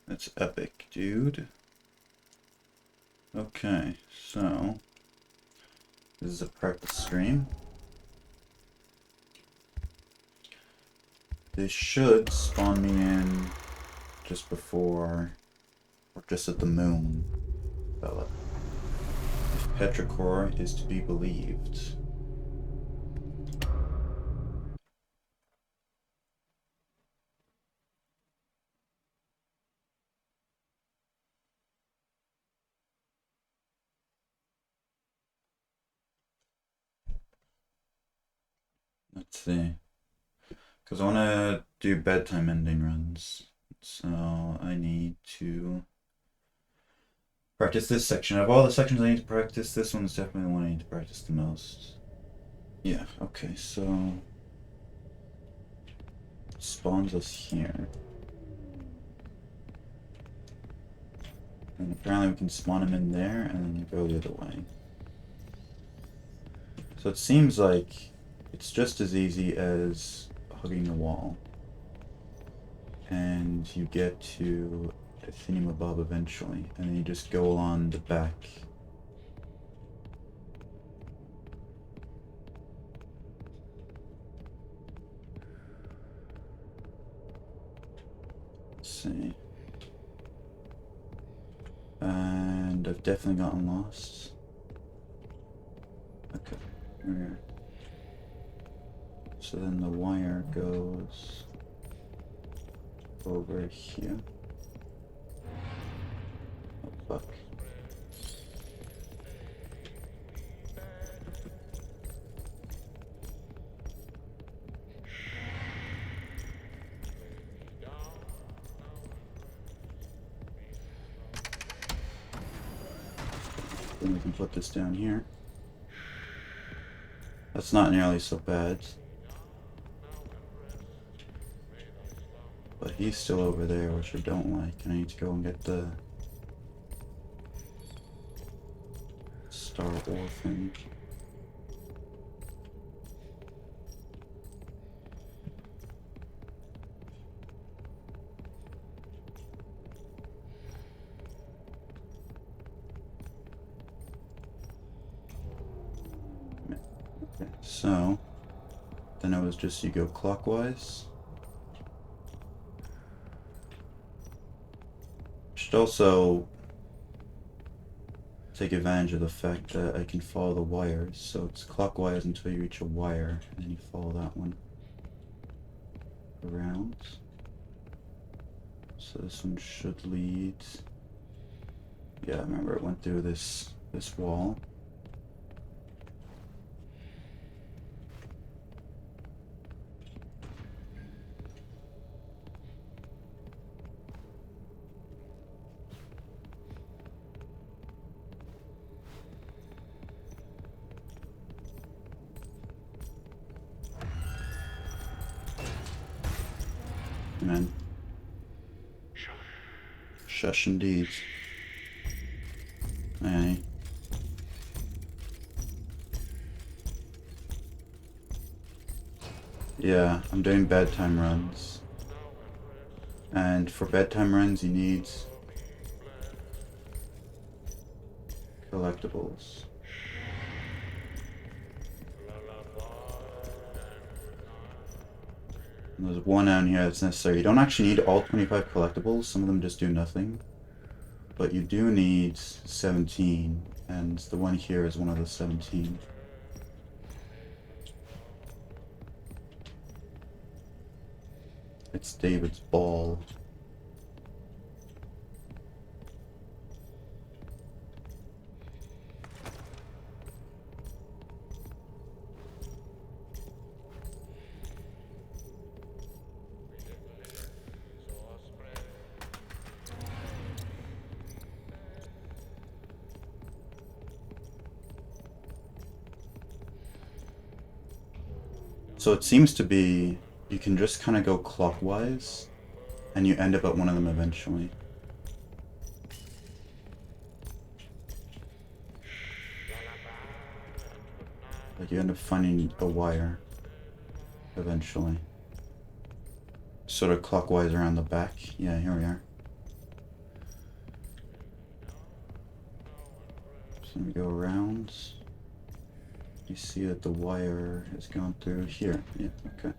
That's epic, dude. Okay, so this is a practice stream. This should spawn me in just before, or just at the moon, fella. If Petrichor is to be believed. Let's see. Because I want to do bedtime ending runs. So I need to practice this section. Of all the sections I need to practice, this one's definitely the one I need to practice the most. Yeah, okay, so spawns us here. And apparently we can spawn him in there and then go the other way. So it seems like it's just as easy as hugging the wall. And you get to a thingamabob eventually, and then you just go along the back. Let's see. And I've definitely gotten lost. Okay, here we are. So then the wire goes over here. Oh fuck. Then we can put this down here. That's not nearly so bad. But he's still over there, which I don't like, and I need to go and get the Star Orphan. Okay, so then it was just you go clockwise. Should also take advantage of the fact that I can follow the wires, so it's clockwise until you reach a wire, and then you follow that one around. So this one should lead. Yeah, I remember it went through this wall. Amen. Shush indeed. Aye. Yeah, I'm doing bedtime runs. And for bedtime runs you need collectibles. And there's one down here that's necessary. You don't actually need all 25 collectibles, some of them just do nothing. But you do need 17, and the one here is one of the 17. It's David's ball. So it seems to be, you can just kind of go clockwise, and you end up at one of them eventually. Like you end up finding a wire, eventually. Sort of clockwise around the back. Yeah, here we are. So we go around. You see that the wire has gone through here. Yeah, okay.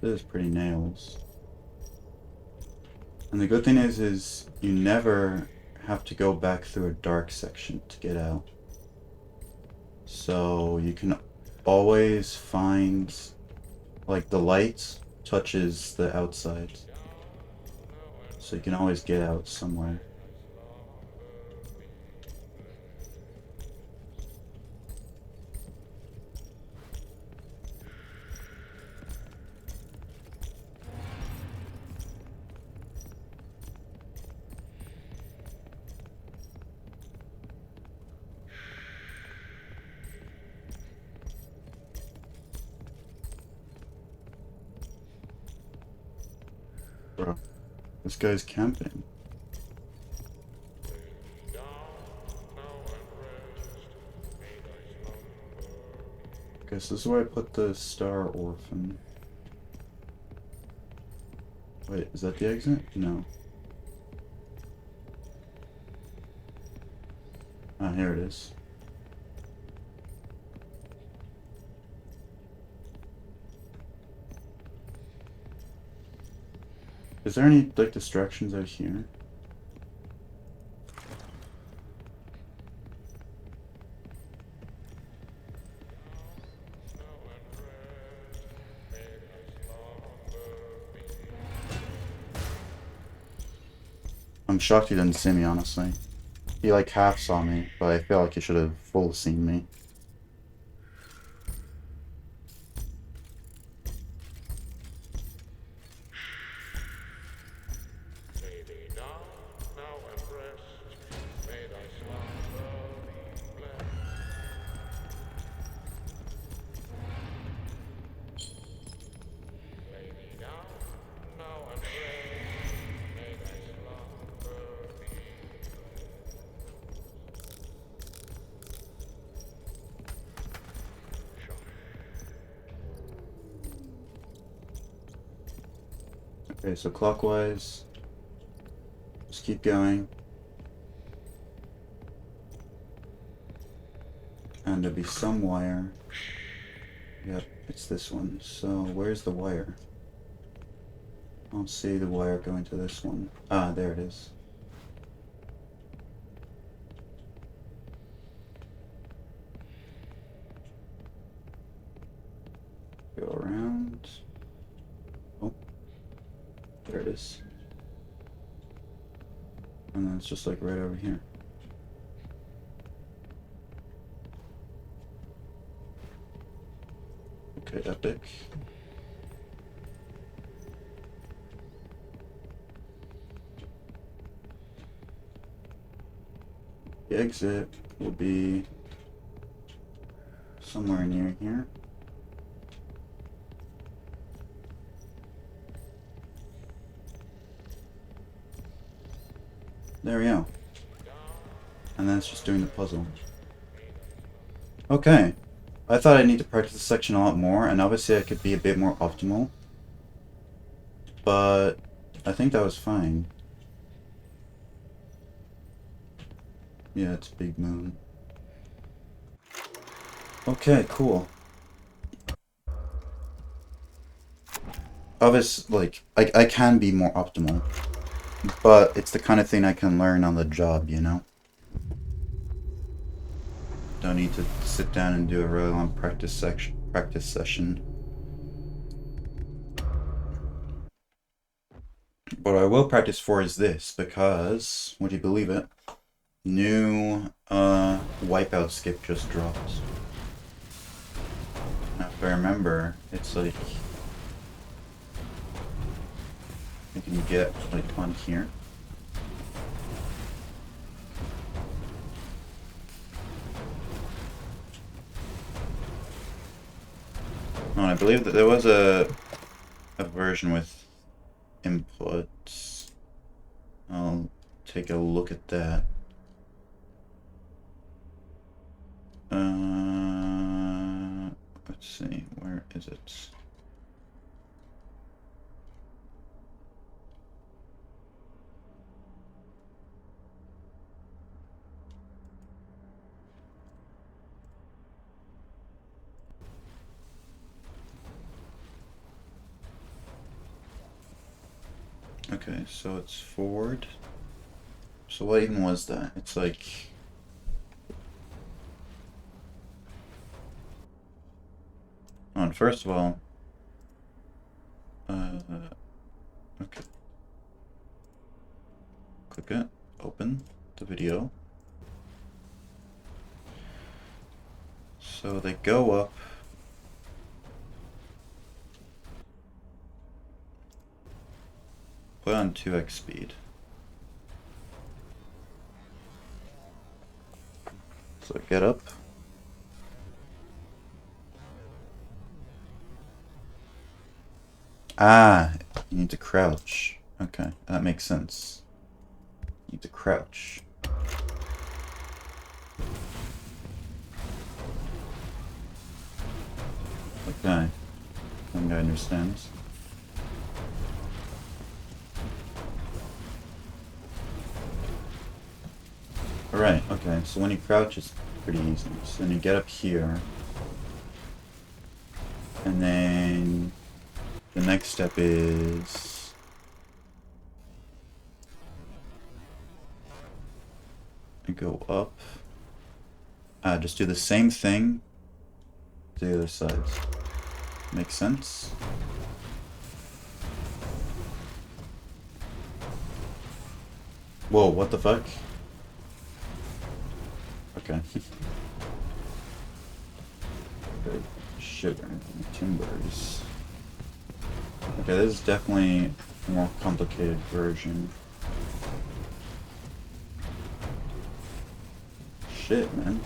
This is pretty nails. And the good thing is you never have to go back through a dark section to get out. So you can always find, like, the light touches the outside. So you can always get out somewhere. Bro, this guy's camping. Guess this is where I put the Star Orphan. Wait, is that the exit? No. Ah, here it is. Is there any, like, distractions out here? I'm shocked he didn't see me, honestly. He, like, half saw me, but I feel like he should have full seen me. Okay, so clockwise. Just keep going. And there'll be some wire. Yep, it's this one. So where's the wire? I don't see the wire going to this one. Ah, there it is. Go around. Oh, there it is. And then it's just like right over here. Okay, epic. The exit will be somewhere near here. There we go. And then it's just doing the puzzle. Okay. I thought I'd need to practice this section a lot more, and obviously I could be a bit more optimal. But I think that was fine. Yeah, it's Big Moon. Okay, cool. Obviously, like, I can be more optimal. But it's the kind of thing I can learn on the job, you know? Don't need to sit down and do a really long practice session. What I will practice for is this, because, would you believe it? New wipeout skip just dropped. Now, if I remember, it's like you can get like on here. Oh, and I believe that there was a version with inputs. I'll take a look at that. Let's see, where is it? Okay, so it's forward. So what even was that? It's like... Oh, first of all... okay. Click it, open the video. So they go up. Put on 2x speed. So get up. Ah, you need to crouch. Okay, that makes sense. You need to crouch. Okay, I think I understand. Alright, okay, so when you crouch it's pretty easy. So then you get up here. And then the next step is... you go up. Just do the same thing to the other side. Makes sense? Whoa, what the fuck? Okay. Good sugar and timbers. Okay, this is definitely a more complicated version. Shit, man.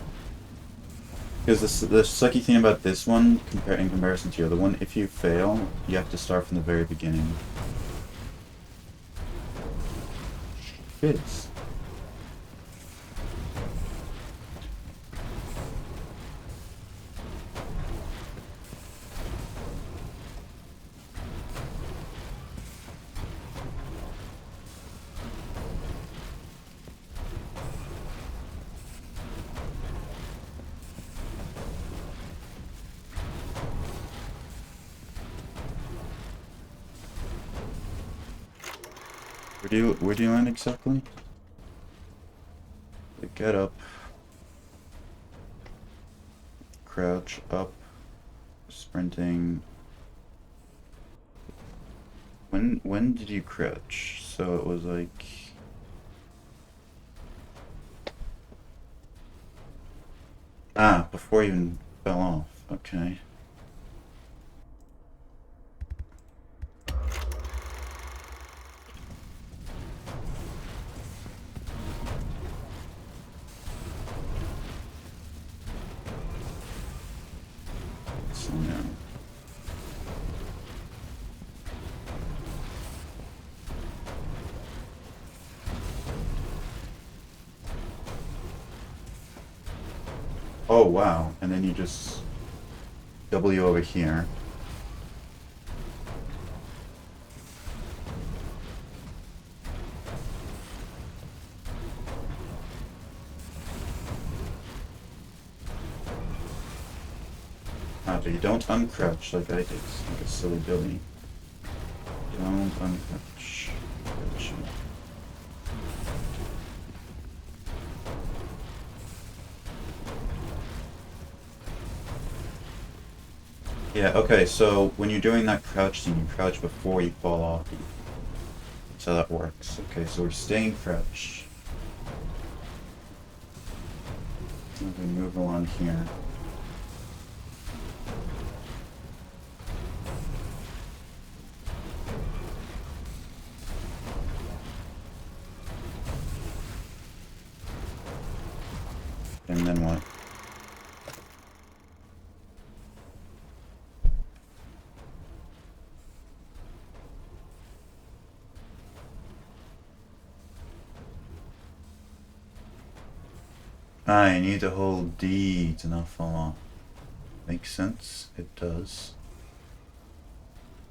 Because the sucky thing about this one, in comparison to the other one, if you fail, you have to start from the very beginning. Shit. Where do you land exactly? Get up. Crouch up. Sprinting. When did you crouch? So it was like... Ah, before you even fell off. Okay. So now... Oh, wow. And then you just W over here. Ah, but you don't uncrouch like I did, like a silly Billy. Don't uncrouch. Gotcha. Yeah, okay, so when you're doing that crouch thing, you crouch before you fall off. That's how that works. Okay, so we're staying crouched. Okay, move along here. And then what? I need to hold D to not fall off. Makes sense. It does.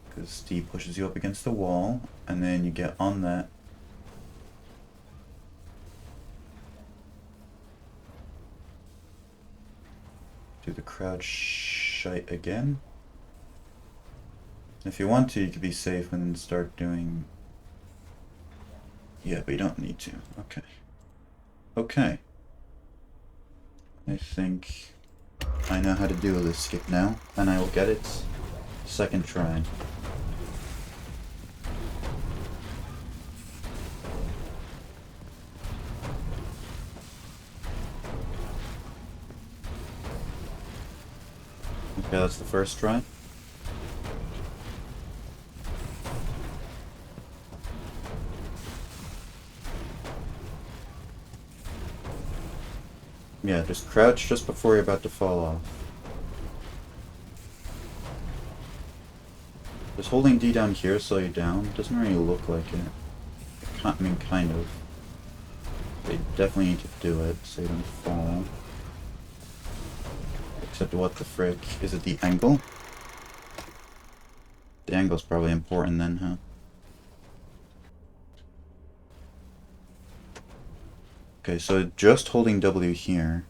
Because D pushes you up against the wall, and then you get on that. Do the crouch shite again. If you want to, you could be safe and then start doing... Yeah, but you don't need to. Okay. Okay. I think I know how to do this skip now, and I will get it second try. Okay, that's the first try. Yeah, just crouch just before you're about to fall off. Just holding D down here slow you down. Doesn't really look like it. I mean, kind of. They definitely need to do it so you don't fall. Except what the frick? Is it the angle? The angle's probably important then, huh? Okay, so just holding W here,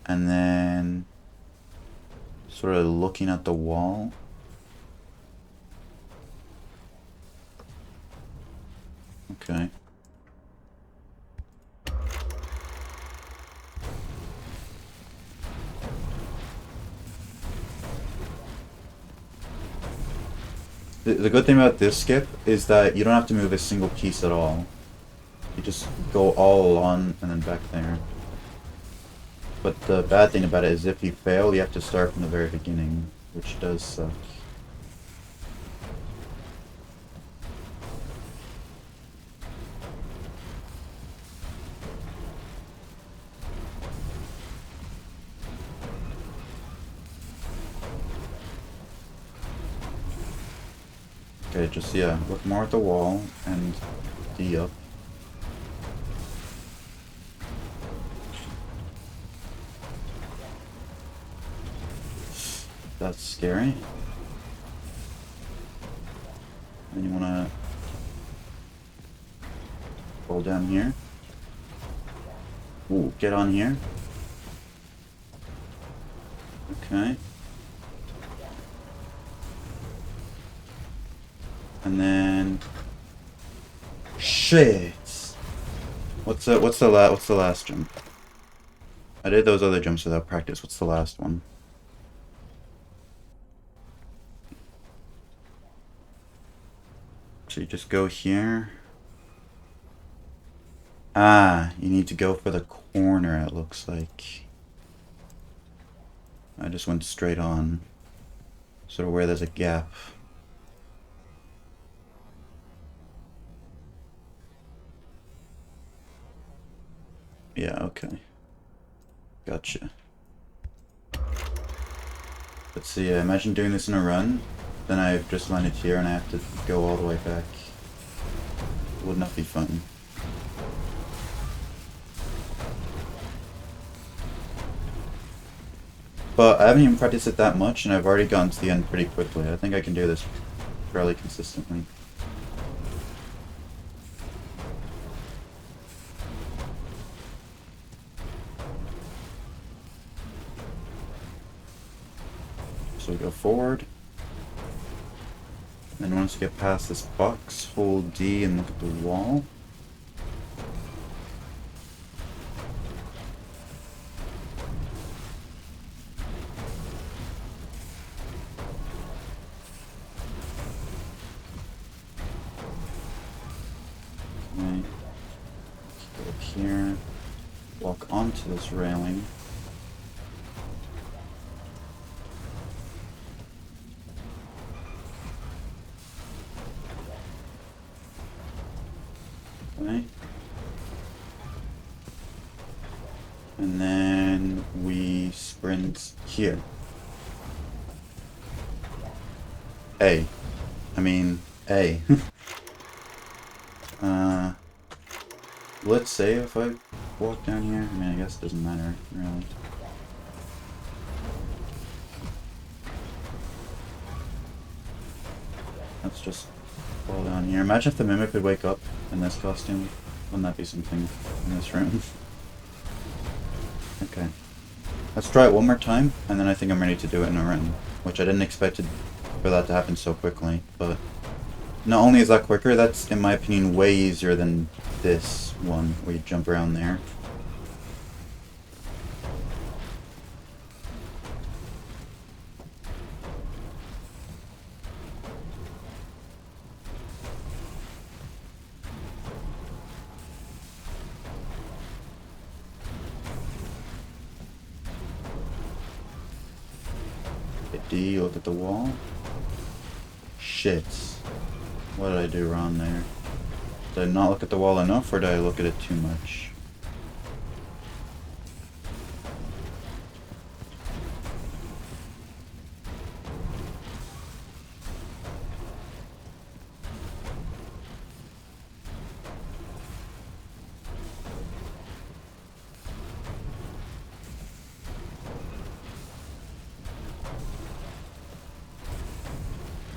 and then sort of looking at the wall. Okay. The good thing about this skip is that you don't have to move a single piece at all. You just go all on and then back there. But the bad thing about it is if you fail, you have to start from the very beginning, which does suck. Okay, just, yeah, look more at the wall and D up. That's scary. And you wanna roll down here. Ooh, get on here. Okay. And then shit. What's the last jump? I did those other jumps without practice. What's the last one? So you just go here. Ah, you need to go for the corner, it looks like. I just went straight on. Sort of where there's a gap. Yeah, okay. Gotcha. Let's see, imagine doing this in a run. Then I've just landed here and I have to go all the way back. Would not be fun. But I haven't even practiced it that much and I've already gotten to the end pretty quickly. I think I can do this fairly consistently. So we go forward. Then once you get past this box, hold D and look at the wall. Okay. Go up here. Walk onto this railing. Okay. And then we sprint here. A. I mean, A. Let's say if I walk down here? I mean, I guess it doesn't matter, really. Let's just fall down here. Imagine if the Mimic would wake up in this costume. Wouldn't that be something in this room? Okay. Let's try it one more time, and then I think I'm ready to do it in a run. Which I didn't expect for that to happen so quickly, but... Not only is that quicker, that's, in my opinion, way easier than this one, where you jump around there. Hit D, look at the wall. Shit. What did I do wrong there? Did I not look at the wall enough, or did I look at it too much?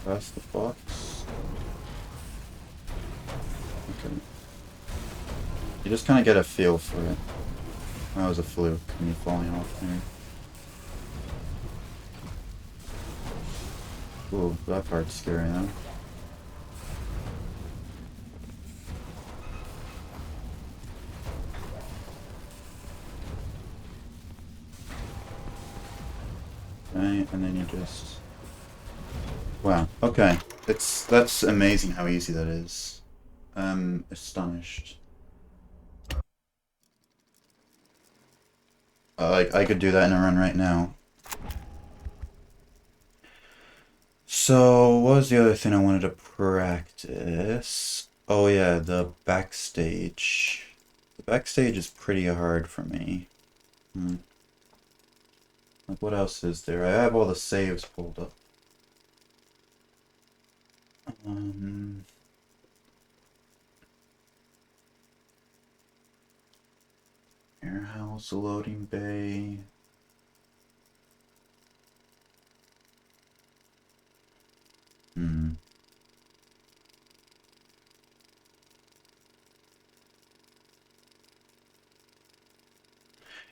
Past the box. Okay. You just kind of get a feel for it. That was a fluke, me falling off there. Ooh, that part's scary though. Okay, and then you just... Wow, okay. That's amazing how easy that is. I'm astonished. I could do that in a run right now. So, what was the other thing I wanted to practice? Oh yeah, the backstage. The backstage is pretty hard for me. Like, what else is there? I have all the saves pulled up. Airhouse, loading bay.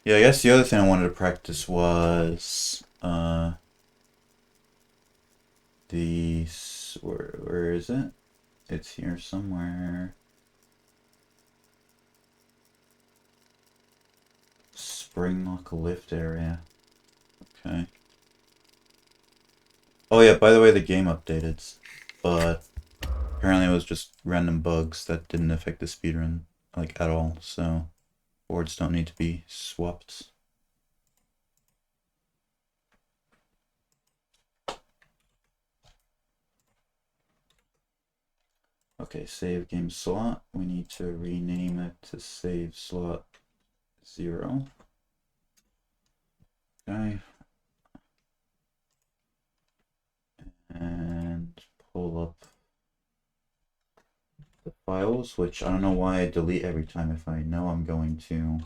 Yeah, I guess the other thing I wanted to practice was, where is it? It's here somewhere. Springlock lift area. Okay. Oh yeah, by the way, the game updated, but apparently it was just random bugs that didn't affect the speedrun, like, at all, so boards don't need to be swapped. Okay, save game slot. We need to rename it to save slot 0. Okay. And pull up the files, which I don't know why I delete every time if I know I'm going to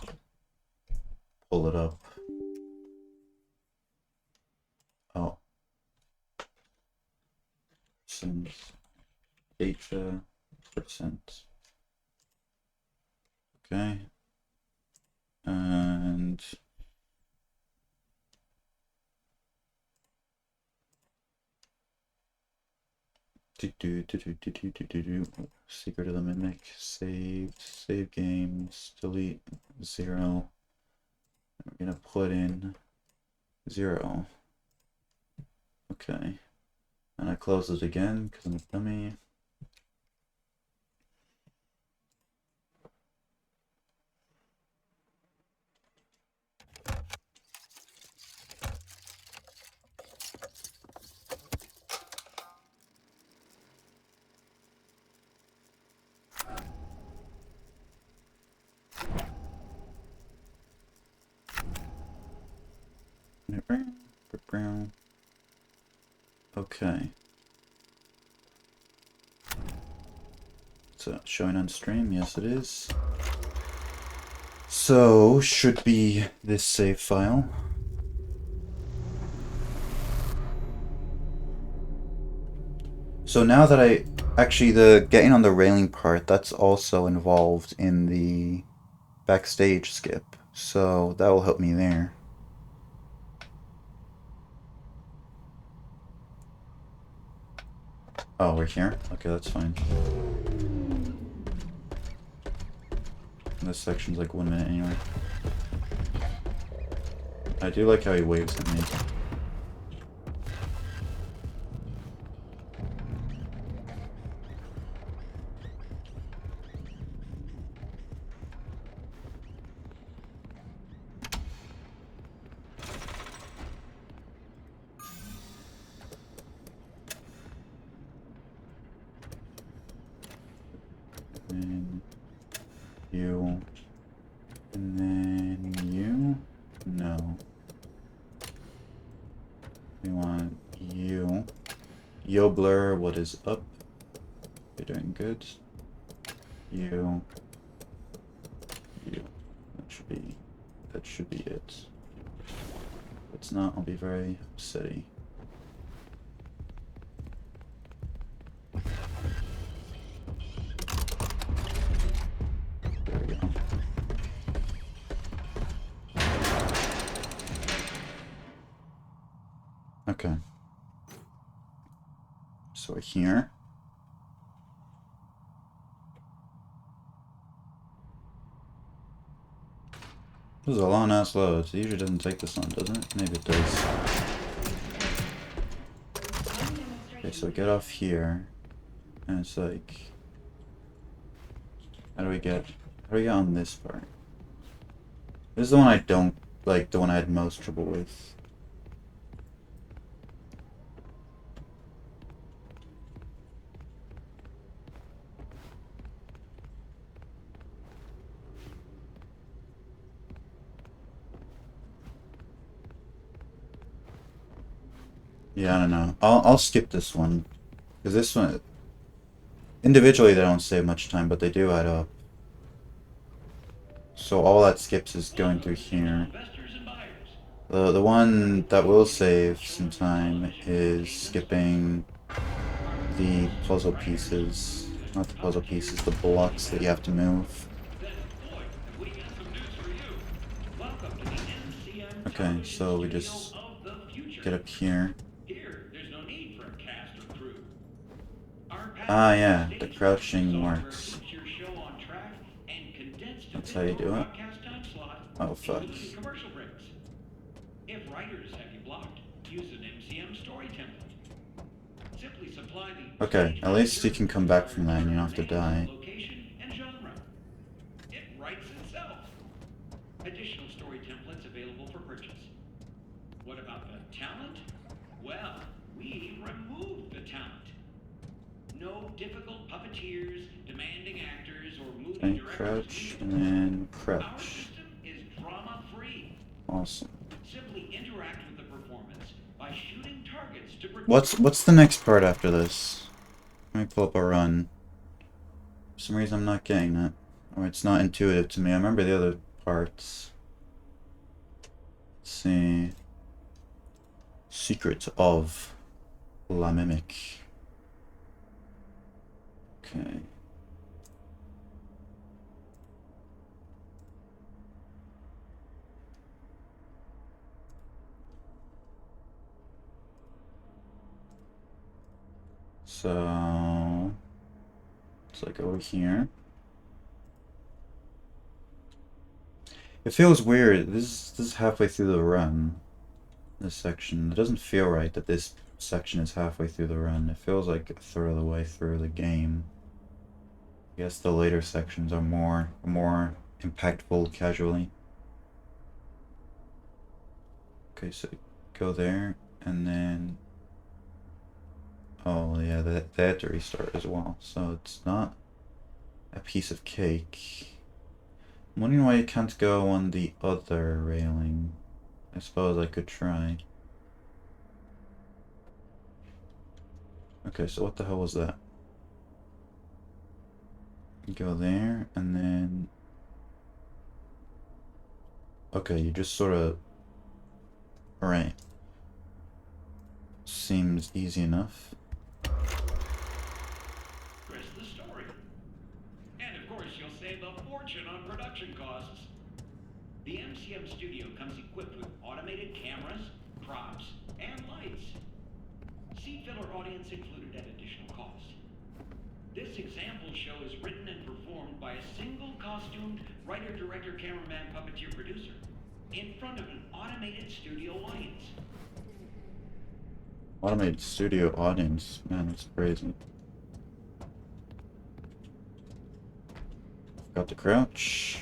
pull it up. Oh. Data percent. Okay. And secret of the Mimic, save games, delete 0. We're gonna put in 0. Okay. And I close it again because I'm a dummy. Okay. So showing on stream, yes it is. So, should be this save file. So now that actually the getting on the railing part, that's also involved in the backstage skip. So that will help me there. Oh, we're here? Okay, that's fine. This section's like 1 minute anyway. I do like how he waves at me. And you. And then you. No. We want you. Yo blur, what is up? You're doing good. You. You. That should be it. If it's not, I'll be very upsetty. There we go. Okay. So here. This is a long ass load. It usually doesn't take this long, doesn't it? Maybe it does. Okay, so get off here. And it's like, how do we get on this part? This is the one I don't like, the one I had most trouble with. Yeah, I don't know. I'll skip this one. Because this one, individually they don't save much time, but they do add up. So all that skips is going through here. The one that will save some time is skipping the puzzle pieces. Not the puzzle pieces, the blocks that you have to move. Okay, so we just get up here. Ah, yeah, the crouching works. That's how you do it. Oh, fuck. If writers have you blocked, use an MCM story template. Simply supply the Okay, at least you can come back from that and you don't have to die. location and genre. It writes itself. Additional story templates available for purchase. What about the talent? Well, we removed the talent. No difficult puppeteers, demanding actors, or movie Okay, directors. crouch, and then Our crouch. system is drama-free. Awesome. Simply interact with the performance by shooting targets to What's the next part after this? Let me pull up a run. For some reason I'm not getting that. Or it's not intuitive to me. I remember the other parts. Let's see. Secret of La Mimic. Okay. So it's like over here. It feels weird. This is halfway through the run. This section. It doesn't feel right that this section is halfway through the run. It feels like a third of the way through the game. I guess the later sections are more impactful casually. Okay, so go there and then oh yeah, they had to restart as well. So it's not a piece of cake. I'm wondering why you can't go on the other railing. I suppose I could try. Okay, so what the hell was that? Go there, and then Okay, you just sort of... Alright. Seems easy enough. Chris the story. And of course, you'll save a fortune on production costs. The MCM studio comes equipped with automated cameras, props, and lights. Seat filler audience included at additional cost. This example show is written and performed by a single costumed writer, director, cameraman, puppeteer, producer in front of an automated studio audience. Automated studio audience. Man, that's crazy. Got the crouch.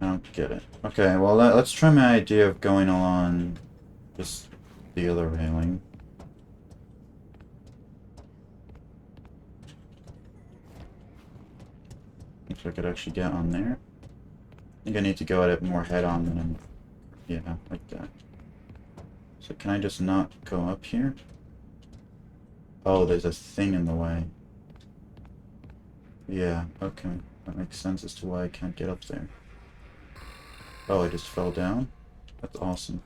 I don't get it. Okay, well, let's try my idea of going along just the other railing. If I could actually get on there. I think I need to go at it more head on than I'm... Yeah, like that. So can I just not go up here? Oh, there's a thing in the way. Yeah, okay. That makes sense as to why I can't get up there. Oh, I just fell down? That's awesome.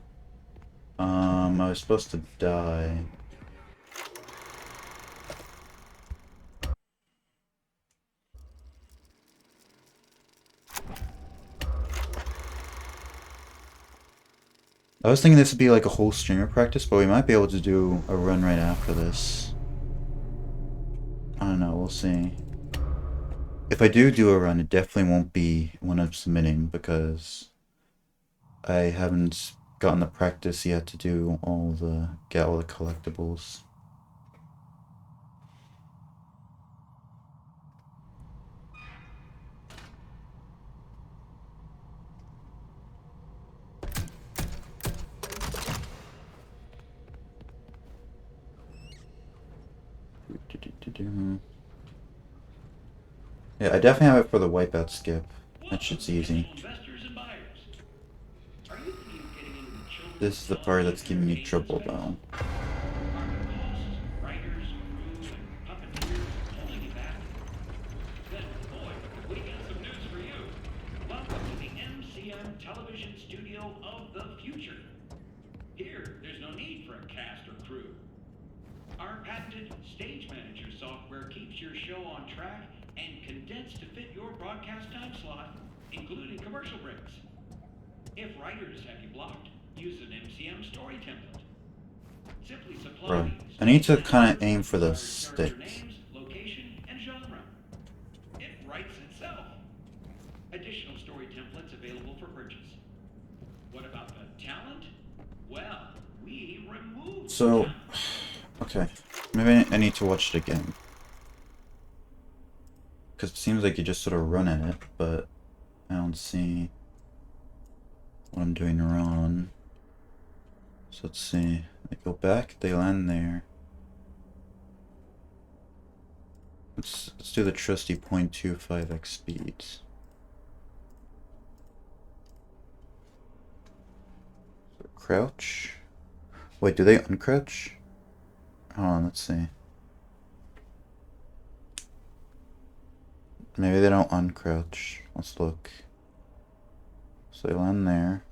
I was supposed to die. I was thinking this would be like a whole streamer practice, but we might be able to do a run right after this. I don't know, we'll see. If I do a run, it definitely won't be one I'm submitting because I haven't gotten the practice yet to get all the collectibles. Yeah, I definitely have it for the wipeout skip. That shit's easy. Investors and buyers. Are you thinking of getting into the children's This is the part that's giving me trouble though. costs, writers, crew, and puppeteers holding you back? Then, boy, we got some news for you. Welcome to the MCM television studio of the future. Here, there's no need for a cast or crew. Our patented Stage Manager software keeps your show on track and condensed to fit your broadcast time slot, including commercial breaks. If writers have you blocked, use an MCM story template. Simply supply Bro, these I need to and kind of aim writers for the character stick. names, location, and genre. It writes itself. Additional story templates available for purchase. What about the talent? Well, we removed So, talent. okay, maybe I need to watch it again. Because it seems like you just sort of run at it, but I don't see what I'm doing wrong. So let's see. They go back, they land there. Let's do the trusty 0.25x speeds. So crouch. Wait, do they uncrouch? Hold on, let's see. Maybe they don't uncrouch. Let's look. So they land there.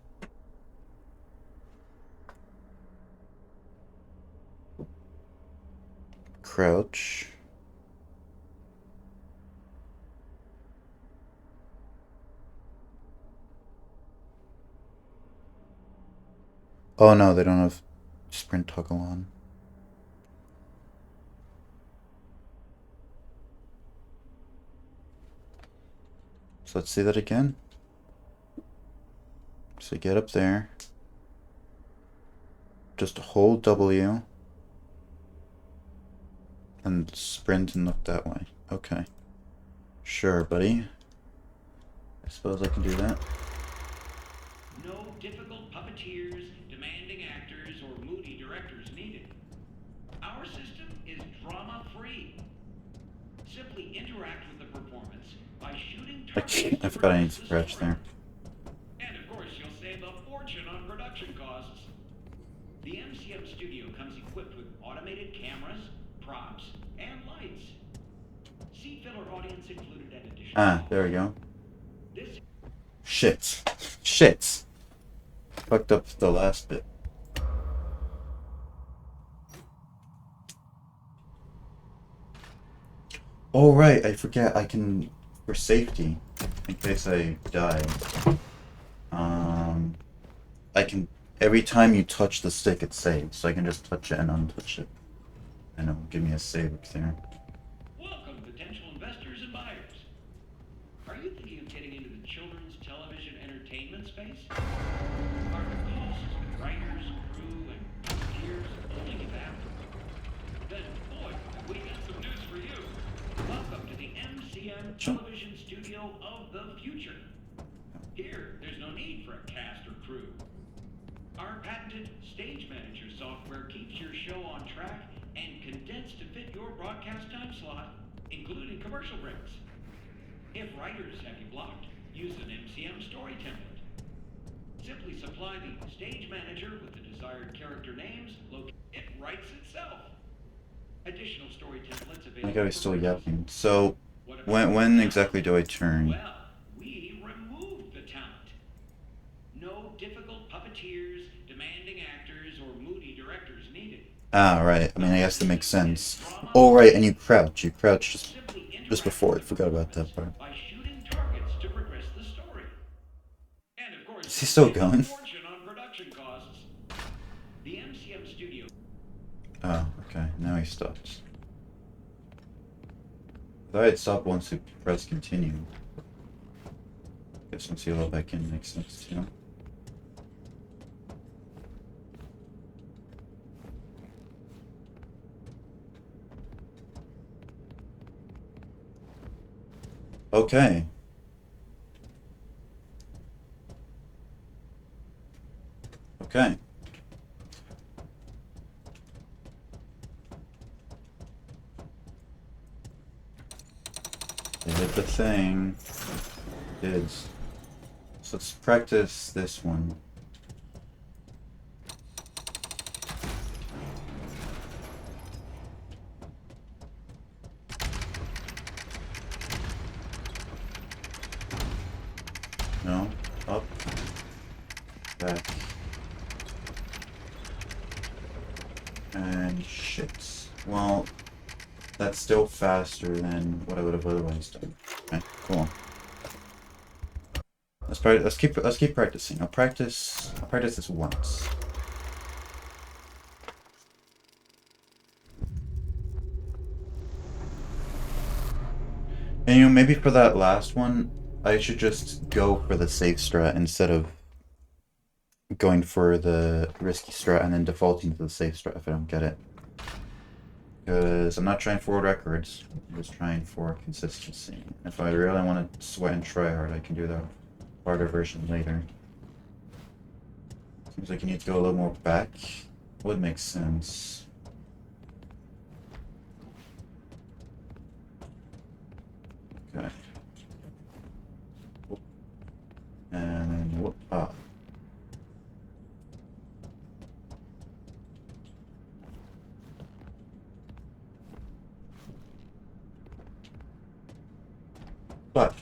Crouch. Oh no, they don't have sprint toggle on. So let's see that again. So get up there. Just hold W. And sprint and look that way. Okay. Sure, buddy. I suppose I can do that. No difficult puppeteers, demanding actors, or moody directors needed. Our system is drama-free. Simply interact with the performance by shooting targets I to forgot I need progress to the scratch story. there. And of course, you'll save a fortune on production costs. filler audience included at additional Ah, there we go. This Shit. Shit. Fucked up the last bit. Oh, right, I forget. I can, for safety, in case I die, I can, every time you touch the stick, it saves. So I can just touch it and untouch it. And it'll give me a save up there. Welcome, potential investors and buyers. Are you thinking of getting into the children's television entertainment space? Are the costs, writers, crew, and puppeteers holding you back? Then, boy, we got some news for you. Welcome to the MCM television studio of the future. Here, there's no need for a cast or crew. Our patented Stage Manager software keeps your show on track and condensed to fit your broadcast time slot, including commercial breaks. If writers have you blocked, use an MCM story template. Simply supply the Stage Manager with the desired character names, it writes itself. Additional story templates available. I gotta still yapping. So, What about when exactly do I turn? Well, we removed the talent. No difficult puppeteers, demanding actors, or moody directors needed. Ah, right. I mean, I guess that makes sense. Oh, right, and you crouch. You crouch just before. I forgot about that part. By shooting targets to progress the story. And of course, Is he still going? fortune on production costs. The MCM studio. Oh, okay. Now he stops. I thought I'd stop once you press continue. Guess once you load back in makes sense too. Okay. Okay. They hit the thing. Kids. So let's practice this one. No. Up. Back. And shit. Well, that's still faster than what I would have otherwise done. Okay, cool. Let's keep practicing. I'll practice this once. And you know, maybe for that last one, I should just go for the safe strat instead of going for the risky strat and then defaulting to the safe strat if I don't get it. Because I'm not trying for world records, I'm just trying for consistency. If I really want to sweat and try hard, I can do the harder version later. Seems like you need to go a little more back. Would make sense. Okay. And then whoop up. But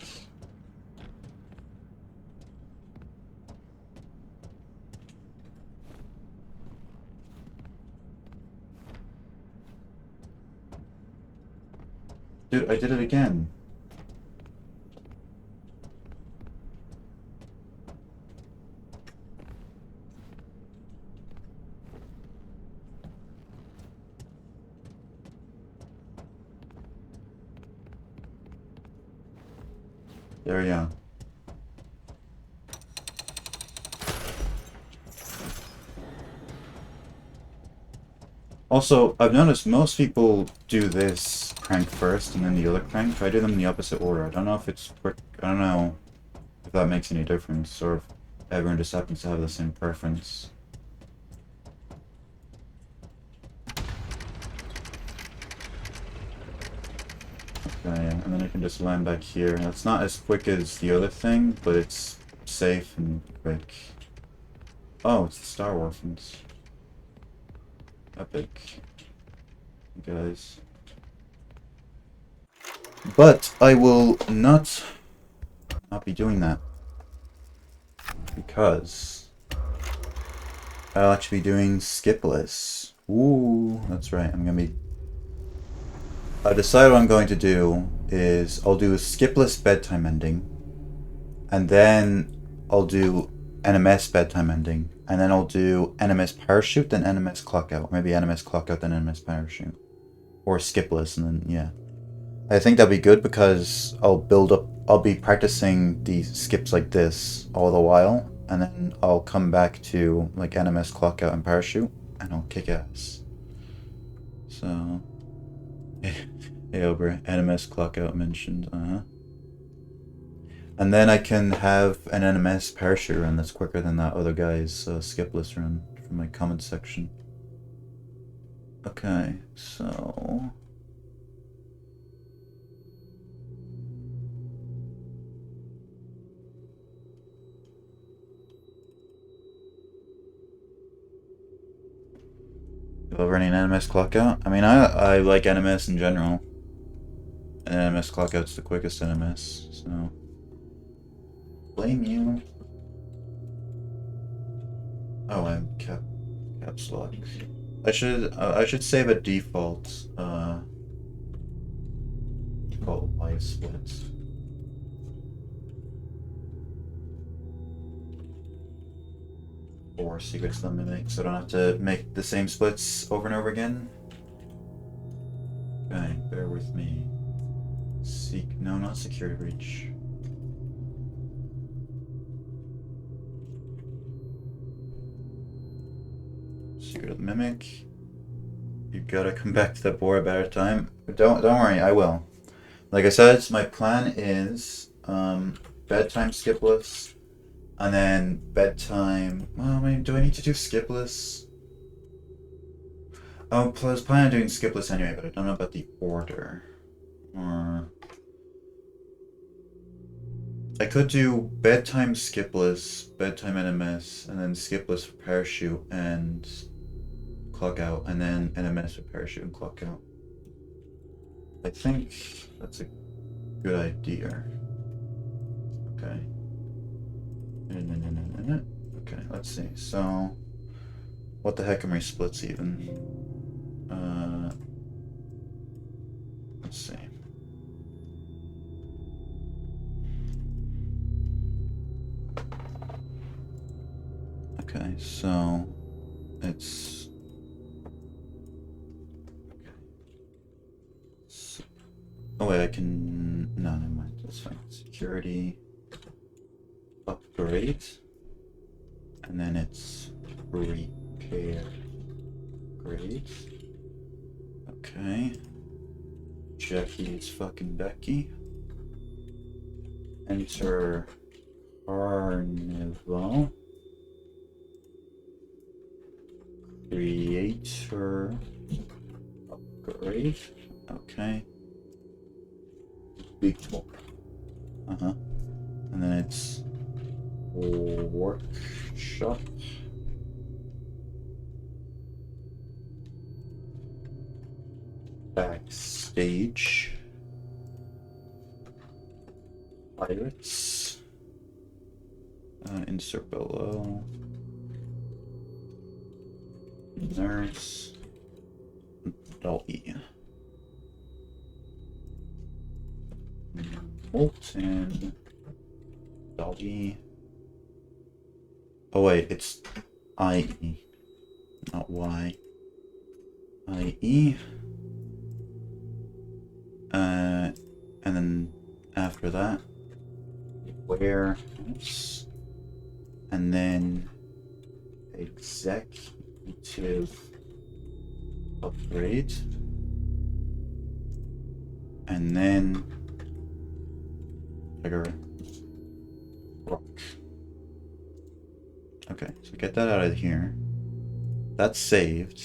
dude, I did it again. There we go. Also, I've noticed most people do this crank first and then the other crank. I do them in the opposite order. I don't know if it's quick. I don't know if that makes any difference or if everyone just happens to have the same preference. Okay, and then I can just land back here. That's not as quick as the other thing, but it's safe and quick. Oh, it's the Star Orphans. Epic. You guys. But I will not be doing that because I'll actually be doing skipless. Ooh, that's right. I decided what I'm going to do is I'll do a skipless bedtime ending, and then I'll do NMS bedtime ending, and then I'll do NMS parachute, then NMS clock out. Maybe NMS clock out, then NMS parachute. Or skipless, and then, yeah. I think that'd be good because I'll be practicing these skips like this all the while, and then I'll come back to like NMS clock out and parachute, and I'll kick ass. So, hey, Ober, NMS clock out mentioned, And then I can have an NMS parachute run that's quicker than that other guy's skipless run from my comment section. Okay, so... running NMS clock out? I mean, I like NMS in general. And NMS clock out's the quickest NMS, so... Blame you. Oh, I'm caps lock. I should save a default live split. Or secrets of the Mimic, so I don't have to make the same splits over and over again. Okay, bear with me. No, not security breach. Secret of the Mimic. You gotta come back to the board a better time. But don't worry, I will. Like I said, my plan is bedtime skipless, and then bedtime. Well, I mean, do I need to do skipless? Oh, I was planning on doing skipless anyway, but I don't know about the order. Or I could do bedtime skipless, bedtime NMS, and then skipless for parachute and clock out, and then NMS for parachute and clock out. I think that's a good idea. Okay. Okay, let's see. So, what the heck are my splits even? Let's see. Okay, so it's oh wait, I can no, never mind. That's fine. Security upgrade, and then it's repair grade. Okay. Jackie is fucking Becky. Enter Carnival. Creator upgrade. Okay. Big talk. And then it's workshop. Backstage. Pirates. Insert below. Nurse. Dolly. Molten. Dolly. Oh wait, it's IE, not Y. IE. And then after that, where else? And then executive upgrade. And then trigger rock. Okay, so get that out of here. That's saved.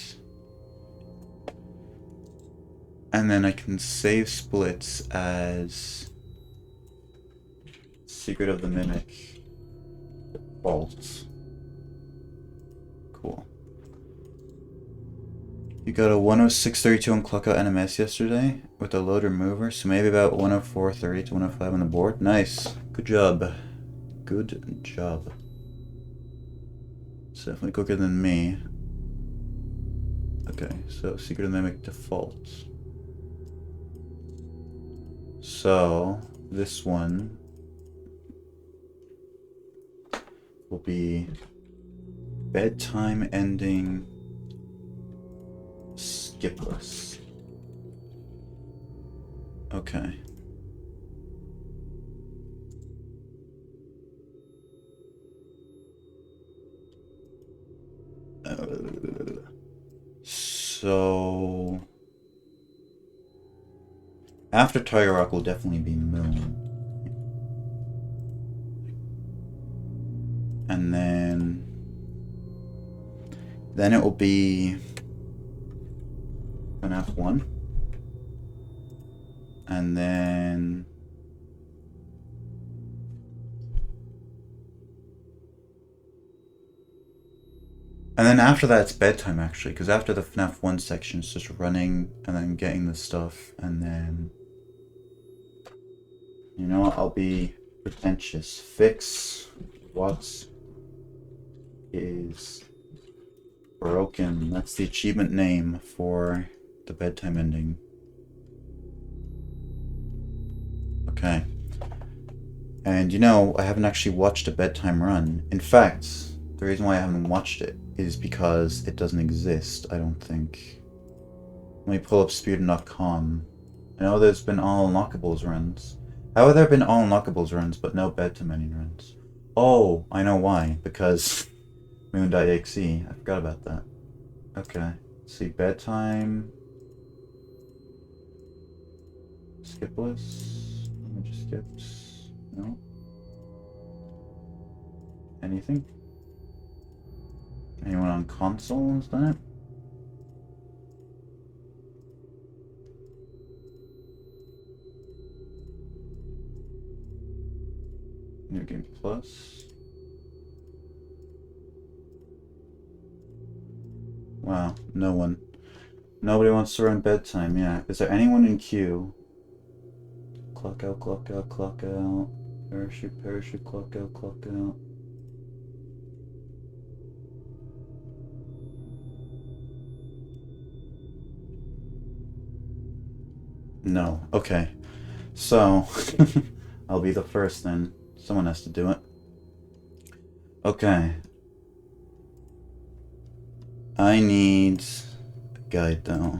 And then I can save splits as Secret of the Mimic default. Cool. You got a 106.32 on clockout NMS yesterday with a load remover, so maybe about 104.30 to 105 on the board. Nice. Good job. Good job. It's definitely quicker than me. Okay, so Secret of the Mimic defaults. So, this one will be bedtime ending skipless. Okay. So after Tiger Rock will definitely be Moon. And then it will be an F1. And then after that it's bedtime actually, because after the FNAF 1 section it's just running and then getting the stuff, and then you know what, I'll be pretentious. Fix what is broken. That's the achievement name for the bedtime ending. Okay. And you know, I haven't actually watched a bedtime run. In fact, the reason why I haven't watched it is because it doesn't exist, I don't think. Let me pull up Speed.com. I know there's been all Unlockables runs. How have there been all Unlockables runs but no bedtime ending runs? Oh, I know why. Because Moon.exe. I forgot about that. Okay. Let's see, bedtime. Skipless. Let me just skip. No. Anything? Anyone on console has done it? New Game Plus. Wow, no one. Nobody wants to run bedtime, yeah. Is there anyone in queue? Clock out, clock out, clock out. Parachute, parachute, clock out, clock out. No, okay. So, I'll be the first then. Someone has to do it. Okay. I need a guide though.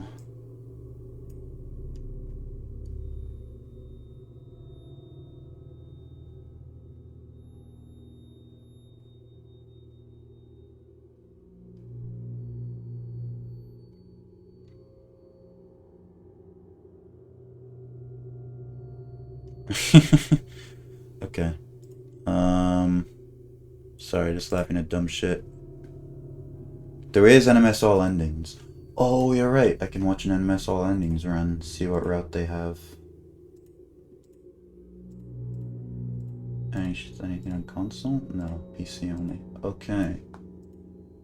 Okay. Sorry, just laughing at dumb shit. There is NMS All Endings. Oh, you're right. I can watch an NMS All Endings run, see what route they have. Anything on console? No, PC only. Okay.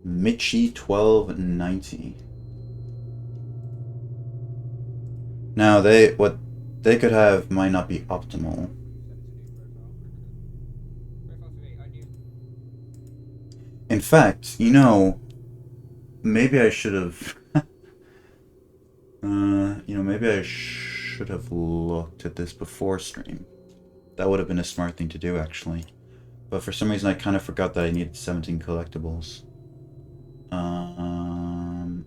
Mitchie 1290. Now what they could have might not be optimal. In fact, you know, maybe I should have maybe I should have looked at this before stream. That would have been a smart thing to do actually. But for some reason I kind of forgot that I needed 17 collectibles. Hmm.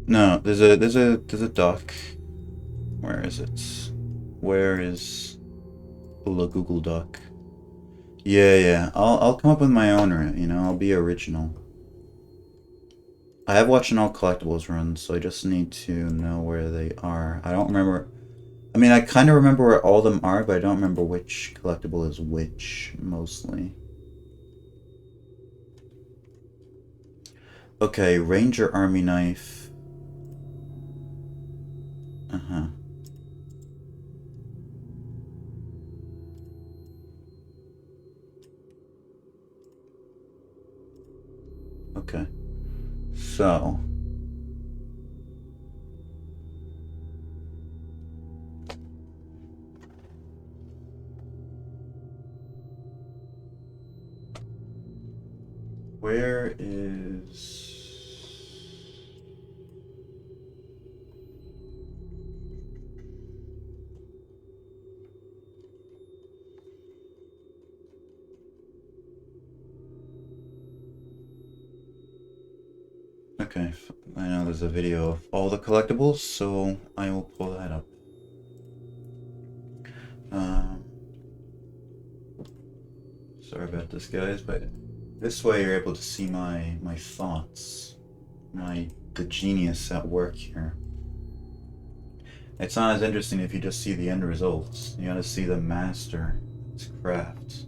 No, there's a doc. Where is it? Where is the Google Doc? Yeah. I'll come up with my own, you know, I'll be original. I have watched an all collectibles run, so I just need to know where they are. I don't remember. I mean, I kind of remember where all of them are, but I don't remember which collectible is which, mostly. Okay, Ranger Army Knife. Uh-huh. So. Where is... Okay, I know there's a video of all the collectibles, so I will pull that up. Sorry about this, guys, but this way you're able to see my thoughts, the genius at work here. It's not as interesting if you just see the end results. You gotta see the master, his craft.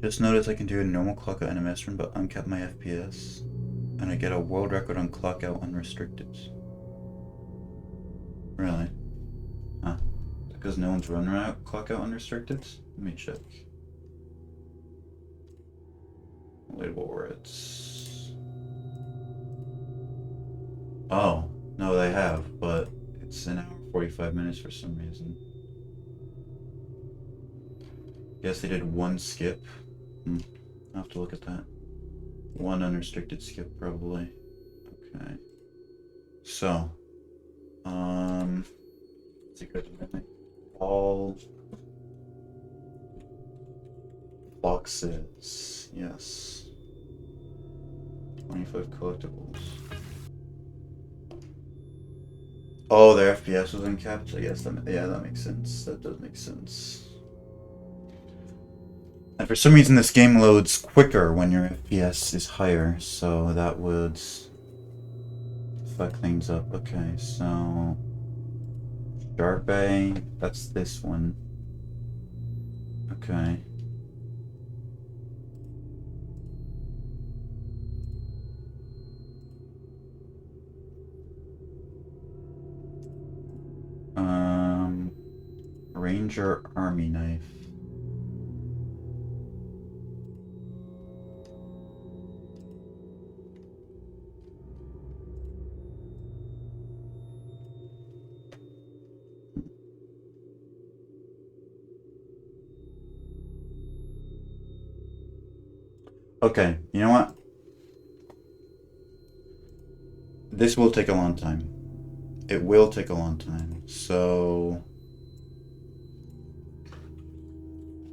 Just notice I can do a normal clock out NMS run, but uncap my FPS, and I get a world record on clock out unrestricted. Really? Huh? Because no one's run out clock out unrestricted? Let me check. Label words. Oh, no, they have, but it's an hour 45 minutes for some reason. Guess they did one skip. I'll have to look at that. One unrestricted skip, probably. Okay. So, secret mimic. All boxes. Yes. 25 collectibles. Oh, their FPS was uncapped. I guess that makes sense. That does make sense. And for some reason, this game loads quicker when your FPS is higher, so that would fuck things up. Okay, so Sharpay, that's this one. Okay. Ranger Army Knife. Okay, you know what? This will take a long time. It will take a long time, so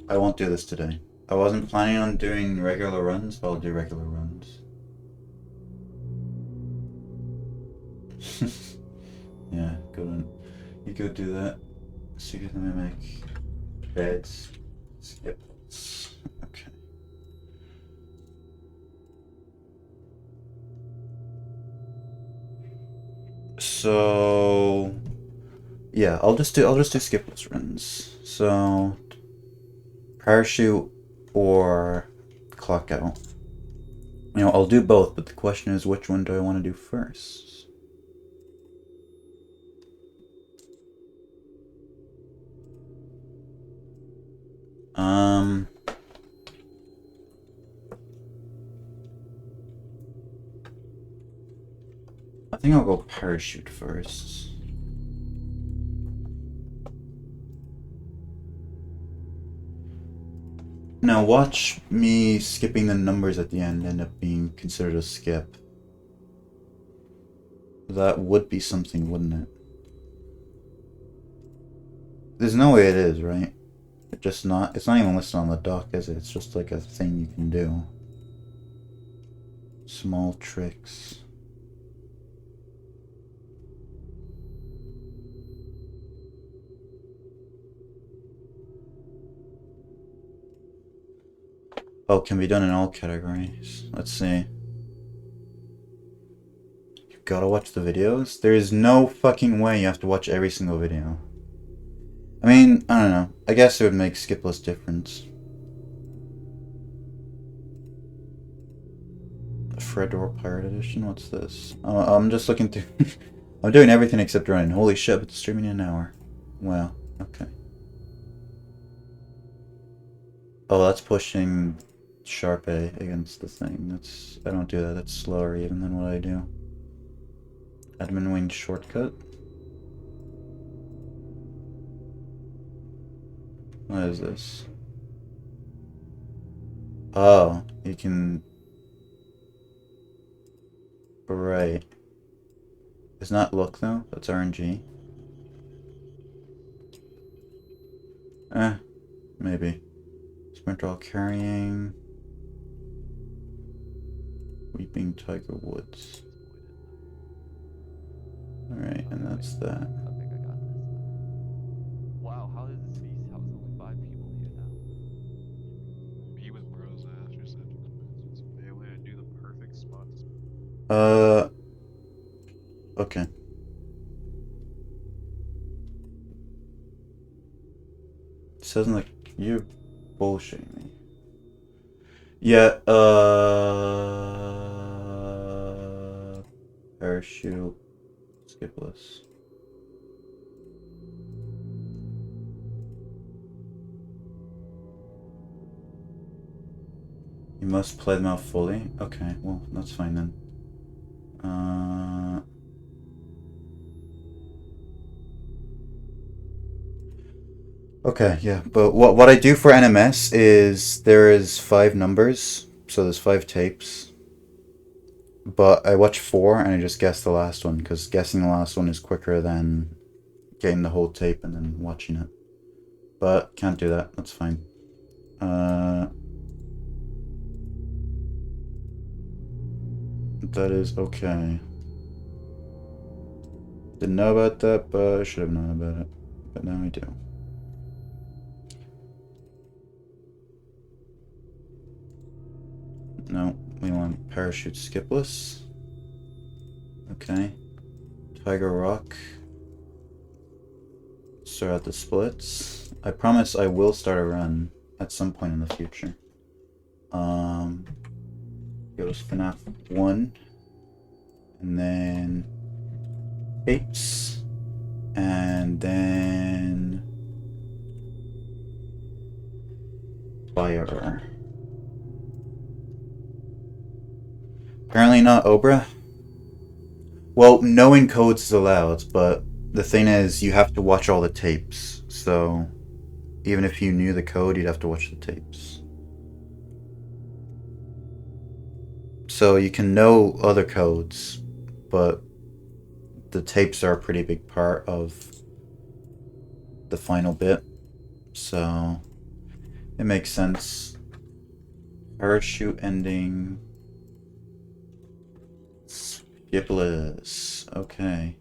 I won't do this today. I wasn't planning on doing regular runs, but I'll do regular runs. Yeah, go on. You go do that. Secret Mimic. Beds. Skips. Okay. So yeah, I'll just do skipless runs. So parachute or clock out. You know, I'll do both, but the question is which one do I want to do first? I think I'll go parachute first. Now watch me skipping the numbers at the end up being considered a skip. That would be something, wouldn't it? There's no way it is, right? It's not even listed on the dock, is it? It's just like a thing you can do. Small tricks. Oh, can be done in all categories. Let's see. You gotta watch the videos? There is no fucking way you have to watch every single video. I mean, I don't know. I guess it would make skipless difference. Fredor Pirate Edition? What's this? I'm just looking through... I'm doing everything except running. Holy shit, it's streaming in an hour. Wow, okay. Oh, that's pushing Sharp A against the thing. I don't do that. That's slower even than what I do. Admin wing shortcut. What is this? Oh, you can... Right. It's not look though, that's RNG. Maybe. Sprinter all carrying. Weeping Tiger Woods. Alright, and that's that. I think I got this. Wow, how is this feast house only 5 people here now? He was bro's ass or something. It's failing to do the perfect spots. Okay. It says like you're bullshitting me. Yeah, parachute, skipless. You must play them out fully? Okay, well, that's fine then. Okay, yeah, but what I do for NMS is there is 5 numbers, so there's 5 tapes. But I watch 4 and I just guess the last one, because guessing the last one is quicker than getting the whole tape and then watching it. But can't do that, that's fine. That is okay. Didn't know about that, but I should have known about it. But now I do. No, we want parachute skipless. Okay. Tiger Rock. Start out the splits. I promise I will start a run at some point in the future. Goes FNAF 1. And then Apes. And then Fire. Apparently not Obra. Well, knowing codes is allowed, but the thing is, you have to watch all the tapes. So, even if you knew the code, you'd have to watch the tapes. So you can know other codes, but the tapes are a pretty big part of the final bit. So, it makes sense. Parachute ending. Skipless. Okay.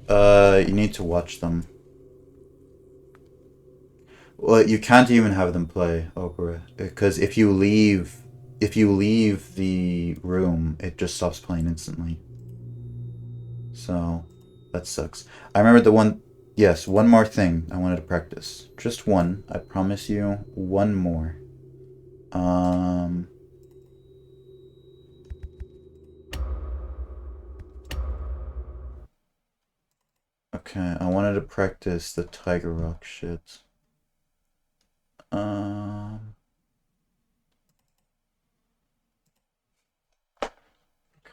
You need to watch them. Well, you can't even have them play opera because if you leave the room, it just stops playing instantly. So that sucks. I remember the one. Yes, one more thing I wanted to practice. Just one. I promise you, one more. Okay, I wanted to practice the Tiger Rock shit.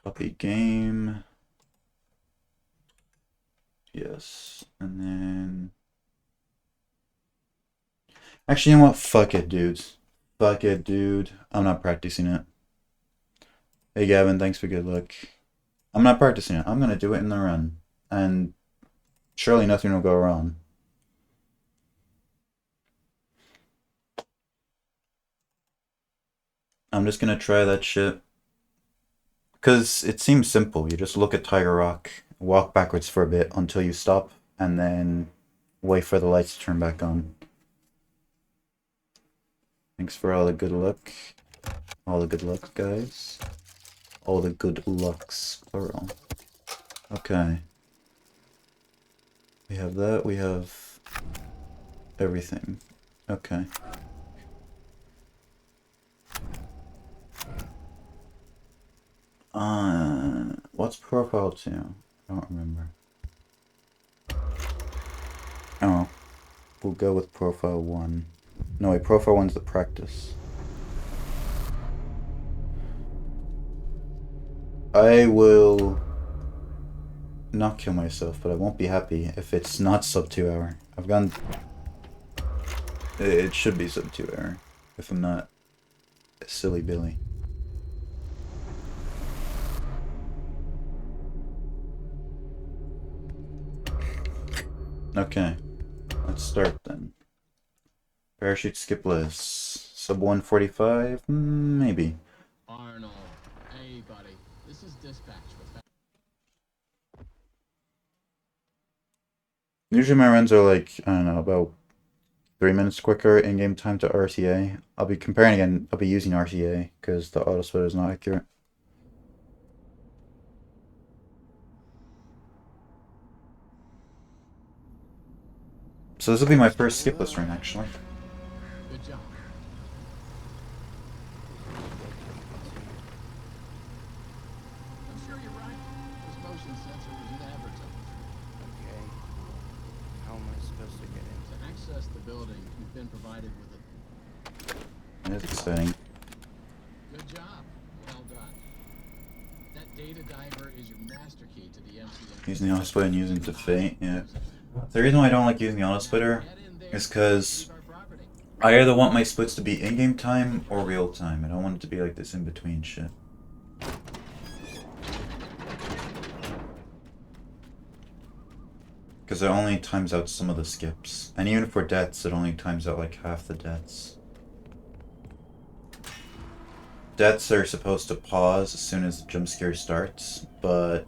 Copy game. Yes, and then... Actually, you know what? Fuck it, dudes. Fuck it, dude. I'm not practicing it. Hey, Gavin, thanks for good luck. I'm not practicing it. I'm gonna do it in the run. And surely nothing will go wrong. I'm just gonna try that shit. Because it seems simple. You just look at Tiger Rock, walk backwards for a bit until you stop, and then wait for the lights to turn back on. Thanks for all the good luck. All the good luck, guys. All the good lucks, plural. Okay. We have that, we have everything. Okay. What's profile 2? I don't remember. Oh. We'll go with profile 1. No, wait, profile 1's the practice. I will not kill myself, but I won't be happy if it's not sub 2 hour. I've gone... It should be sub 2 hour, if I'm not a silly Billy. Okay, let's start then. Parachute skip list. Sub 145? Maybe. Arnold. Hey, buddy. This is dispatch. Usually my runs are like, I don't know, about 3 minutes quicker in-game time to RTA. I'll be comparing again, I'll be using RTA, because the auto split is not accurate. So this will be my first skip list run, actually. Good job. I'm sure you're right. This motion sensor was never touched. Okay. How am I supposed to get in? To access the building, you've been provided with That's exciting. Good job. Well done. That data diver is your master key to the MCM. Using the auto splitter and using it to fate, yeah. The reason why I don't like using the auto splitter is because I either want my splits to be in-game time or real time. I don't want it to be like this in-between shit. Because it only times out some of the skips. And even for deaths, it only times out like half the deaths. Deaths are supposed to pause as soon as the jump scare starts, but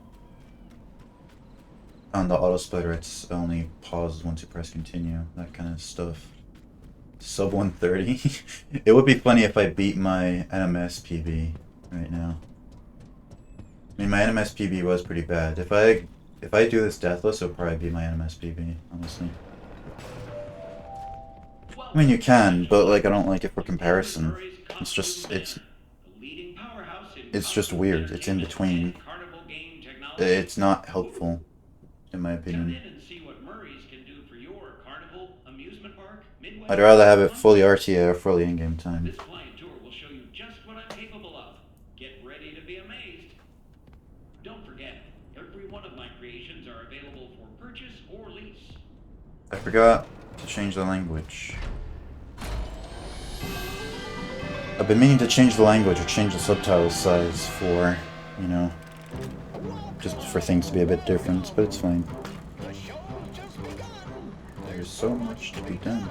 on the auto splitter it's only pauses once you press continue, that kind of stuff. Sub 130? It would be funny if I beat my NMS PB right now. I mean, my NMS PB was pretty bad. If I do this deathless, it'll probably be my NMS PB, honestly. I mean, you can, but like, I don't like it for comparison. It's just weird. It's in between. It's not helpful, in my opinion. I'd rather have it fully RTA or fully in-game time. This client tour will show you just what I'm capable of. Get ready to be amazed. Don't forget, every one of my creations are available for purchase or lease. I forgot to change the language. I've been meaning to change the language or change the subtitle size for, you know, just for things to be a bit different, but it's fine. There's so much to be done.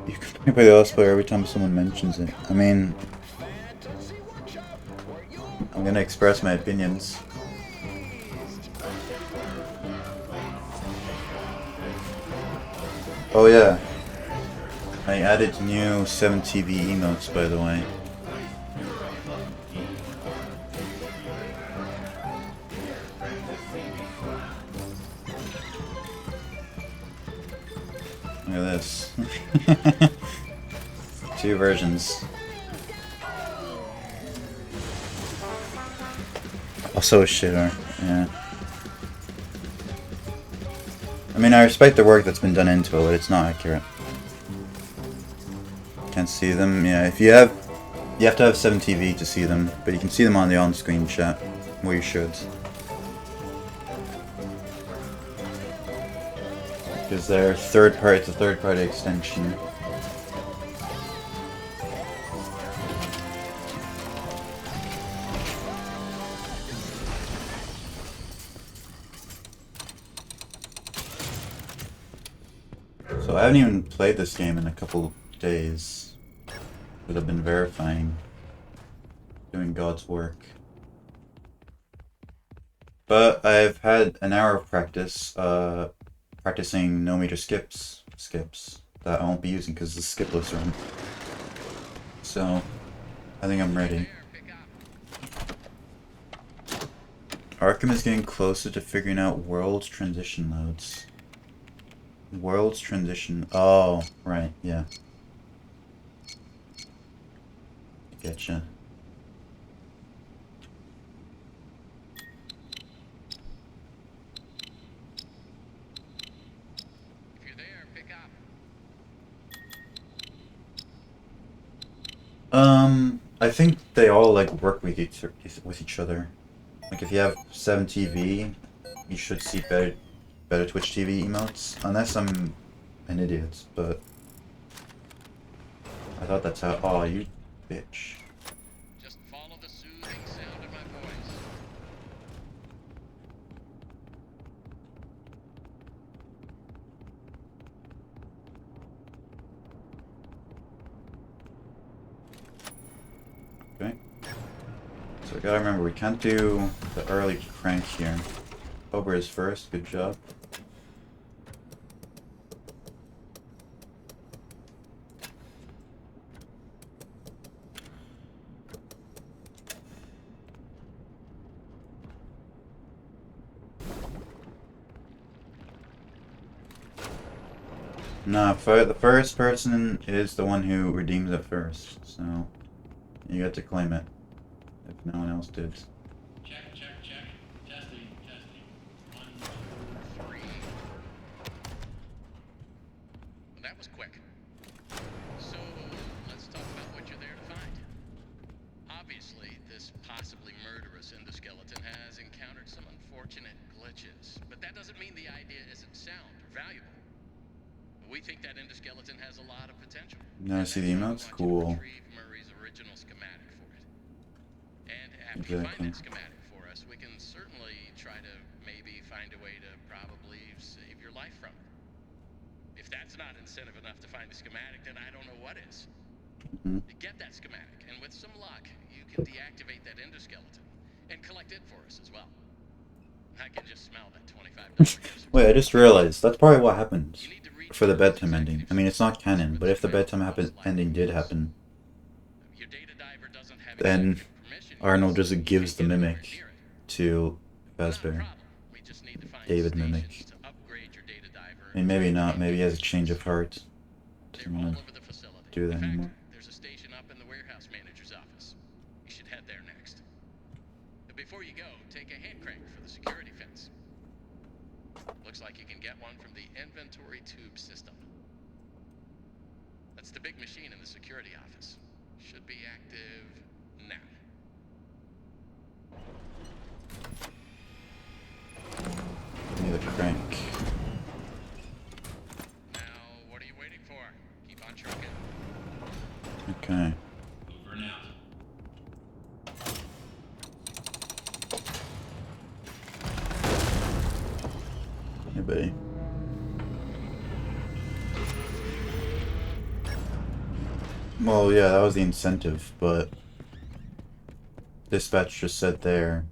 You can play the auto player every time someone mentions it. I mean, I'm gonna express my opinions. Oh yeah, I added new 7TV emotes, by the way. Look at this. 2 versions. Also a shitter, yeah. I mean, I respect the work that's been done into it, but it's not accurate. Can't see them, yeah. If you have to have 7TV to see them, but you can see them on the on-screen chat, where you should. Because they're it's a third-party extension. So I haven't even played this game in a couple days, but I've been verifying, doing God's work. But I've had an hour of practice, practicing no meter skips that I won't be using because the skip list run. So I think I'm ready. Arkham is getting closer to figuring out world's transition loads. World's transition. Oh, right, yeah. Getcha. If you're there, pick I think they all like work with each other. Like if you have 7TV, you should see better Twitch TV emotes. Unless I'm an idiot, but I thought that's how. Oh, you bitch. Just follow the soothing sound of my voice. Okay. So we gotta remember we can't do the early crank here. Cobra is first. Good job. No, the first person is the one who redeems it first, so you get to claim it if no one else did. Check, check, check. Testing, testing. 1, 2, 3. Well, that was quick. So, let's talk about what you're there to find. Obviously, this possibly murderous endoskeleton has encountered some unfortunate glitches, but that doesn't mean the idea isn't sound or valuable. We think that endoskeleton has a lot of potential. Now see the emotes? Cool. Retrieve Murray's original schematic for it. And after you find Exactly. that schematic for us, we can certainly try to maybe find a way to probably save your life from it. If that's not incentive enough to find the schematic, then I don't know what is. Mhm. Get that schematic, and with some luck, you can deactivate that endoskeleton and collect it for us as well. I can just smell that $25. Wait, I just realized that's probably what happened You need to reach for the Murray's bedtime ending. executive I mean, it's not suite. canon, but if the bedtime ending did happen, Your data diver doesn't have then executive permission Arnold yet, just so you gives the can't get anywhere mimic near it. to Not a Fazbear. problem. We just need to find David stations Mimic. to upgrade your data diver. I mean, maybe not. Maybe he has a change of heart. They're Doesn't all want over the facility. to do that In fact, anymore. there's a station up in the warehouse manager's office. You should head there next. But before you go, take a hand crank for the security fence. Looks like you can get one from the inventory tube system. That's the big machine in the security office. Should be active now. Give me the crank. Now, what are you waiting for? Keep on trucking. Okay. Over and out. Hey, buddy. Well, yeah, that was the incentive, but dispatch just said there,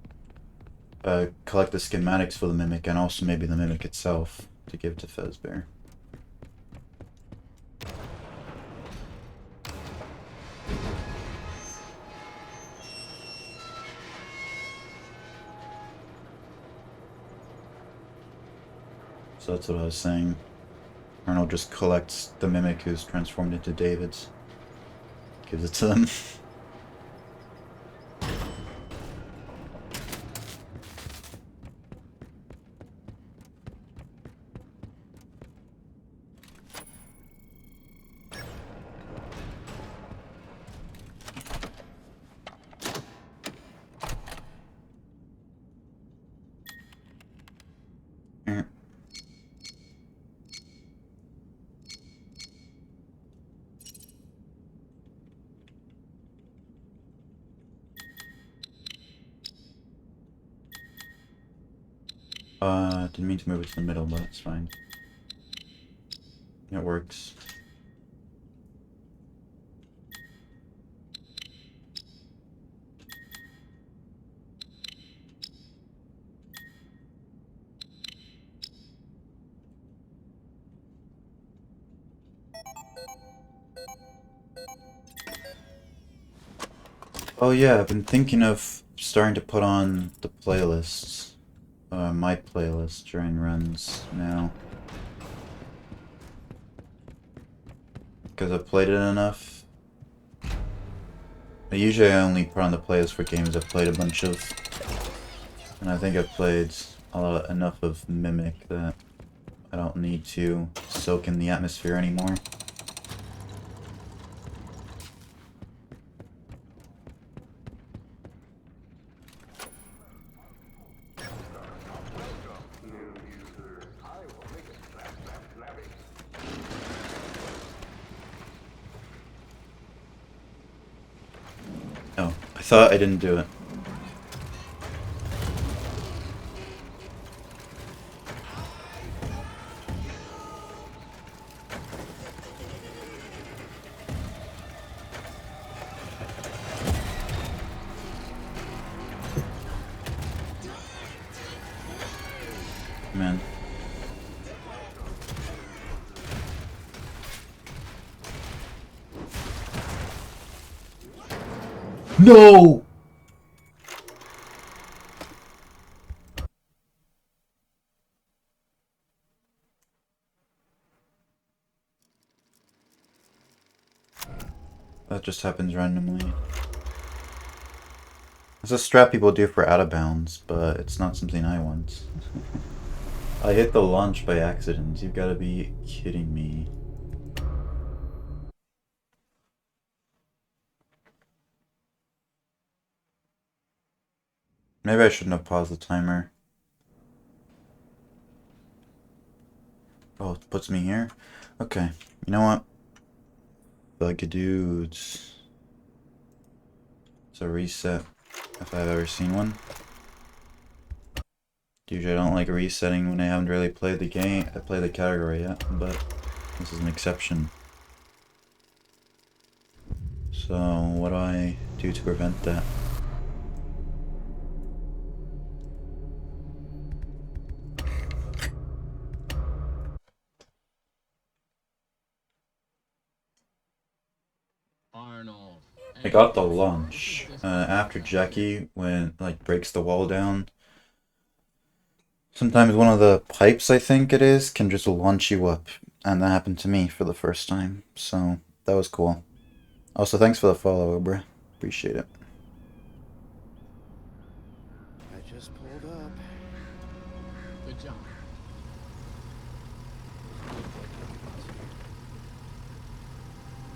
collect the schematics for the Mimic and also maybe the Mimic itself to give to Fazbear. So that's what I was saying. Arnold just collects the Mimic who's transformed into David's. Gives it to them. Didn't mean to move it to the middle, but it's fine. It works. Oh yeah, I've been thinking of starting to put on the playlists. My playlist during runs now. Because I've played it enough. Usually I only put on the playlist for games I've played a bunch of. And I think I've played enough of Mimic that I don't need to soak in the atmosphere anymore. Oh, I thought I didn't do it. Man. No! That just happens randomly. It's a strat people do for out of bounds, but it's not something I want. I hit the launch by accident. You've got to be kidding me. Maybe I shouldn't have paused the timer. Oh, it puts me here? Okay. You know what? Like dudes. It's a reset, if I've ever seen one. Usually I don't like resetting when I haven't really played the game, I play the category yet, but this is an exception. So, what do I do to prevent that? Arnold. I got the launch after Jackie breaks the wall down. Sometimes one of the pipes, I think it is, can just launch you up, and that happened to me for the first time. So that was cool. Also, thanks for the follow, bruh. Appreciate it. I just pulled up. Good job.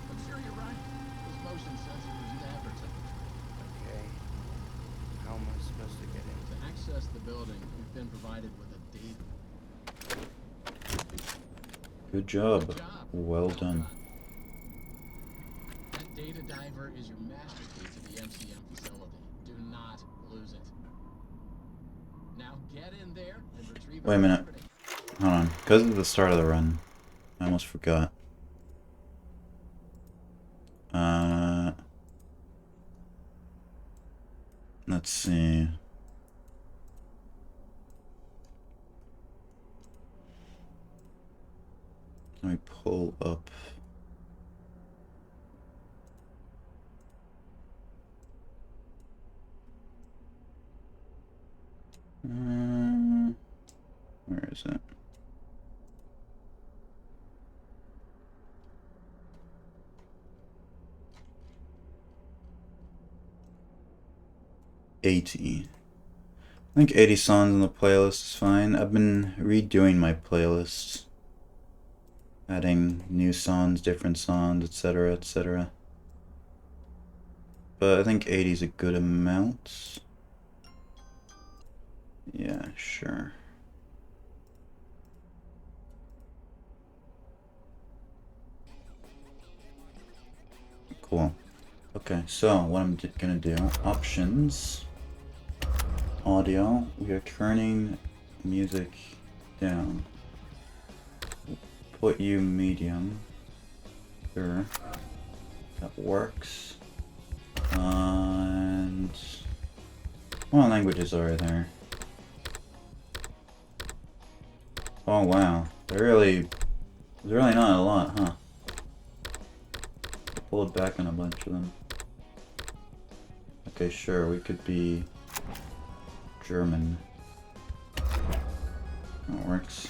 I'm sure you're right. Those motion sensors never temperature. Okay. How am I supposed to get in? To access the building, you've been provided with a data. Good job. Good job. Well done. That data diver is your master key to the MCM facility. Do not lose it. Now get in there and retrieve. Wait a minute. Hold on. Because of the start of the run, I almost forgot. Let's see. Let me pull up. Where is it? $80. I think 80 songs on the playlist is fine. I've been redoing my playlists. Adding new songs, different songs, etc., etc. But I think 80 is a good amount. Yeah, sure. Cool. Okay, so what I'm gonna do, options, audio, we are turning music down. Put you medium. Sure. That works. And what languages are there? Oh wow. There's really not a lot, huh? I pulled back on a bunch of them. Okay, sure, we could be German. That works.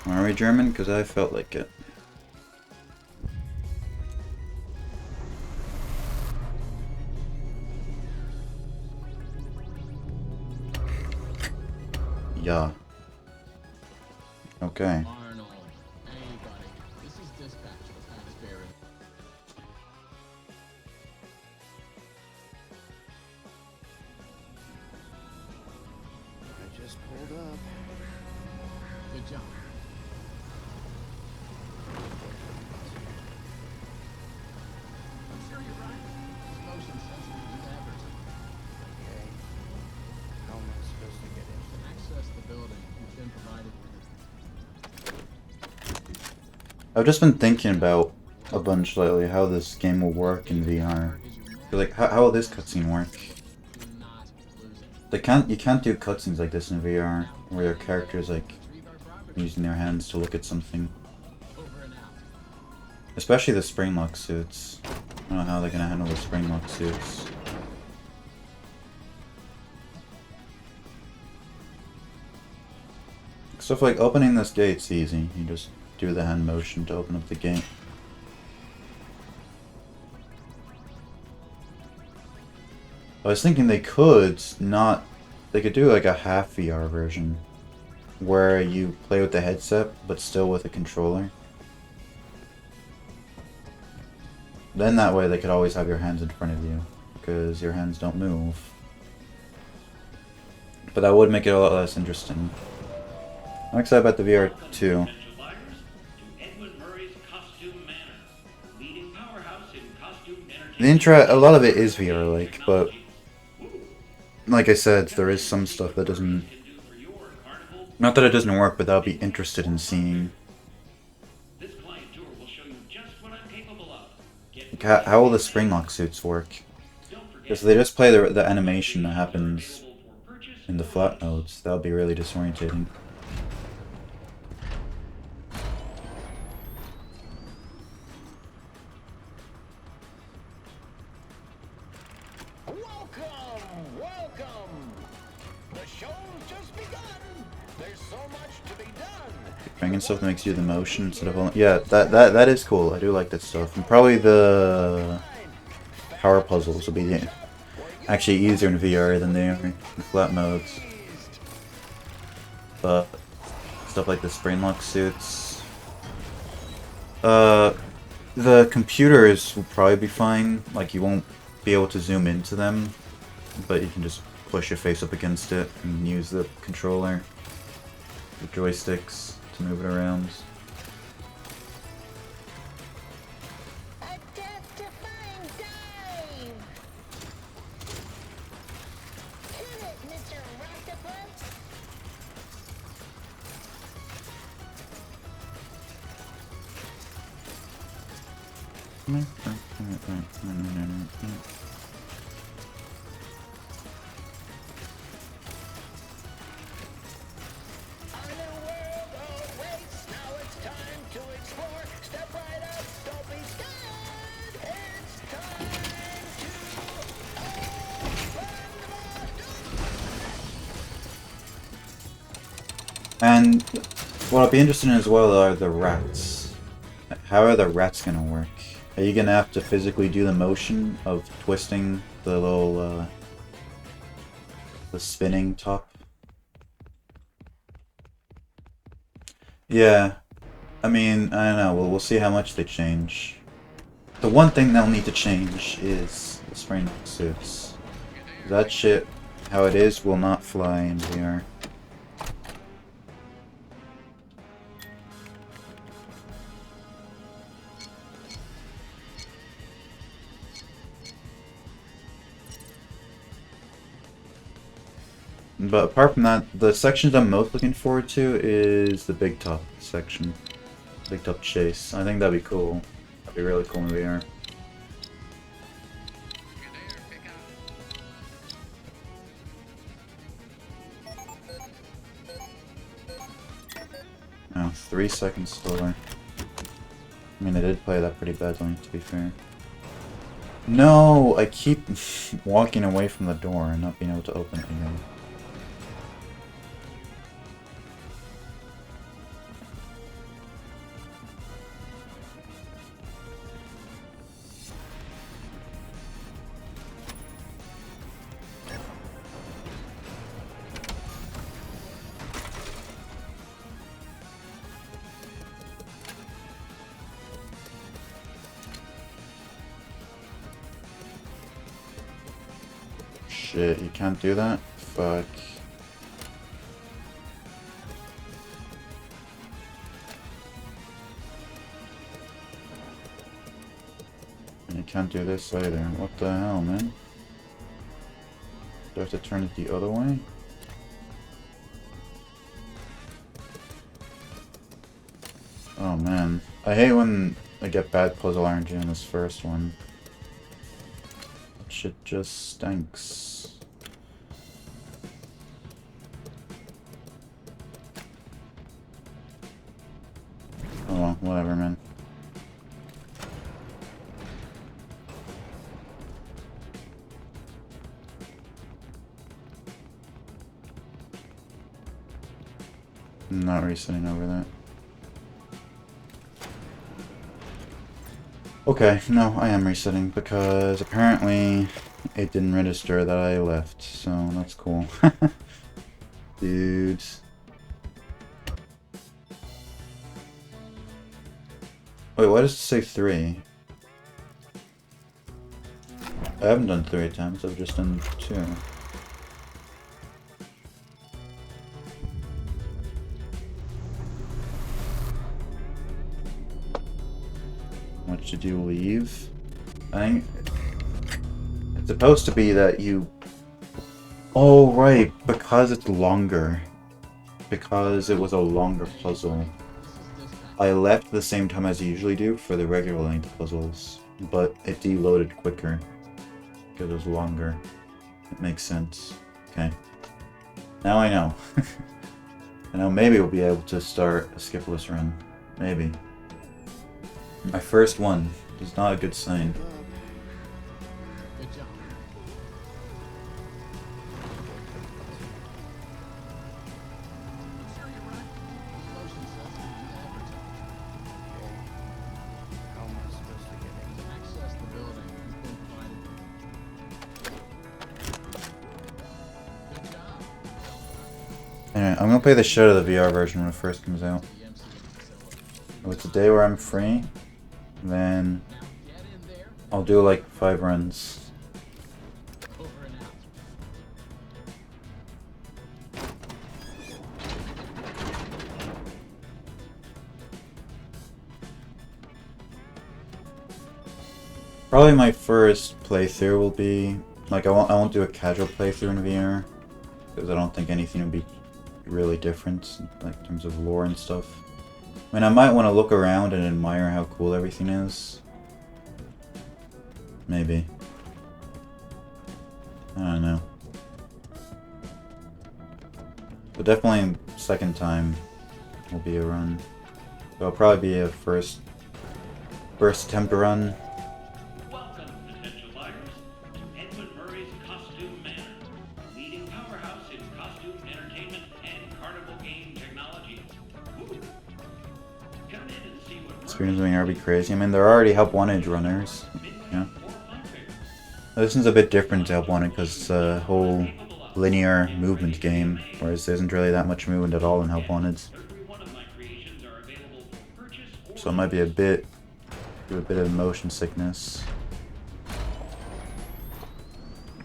Are we German? Because I felt like it. Yeah. Okay. Arnold. Hey, buddy. This is dispatch with Hattisberry. I just pulled up. Good job. I'm sure you're right. It's motion sensitive as ever. Okay. How am I supposed to get in? To access the building, you've been provided with I've just been thinking about a bunch lately how this game will work in VR. Like, how will this cutscene work? do not lose it. You can't do cutscenes like this in VR, where your characters like using their hands to look at something. Over and out. Especially the spring lock suits. I don't know how they're gonna handle the spring lock suits. Stuff like opening this gate's easy. You just do the hand motion to open up the gate. I was thinking they could do like a half VR version where you play with the headset but still with a controller. Then that way they could always have your hands in front of you because your hands don't move. But that would make it a lot less interesting. I'm excited about the VR too. Potential buyers to Edwin Murray's Costume Manor, leading powerhouse in costume entertainment. A lot of it is VR like, but like I said, there is some stuff that doesn't. Not that it doesn't work, but that I'll be interested in seeing. This client tour will show you just what I'm capable of. Like, how will the spring lock suits work? Because they just play the animation that happens in the flat modes. That'll be really disorientating. Welcome! The show's just begun! There's so much to be done! Bringing stuff that makes you do the motion instead of only... Yeah, that is cool. I do like that stuff. And probably the power puzzles will be actually easier in VR than they are in flat modes. But stuff like the spring lock suits... the computers will probably be fine. Like, you won't be able to zoom into them, but you can just push your face up against it and use the controller, the joysticks, to move it around. A death-defying dive! Hit it, Mr. Octopus! Our new world awaits. Now it's time to explore. Step right up, don't be scared. It's time to open the door. And what I'll be interested in as well are the rats. How are the rats gonna work? Are you gonna have to physically do the motion of twisting the little, the spinning top? Yeah. I mean, I don't know. We'll see how much they change. The one thing they'll need to change is the spring suits. That shit, how it is, will not fly in VR. But apart from that, the sections I'm most looking forward to is the Big Top section. Big Top Chase. I think that'd be cool. That'd be really cool in VR. Oh, 3 seconds slower. I mean, I did play that pretty badly, to be fair. No! I keep walking away from the door and not being able to open it again. Shit, you can't do that? Fuck. can't do this either. What the hell, man? Do I have to turn it the other way? Oh man. I hate when I get bad puzzle RNG in this first one. Shit just stinks. Oh well, whatever, man. I'm not resetting over that. Okay, no, I am resetting because apparently it didn't register that I left, so that's cool. Dudes. Wait, why does it say 3? I haven't done 3 attempts, I've just done 2. What did you leave? I think it's supposed to be that you... Oh, right, because it's longer. Because it was a longer puzzle. I left the same time as I usually do for the regular length puzzles, but it deloaded quicker because it was longer. It makes sense. Okay. Now I know. And now maybe we'll be able to start a skipless run. Maybe. My first one is not a good sign. Good job. I'm sure you're right. Motion sensor is advertised. How am I supposed to get in? Access the building has been provided. Good job. Anyway, I'm gonna play the shit out of the VR version when it first comes out. The MCU facility. If it's a day where I'm free, then Now get in there. I'll do like 5 runs. Over and out. Probably my first playthrough will be like I won't do a casual playthrough in VR because I don't think anything would be really different like in terms of lore and stuff. I mean, I might want to look around and admire how cool everything is. Maybe. I don't know. But definitely second time will be a run. So it'll probably be a first attempt run. Welcome, potential buyers, to Edwin Murray's Costume Manor, leading powerhouse in costume entertainment and carnival game technology. Woo. Come in and see what Experience doing RB crazy. I mean, there are already Help Wanted runners. Yeah. This one's a bit different to Help Wanted because it's a whole linear movement game, whereas there isn't really that much movement at all in Help Wanted. So it might be a bit of motion sickness.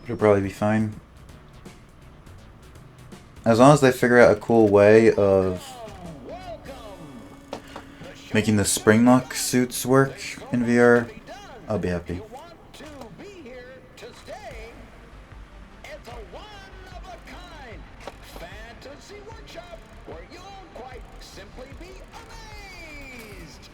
It'll probably be fine. As long as they figure out a cool way of making the spring lock suits work in VR, I'll be happy. You want to be here to stay? It's a one-of-a-kind fantasy workshop where you'll quite simply be amazed.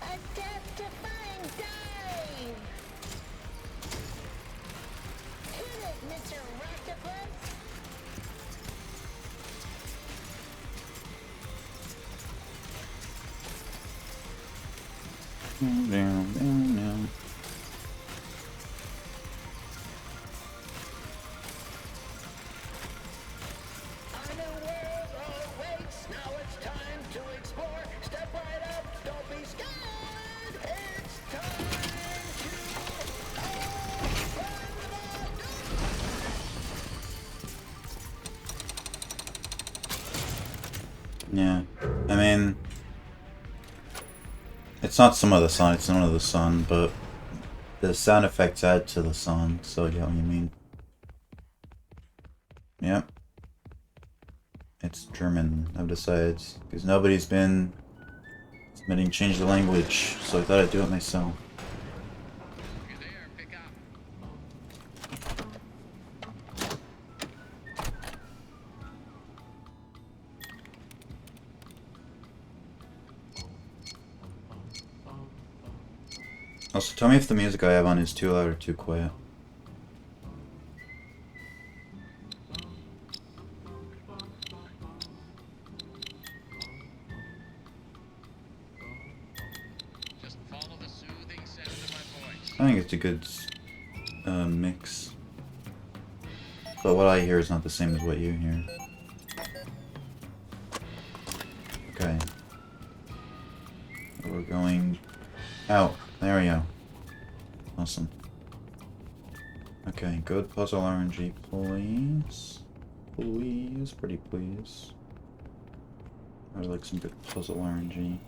A death-defying dive! Hit it, Mr. Octopus! A new world awaits. Now it's time to explore. Step right up, don't be scared. It's time to open the door. Yeah. I mean, it's not some of the song, it's none of the song, but the sound effects add to the song, so I get what you mean. Yep. It's German, I've decided, because nobody's been submitting change the language, so I thought I'd do it myself. You're there, pick up. Also, tell me if the music I have on is too loud or too quiet. Just follow the soothing sound of my voice. I think it's a good mix. But what I hear is not the same as what you hear. Okay. We're going out. There we go. Awesome. Okay, good puzzle RNG, please. Please, pretty please. I would like some good puzzle RNG.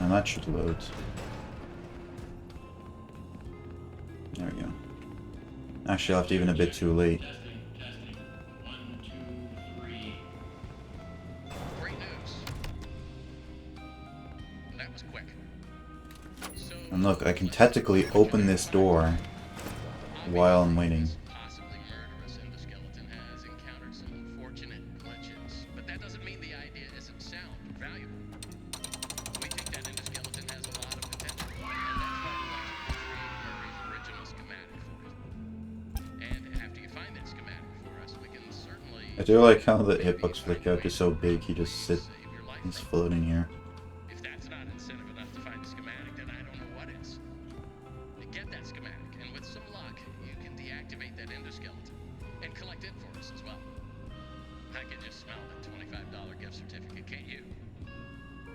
And that should load. There we go. Actually, I left even a bit too late. Testing, testing. 1, 2, 3. Great news. That was quick. So, And look, I can technically open this door while I'm waiting. this possibly murderous endoskeleton has encountered some unfortunate glitches, but that doesn't mean the idea isn't sound or valuable. We think that endoskeleton has a lot of potential, and that's why we want you to create Murray's original schematic for it. And after you find that schematic for us, we can certainly... I do like how the hitbox flick out is so big, he just sits, save your life. he's floating here. If that's not incentive enough to find the schematic, then I don't know what is. To get that schematic, and with some luck, you can deactivate that endoskeleton and collect it for us as well. I can just smell the $25 gift certificate, can't you?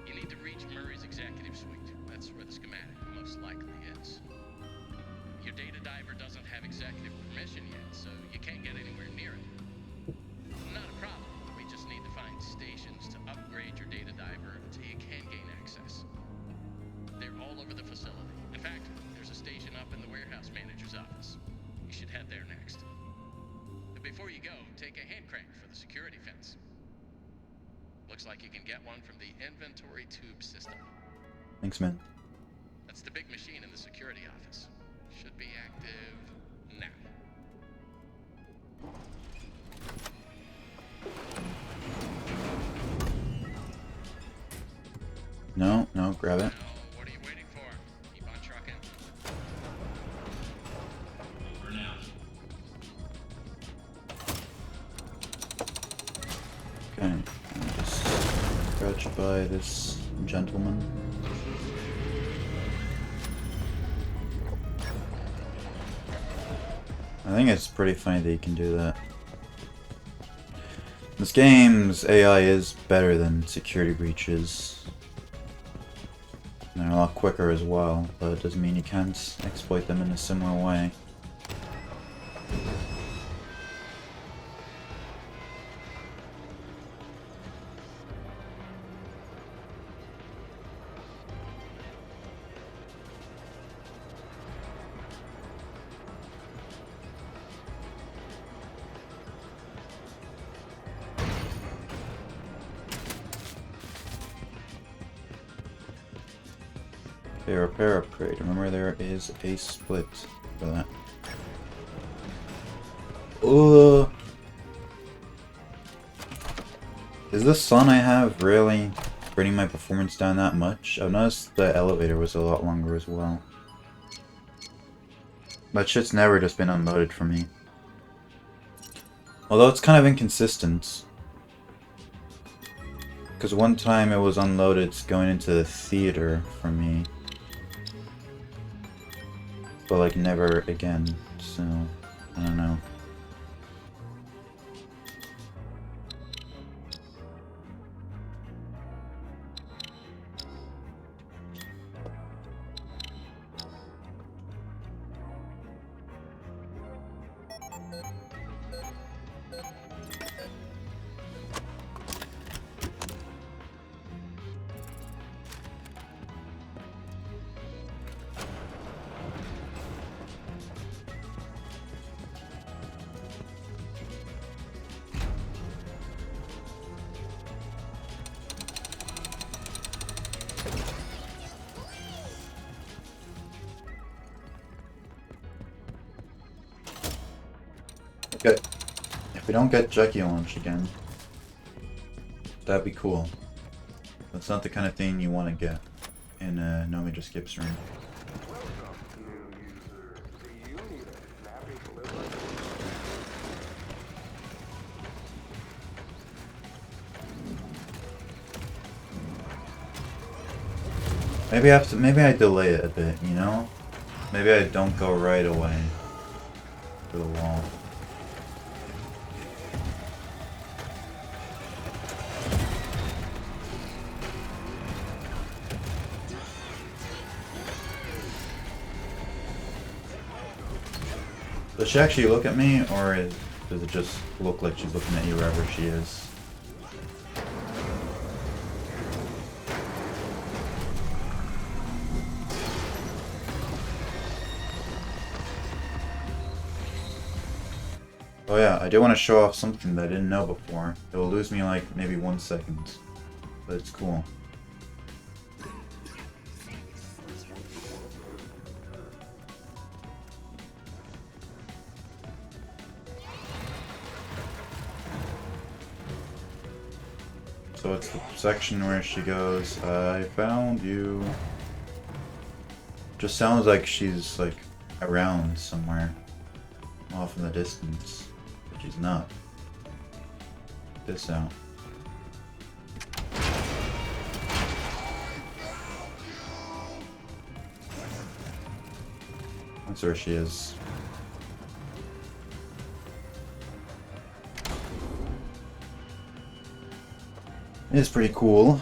You need to reach Murray's executive suite. That's where the schematic most likely is. Your data diver doesn't have executive permission yet, so you can't get anywhere near it. Not a problem. We just need to find stations to upgrade your data diver until you can gain access. They're all over the facility. In fact, there's a station up in the warehouse manager's office. You should head there next. But before you go, take a hand crank for the security fence. Looks like you can get one from the inventory tube system. Thanks, man. That's the big machine in the security office. Should be active now. No, no, grab it. Now, what are you waiting for? Keep on trucking. For now. Okay, I'll just scratch by this gentleman. I think it's pretty funny that you can do that. This game's AI is better than security breaches. And they're a lot quicker as well, but it doesn't mean you can't exploit them in a similar way. Okay, repair upgrade. Remember there is a split for that. Is the sun I have really bringing my performance down that much? I've noticed the elevator was a lot longer as well. That shit's never just been unloaded for me. Although it's kind of inconsistent. Because one time it was unloaded going into the theater for me. but like never again. So I don't know. Okay. If we don't get Jackie launch again, that'd be cool. That's not the kind of thing you want to get in Nomi just skips room. Maybe I have to. Maybe I delay it a bit. You know. Maybe I don't go right away to the wall. Does she actually look at me, or does it just look like she's looking at you wherever she is? Oh yeah, I do want to show off something that I didn't know before. It will lose me like maybe 1 second, but it's cool. So it's the section where she goes, I found you. Just sounds like she's like around somewhere, off in the distance, but she's not. Check this out. That's where she is. It is pretty cool.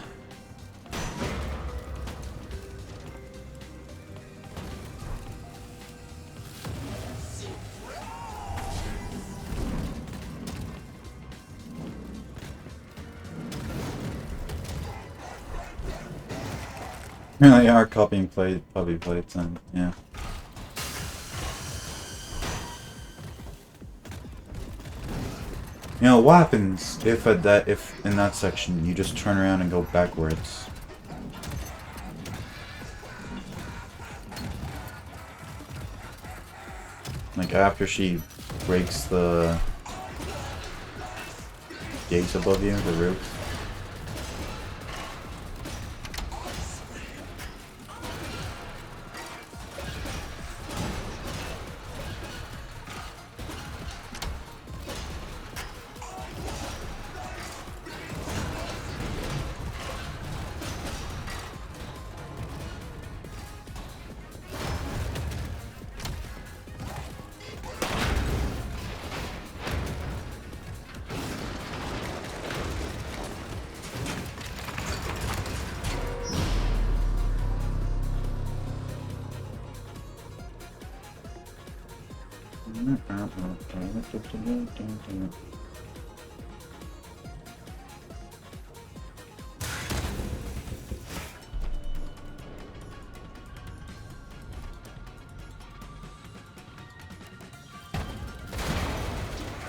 Yeah, they are copying puppy plates and yeah. You know what happens if in that section you just turn around and go backwards? Like after she breaks the gates above you, the roof.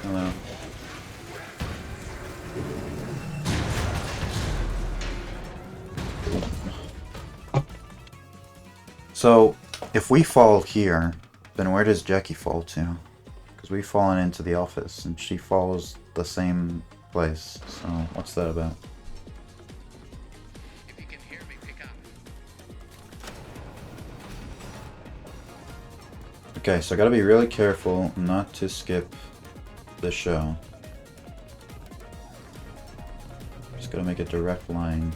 Hello. So, if we fall here, then where does Jackie fall to? Because we've fallen into the office, and she follows the same place. So, what's that about? If you can hear me, pick up. Okay, so I gotta be really careful not to skip the show. Just gotta make a direct line.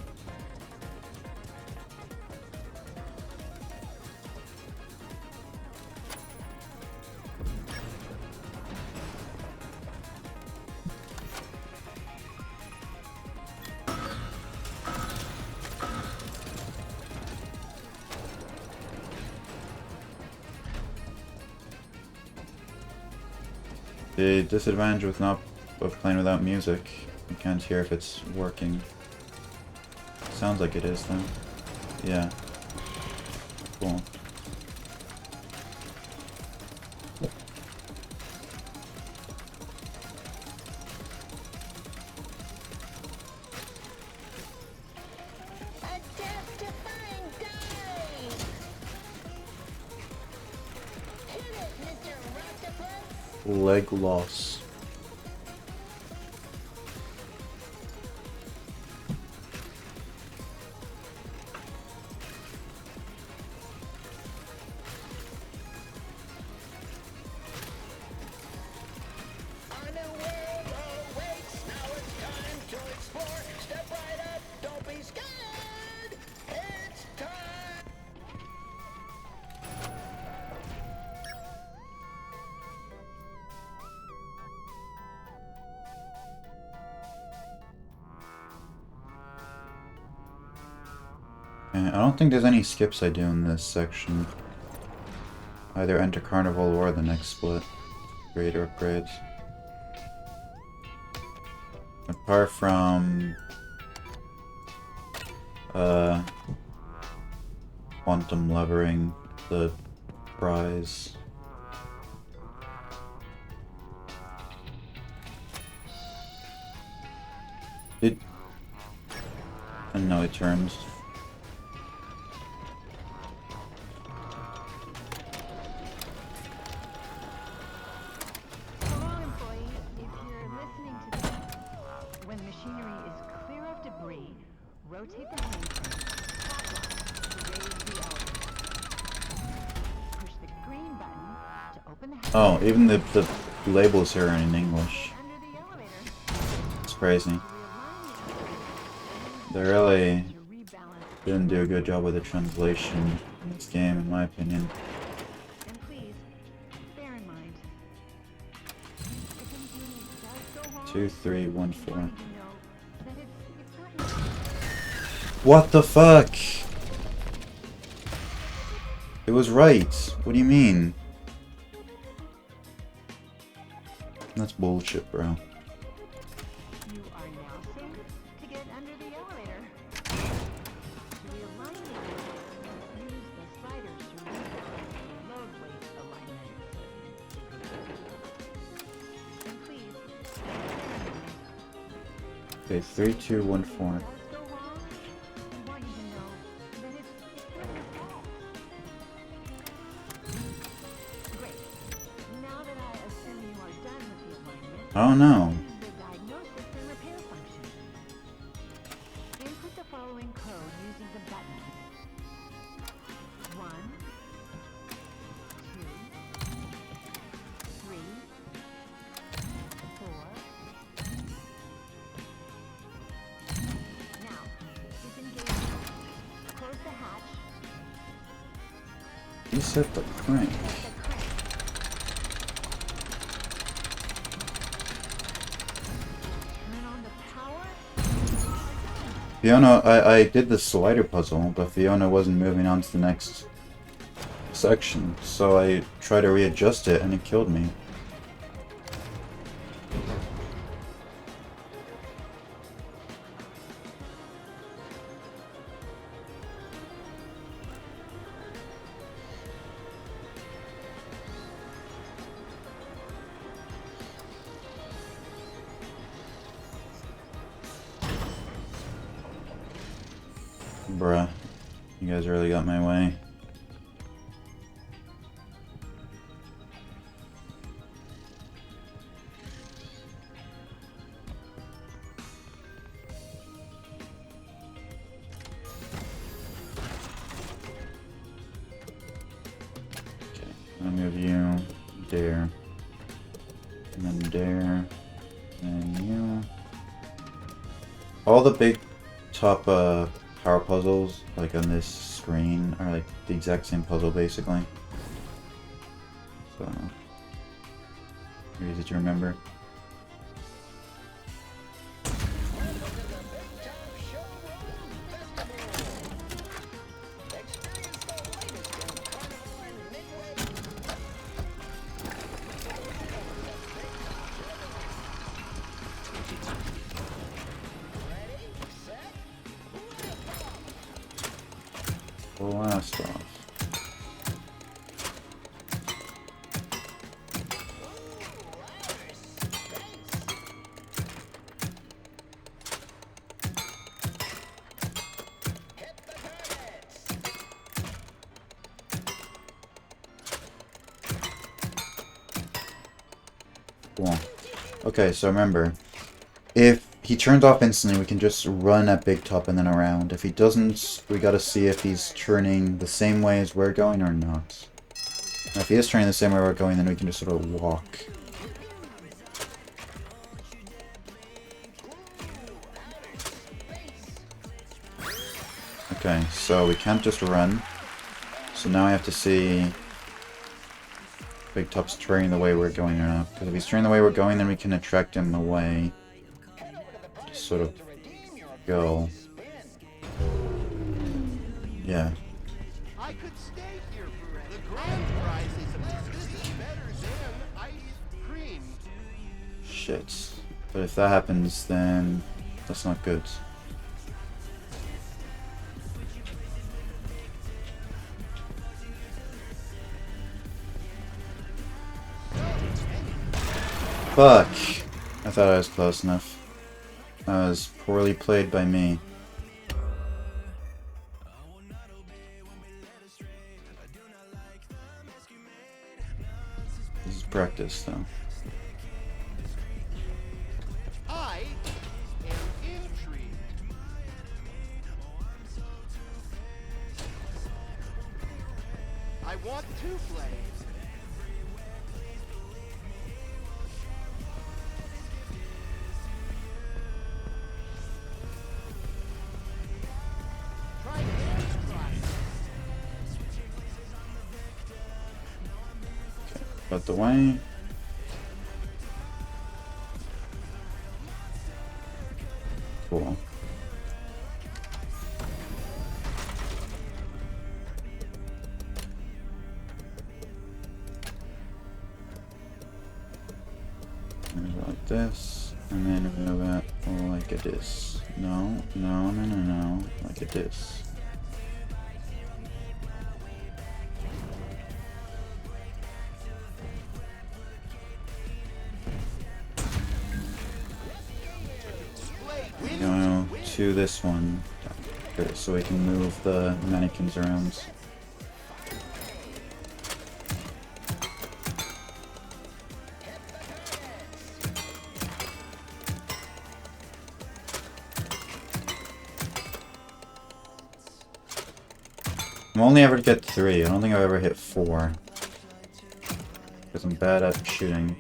The disadvantage with playing without music, you can't hear if it's working. Sounds like it is though. Yeah. Cool. A death-defying dive! Hit it, Mr. Octopus! Leg loss. A new world awaits. Now it's time to explore. Step right up. Don't be scared. It's time. Okay, I don't think there's any skips I do in this section. Either enter Carnival or the next split. Greater upgrades. Apart from quantum levering the prize. And no, it turns. Hello, employee. If you're listening to this, when the machinery is clear of debris, rotate the handbrake to raise the elevator. Push the green button to open the hatch Oh, even the labels here are in English. under the elevator. It's crazy. Realign the They really elevator to rebalance. didn't do a good job with the translation in this game, in my opinion. And please, bear in mind, if anything does go wrong, 2, 3, 1, 4. you know that it's not your What the fuck? It was right. What do you mean? That's bullshit, bro. You are now safe to get under the elevator. To realign the elevator, use the sliders to rebalance the load weight alignment. And please, Okay, 3, 2, 1, 4. does go wrong, we want you to know that it's not your fault. Great. Now that I assume you are done with the alignment, Oh no. the diagnosis and repair function. Input the following code using the buttons. 1, 2, 3, 4. Now, disengage. Close the hatch. Reset the crank. The crank. Turn on the power. Fiona, I did the slider puzzle, but Fiona wasn't moving on to the next section, so I tried to readjust it and it killed me. Bruh, you guys really got my way. Okay, I'll move you there, and then there, and you. All the big top power puzzles, like on this screen, are like the exact same puzzle basically. So, they're easy to remember. Welcome to the Big Top Showroom Festival. Experience the latest in Carnival and Midway. blast off. Cool. Okay, so remember, if he turns off instantly, we can just run at Big Top and then around. If he doesn't, we gotta see if he's turning the same way as we're going or not. Now, if he is turning the same way we're going, then we can just sort of walk. Okay, so we can't just run. So now I have to see Big Top's turning the way we're going or not. Because if he's turning the way we're going, then we can attract him away. Just sort of go. Yeah. I could stay here forever. The grand prize is better than ice cream. Shit. But if that happens, then that's not good. Fuck! I thought I was close enough. That was poorly played by me. This is practice, though. I am intrigued. I want to play. Out the way. Cool. Like this, and then we're gonna go like this. No, no, no, no, no, like this. Go to this one. Okay, so we can move the mannequins around. I'm only ever get 3. I don't think I've ever hit 4. Because I'm bad at shooting.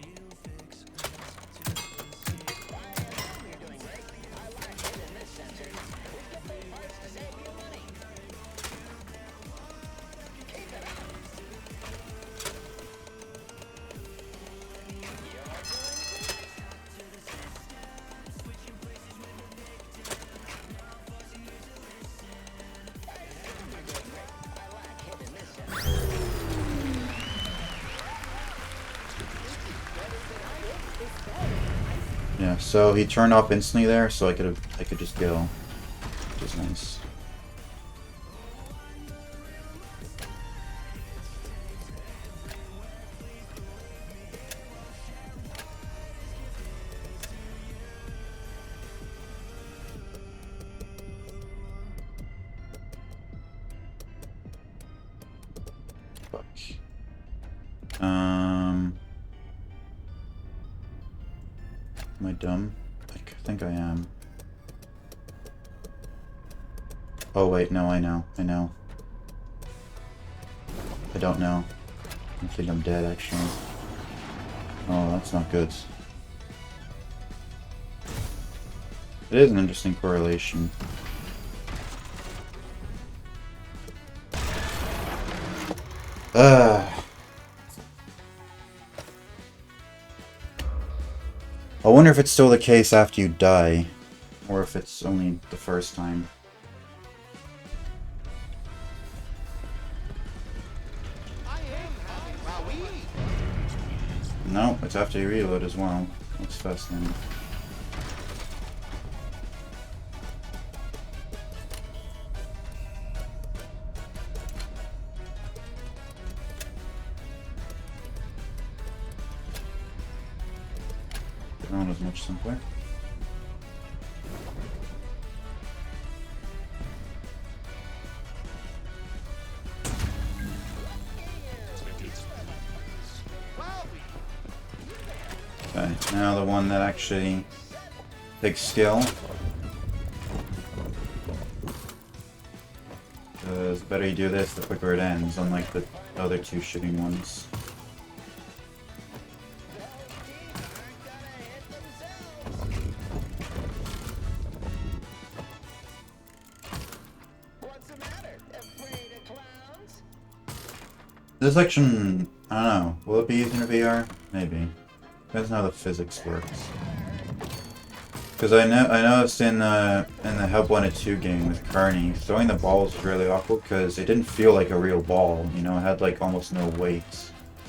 Yeah, so he turned off instantly there, so I could just go, which is nice. Fuck. Am I dumb? I think I am. Oh wait, no, I know. I know. I don't know. I think I'm dead, actually. Oh, that's not good. It is an interesting correlation. I wonder if it's still the case after you die, or if it's only the first time. No, it's after you reload as well. That's fascinating. That one was much simpler. Okay, now the one that actually takes skill. Because the better you do this, the quicker it ends, unlike the other two shooting ones. This section, I don't know, will it be easier in VR? Maybe. Depends on how the physics works. Because I noticed in the Help Wanted 2 game with Carney, throwing the balls was really awkward because it didn't feel like a real ball, you know, it had like almost no weight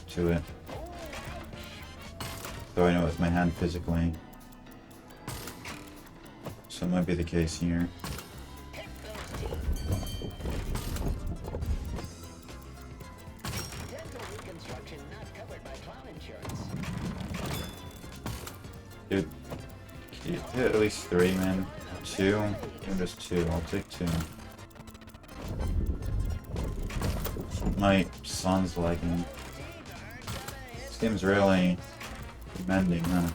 to it. So I know with my hand physically. So it might be the case here. Dude, can you hit at least 3, man? 2? Even just 2, I'll take 2. My son's lagging. This game's really mending, huh?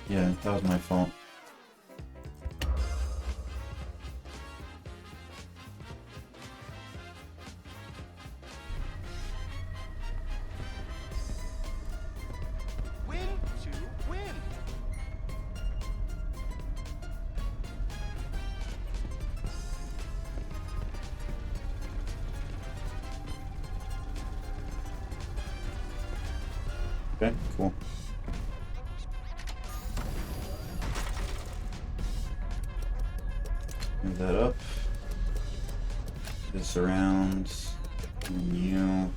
Yeah, that was my fault. Win to win. Okay, cool. Move that up. This around. And you.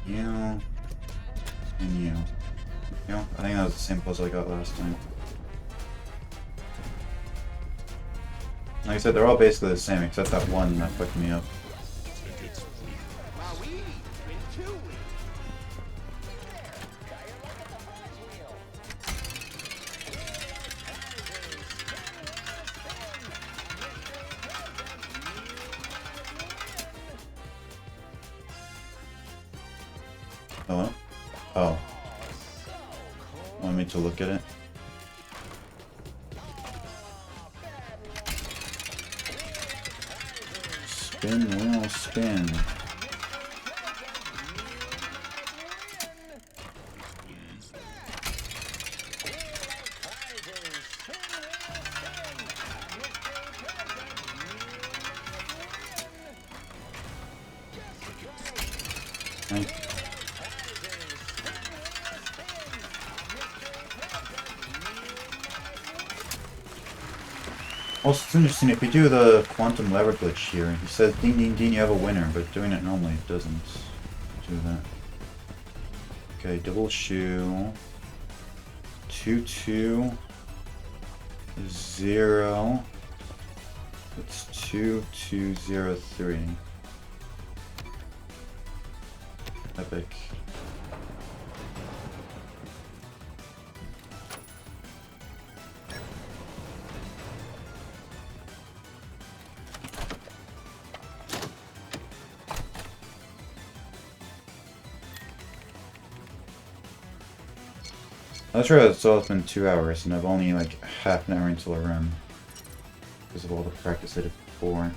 And you. I think that was the same puzzle I got last time. Like I said, they're all basically the same except that one that fucked me up. Hello? Oh. Want me to look at it? Spin, wheel, spin. Okay. Also, it's interesting, if we do the quantum lever glitch here, he says ding ding ding, you have a winner, but doing it normally it doesn't do that. Okay, double shoe. 2 2 0. It's 2 2 0 3. Epic. That's right, it's all been 2 hours, and I've only like half an hour until I run. Because of all the practice I did before.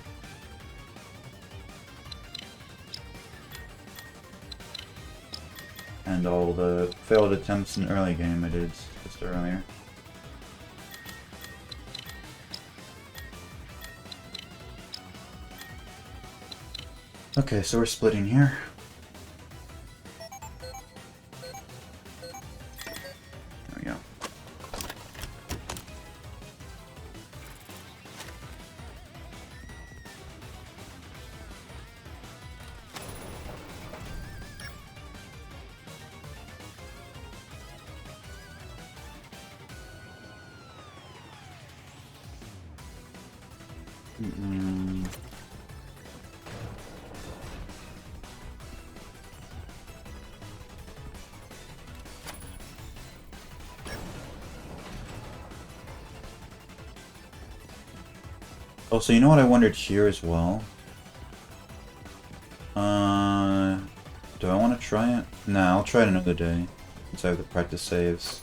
And all the failed attempts in early game I did just earlier. Okay, so we're splitting here. There we go. Oh, so you know what I wondered here as well? Do I want to try it? Nah, I'll try it another day. Since I have the practice saves.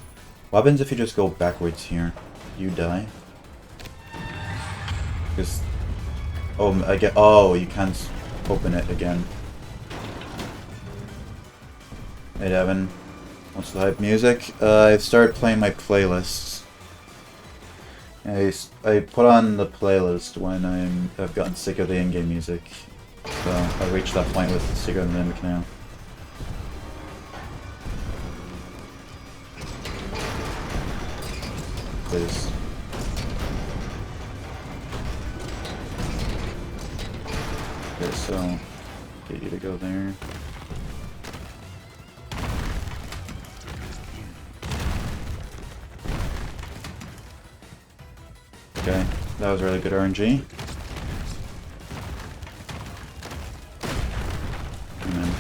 What happens if you just go backwards here? You die? Because... Oh, I get... Oh, you can't open it again. Hey, Devin. What's the hype music? I've started playing my playlists. I put on the playlist when I've gotten sick of the in-game music. So I've reached that point with Secret of the Mimic now. Please. Okay, so get you to go there. Okay, that was really good RNG. And then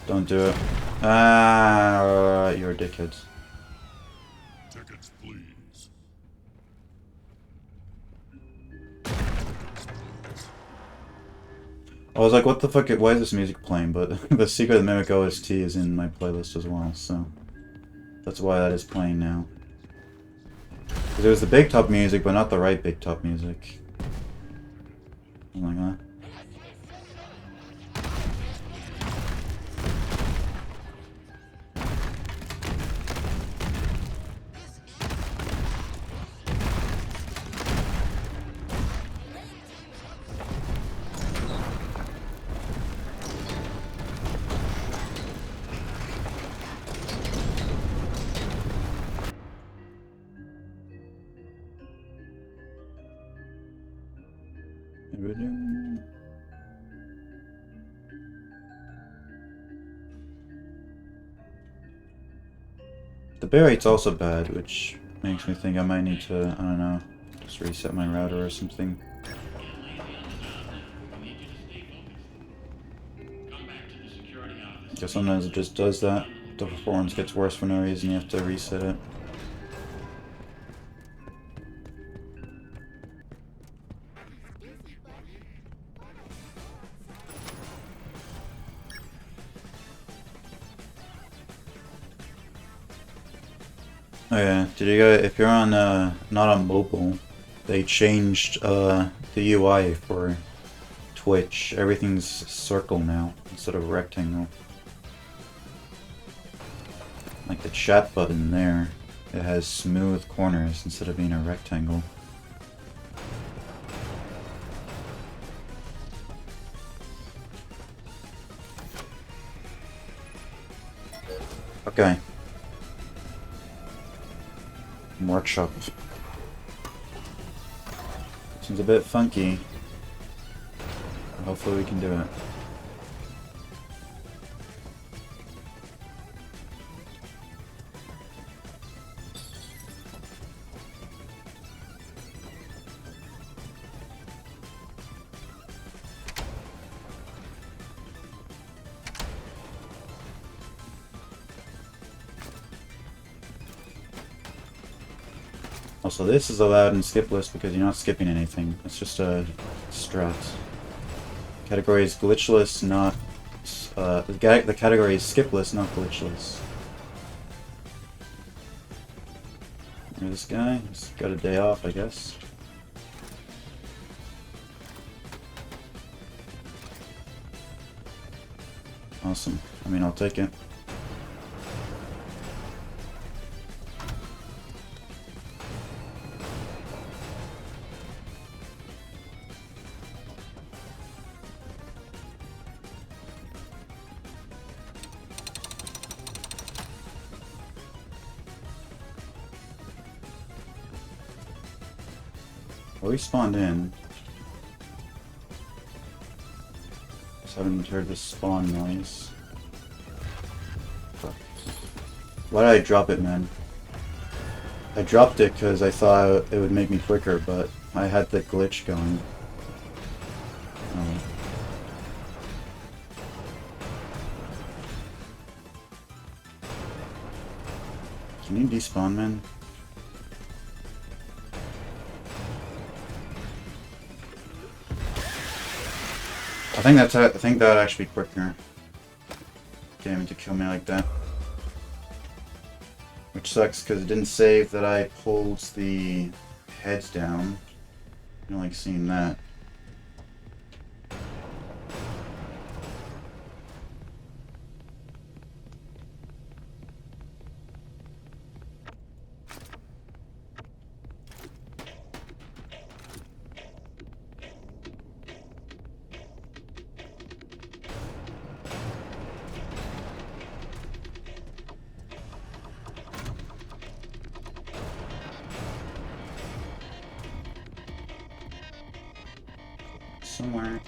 don't do it. Ah, you're a dickhead. Tickets, please. I was like, what the fuck, why is this music playing? But the Secret of the Mimic OST is in my playlist as well, so that's why that is playing now. Because it was the big top music, but not the right big top music. Oh my god. The bill rate's also bad, which makes me think I might need to, I don't know, just reset my router or something. Because sometimes it just does that. The performance gets worse for no reason, you have to reset it. Oh yeah, did you go, if you're on, not on mobile, they changed, the UI for Twitch. Everything's circle now, instead of rectangle. Like the chat button there, it has smooth corners instead of being a rectangle. Okay. Workshop. Seems a bit funky. Hopefully we can do it. Also, this is allowed in skip list because you're not skipping anything. It's just a strat. Category is glitchless, not... the category is skip list, not glitchless. There's this guy. He's got a day off, I guess. Awesome. I mean, I'll take it. Well, we spawned in. Just haven't heard the spawn noise. Why did I drop it, man? I dropped it because I thought it would make me quicker, but I had the glitch going. Oh. Can you despawn, man? I think that would actually be quicker. Getting him to kill me like that. Which sucks because it didn't save that I pulled the heads down. I don't like seeing that. Somewhere.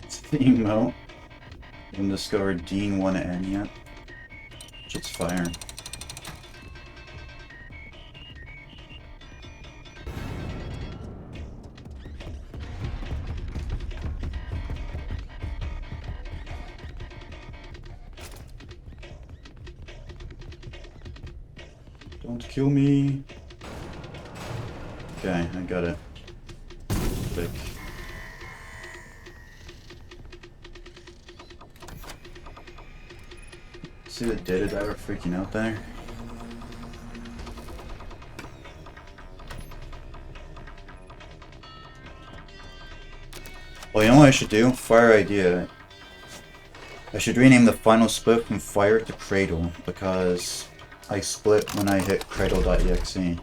It's the emote. I haven't discovered Dean 1N yet. Shit's fire. Don't kill me. Okay, I got it. Click. See the data diver freaking out there? Well, you know what I should do? Fire idea. I should rename the final split from fire to cradle because I split when I hit cradle.exe.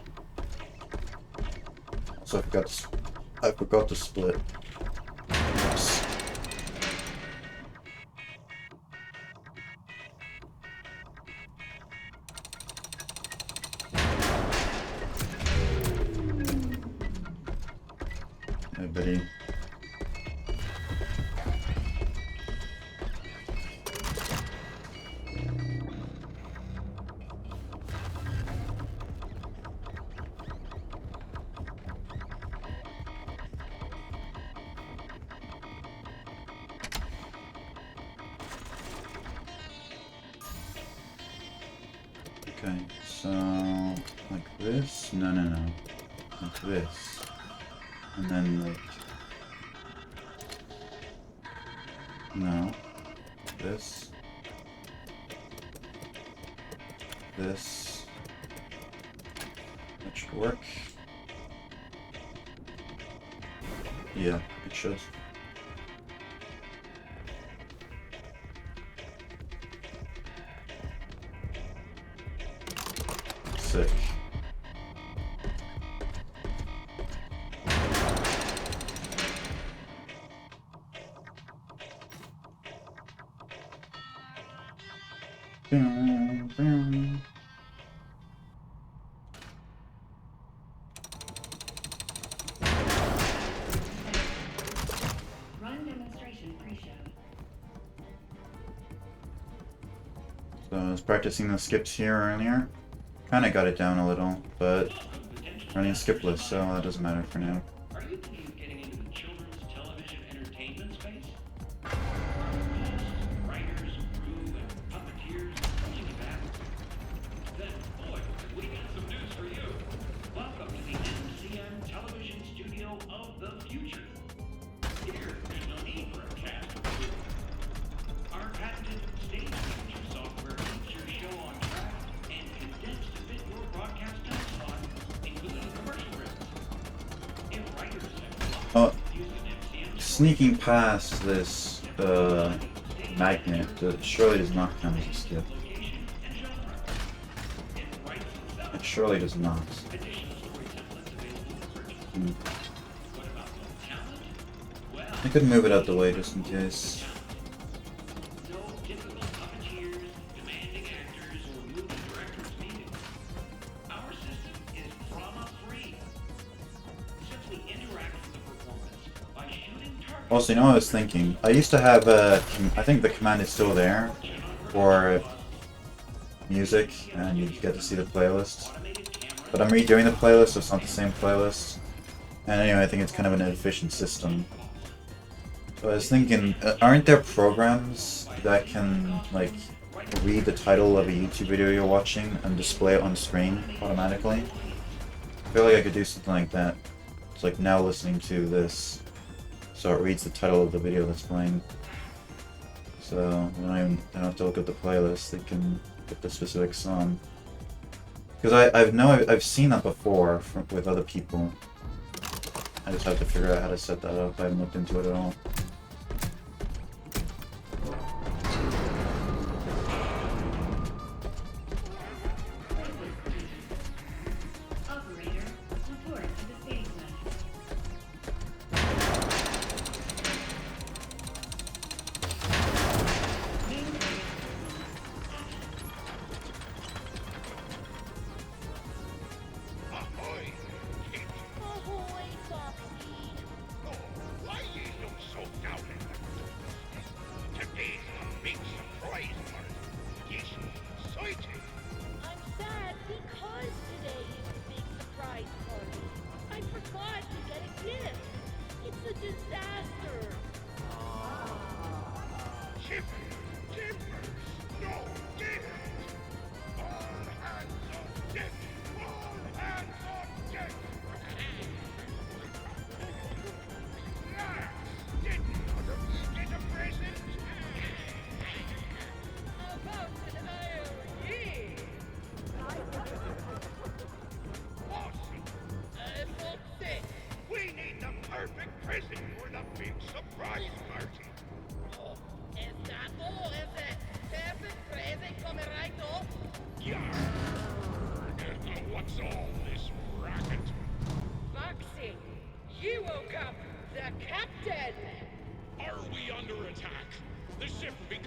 So I forgot to split. Oops. Hey, buddy. Okay, so like this? No. Like this. And then like... No. This. This. That should work. Yeah, it should. Sick. Run demonstration pre-show. So I was practicing the skips here earlier. Kinda got it down a little, but running skipless, so that doesn't matter for now. Are you thinking of getting into the children's television entertainment space? Artists, writers, crew, and puppeteers coming back? Then, boy, we got some news for you. Welcome to the MCM television studio of the future. Here, there's no need for a cast or crew. Our patented stage manager software keeps your show on track and condensed to fit your broadcast time slot, including commercial breaks. If writers have Oh, using MCM sneaking past this magnet surely does not count as a skip. location and genre, it writes itself. It surely does not. Additional story templates available for purchase. What about the talent? Well, I could move it out the way just in case. no typical puppeteers, demanding Also, you know what I was thinking? I used to have I think the command is still there for music, and you get to see the playlist. But I'm redoing the playlist, so it's not the same playlist. And anyway, I think it's kind of an inefficient system. So I was thinking, aren't there programs that can, like, read the title of a YouTube video you're watching and display it on screen automatically? I feel like I could do something like that. It's like now listening to this, so it reads the title of the video that's playing. So when I don't have to look at the playlist, they can get the specific song. Because I've seen that before with other people. I just have to figure out how to set that up. I haven't looked into it at all.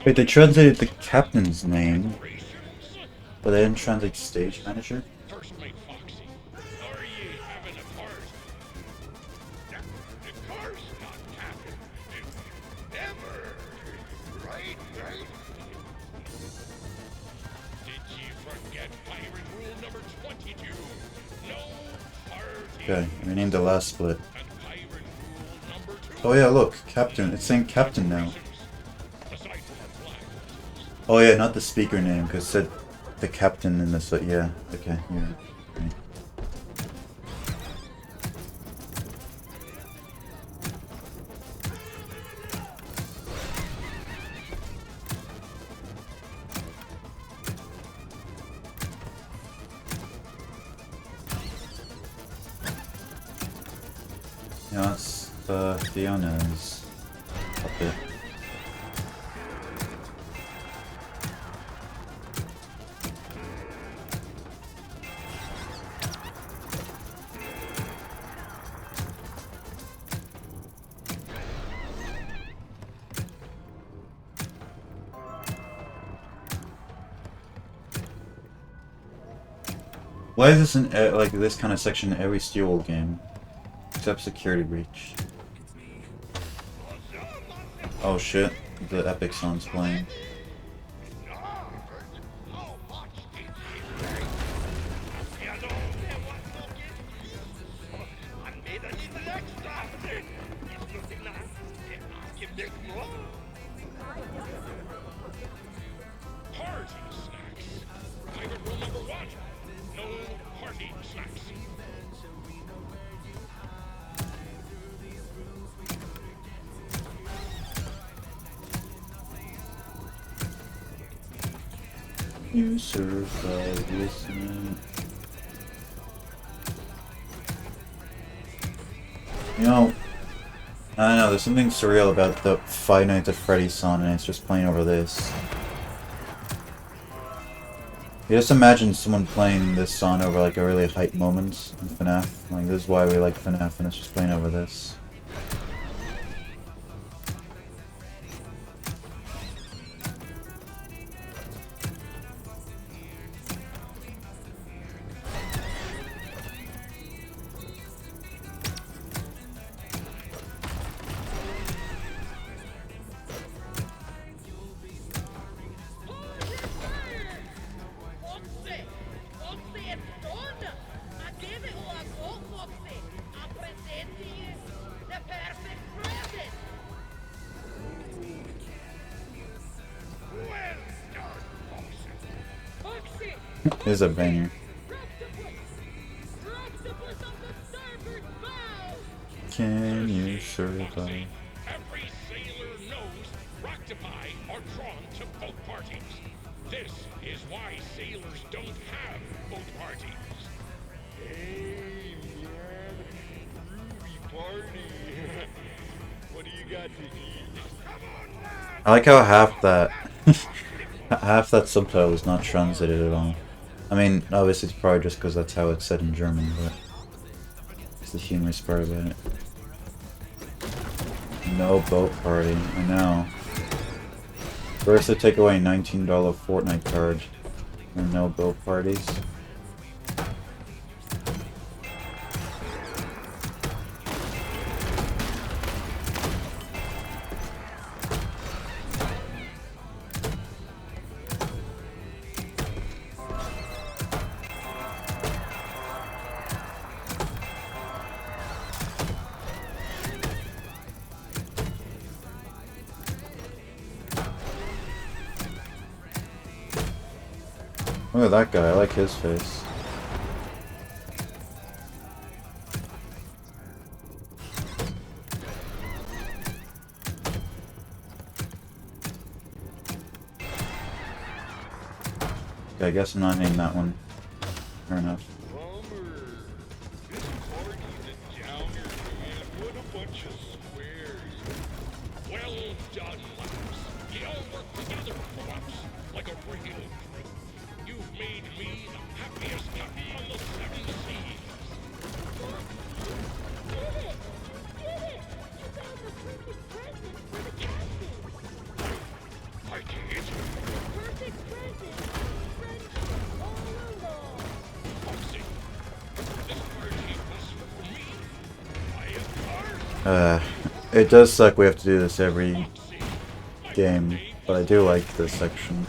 Wait, they translated the captain's name, but they didn't translate stage manager? Okay, we named the last split. Oh yeah, look, captain. It's saying captain now. Oh yeah, not the speaker name, because it said the captain in this. Yeah, okay, yeah. Right. Yeah, it's Fiona's puppet. Why is this in like this kind of section in every Steel game? Except Security Breach. Oh shit, the epic song's playing. You survive this night. You know, I don't know, there's something surreal about the Five Nights at Freddy's song, and it's just playing over this. You just imagine someone playing this song over like a really hype moment in FNAF. Like, this is why we like FNAF, and it's just playing over this. is a banger. Can you survive? Every sailor knows Roctopi are drawn to boat parties. This is why sailors don't have boat parties. Hey, man. Groovy party. What do you got to eat? I like how half that half that subtitle is not translated at all. I mean, obviously it's probably just because that's how it's said in German, but it's the humorous part about it. No boat party, I know. First they take away $19 Fortnite card, and no boat parties. Look at that guy, I like his face. Okay, I guess I'm not named that one. Fair enough. This party's a downer, man. What a bunch of squares. Well done, lads. You all work together for once, like a regular group. You've made me the happiest captain on the seven seas. I did? Foxy, this party was for me. I am ours. It does suck we have to do this every game, but I do like this section.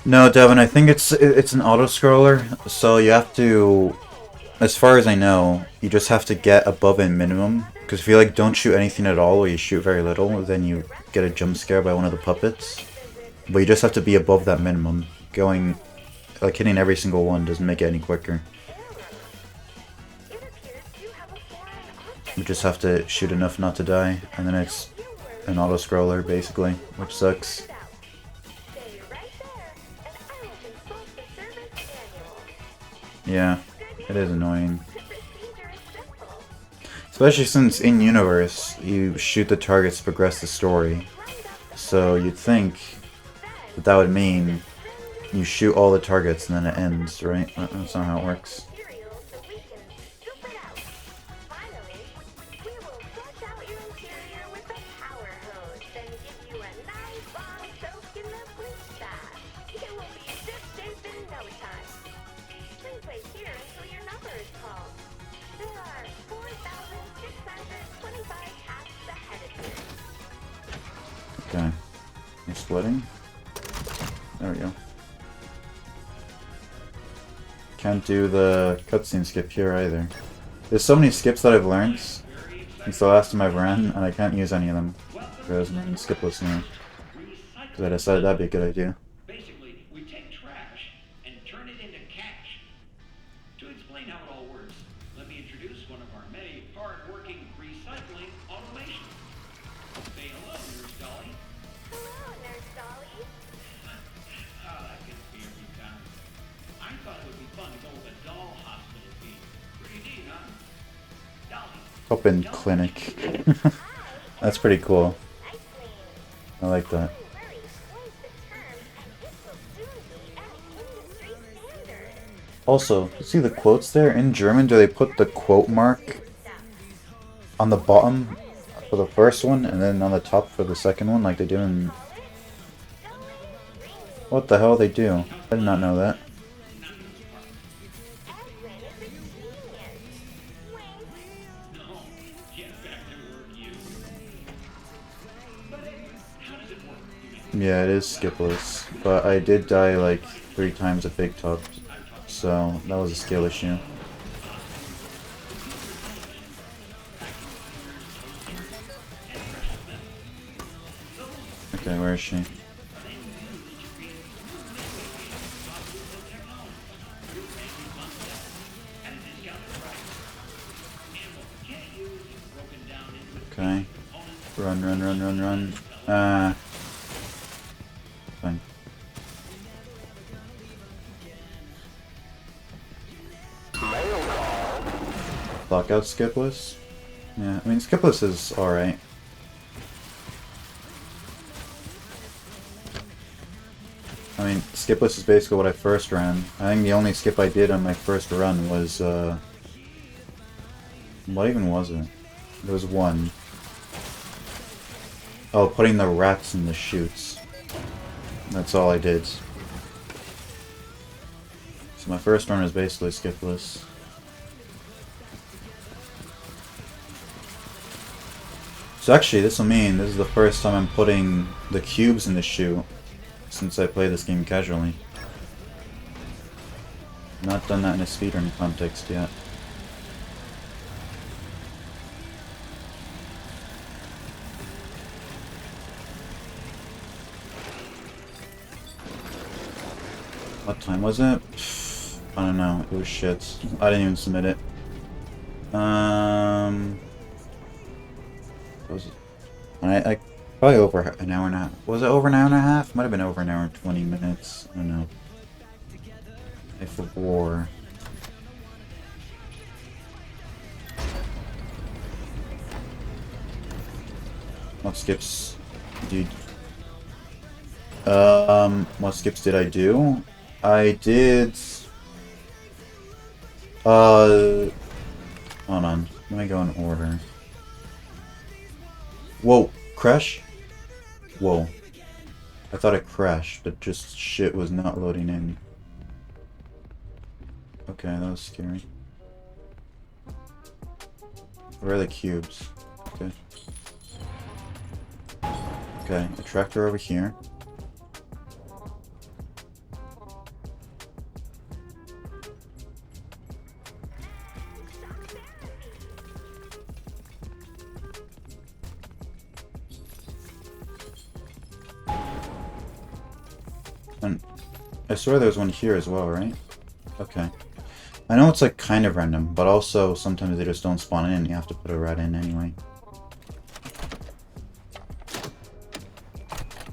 No, Devin, I think it's an auto-scroller, so you have to, as far as I know, you just have to get above a minimum, because if you like don't shoot anything at all, or you shoot very little, then you get a jump scare by one of the puppets. But you just have to be above that minimum. Going, like hitting every single one doesn't make it any quicker. You just have to shoot enough not to die, and then it's an auto-scroller, basically, which sucks. Yeah, it is annoying. Especially since in-universe, you shoot the targets to progress the story. So you'd think that that would mean you shoot all the targets and then it ends, right? That's not how it works. Okay. You're splitting? There we go. Can't do the cutscene skip here either. There's so many skips that I've learned since the last time I've ran, and I can't use any of them because I'm in skipless now. Because I decided that'd be a good idea. Basically, we take trash and turn it into cash. To explain how it all works, let me introduce one of our many hard-working recycling automations. Say hello, Nurse Dolly. Hello, Nurse Dolly. Oh, that gets me every time. I thought it would be fun to go with a doll hospital theme. Pretty neat, huh? Dolly. Open clinic. That's pretty cool. I like that. Also, see the quotes there? In German, do they put the quote mark on the bottom for the first one, and then on the top for the second one, like they do in... What the hell they do? I did not know that. Yeah, it is skipless, but I did die like 3 times at Big Top, so that was a skill issue. Okay, where is she? Okay. Run, run, run, run, run. Fine. Lockout skipless? Yeah, I mean skipless is alright. I mean, skipless is basically what I first ran. I think the only skip I did on my first run was, what even was it? There was one. Oh, putting the rats in the chutes. That's all I did. So my first run is basically skipless. So actually, this will mean this is the first time I'm putting the cubes in the chute since I play this game casually. Not done that in a speedrun context yet. What time was it? I don't know. It was shit. I didn't even submit it. What was it? I probably over an hour and a half. Was it over an hour and a half? Might have been over an hour and 20 minutes. I don't know. If of war. What skips did what skips did I do? I did hold on. Let me go in order. Whoa, crash? Whoa. I thought it crashed, but just shit was not loading in. Okay, that was scary. Where are the cubes? Okay. Okay, a tractor over here. And I swear there's one here as well, right? Okay. I know it's like kind of random, but also sometimes they just don't spawn in and you have to put a rat in anyway.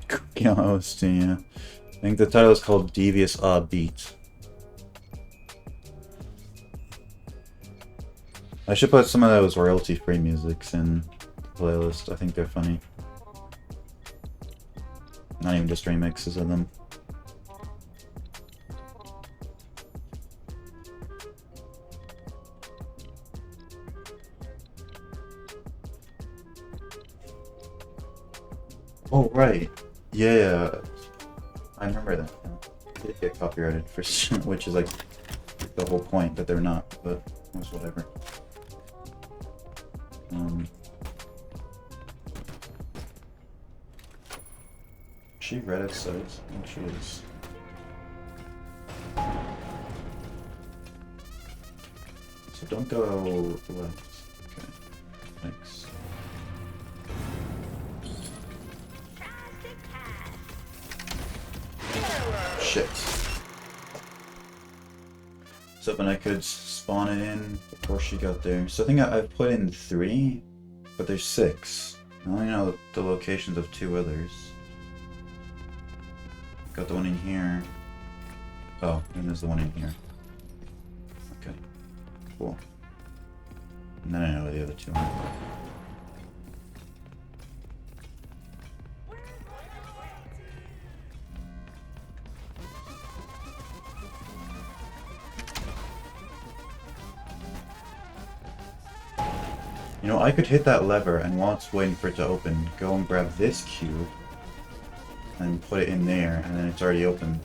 Cookie OST, yeah. I think the title is called Devious Beat. I should put some of those royalty-free musics in the playlist. I think they're funny. Not even just remixes of them. Oh, right. Yeah, I remember that. They did get copyrighted for which is like the whole point that they're not, but it was whatever. She read it, so I think she is. So don't go left. Okay, thanks. Shit. So then I could spawn it in before she got there. So I think I've put in 3, but there's 6. I only know the locations of 2 others. Got the one in here. Oh, and there's the one in here. Okay, cool. And then I know where the other 2 are. You know, I could hit that lever and while it's waiting for it to open, go and grab this cube and put it in there, and then it's already open.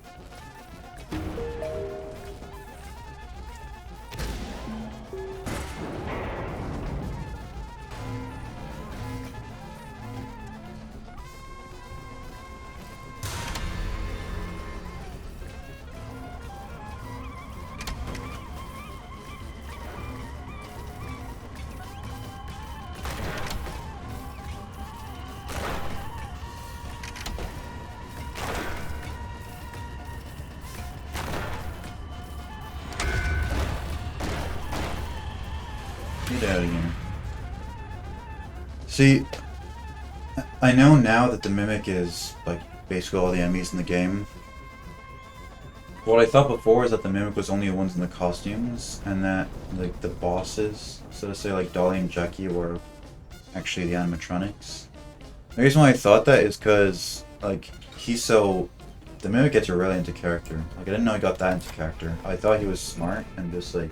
Get out of here. See, I know now that the Mimic is, like, basically all the enemies in the game. What I thought before is that the Mimic was only the ones in the costumes, and that, like, the bosses, so to say, like Dolly and Jackie, were actually the animatronics. The reason why I thought that is because, like, the Mimic gets really into character. Like, I didn't know he got that into character. I thought he was smart and just, like,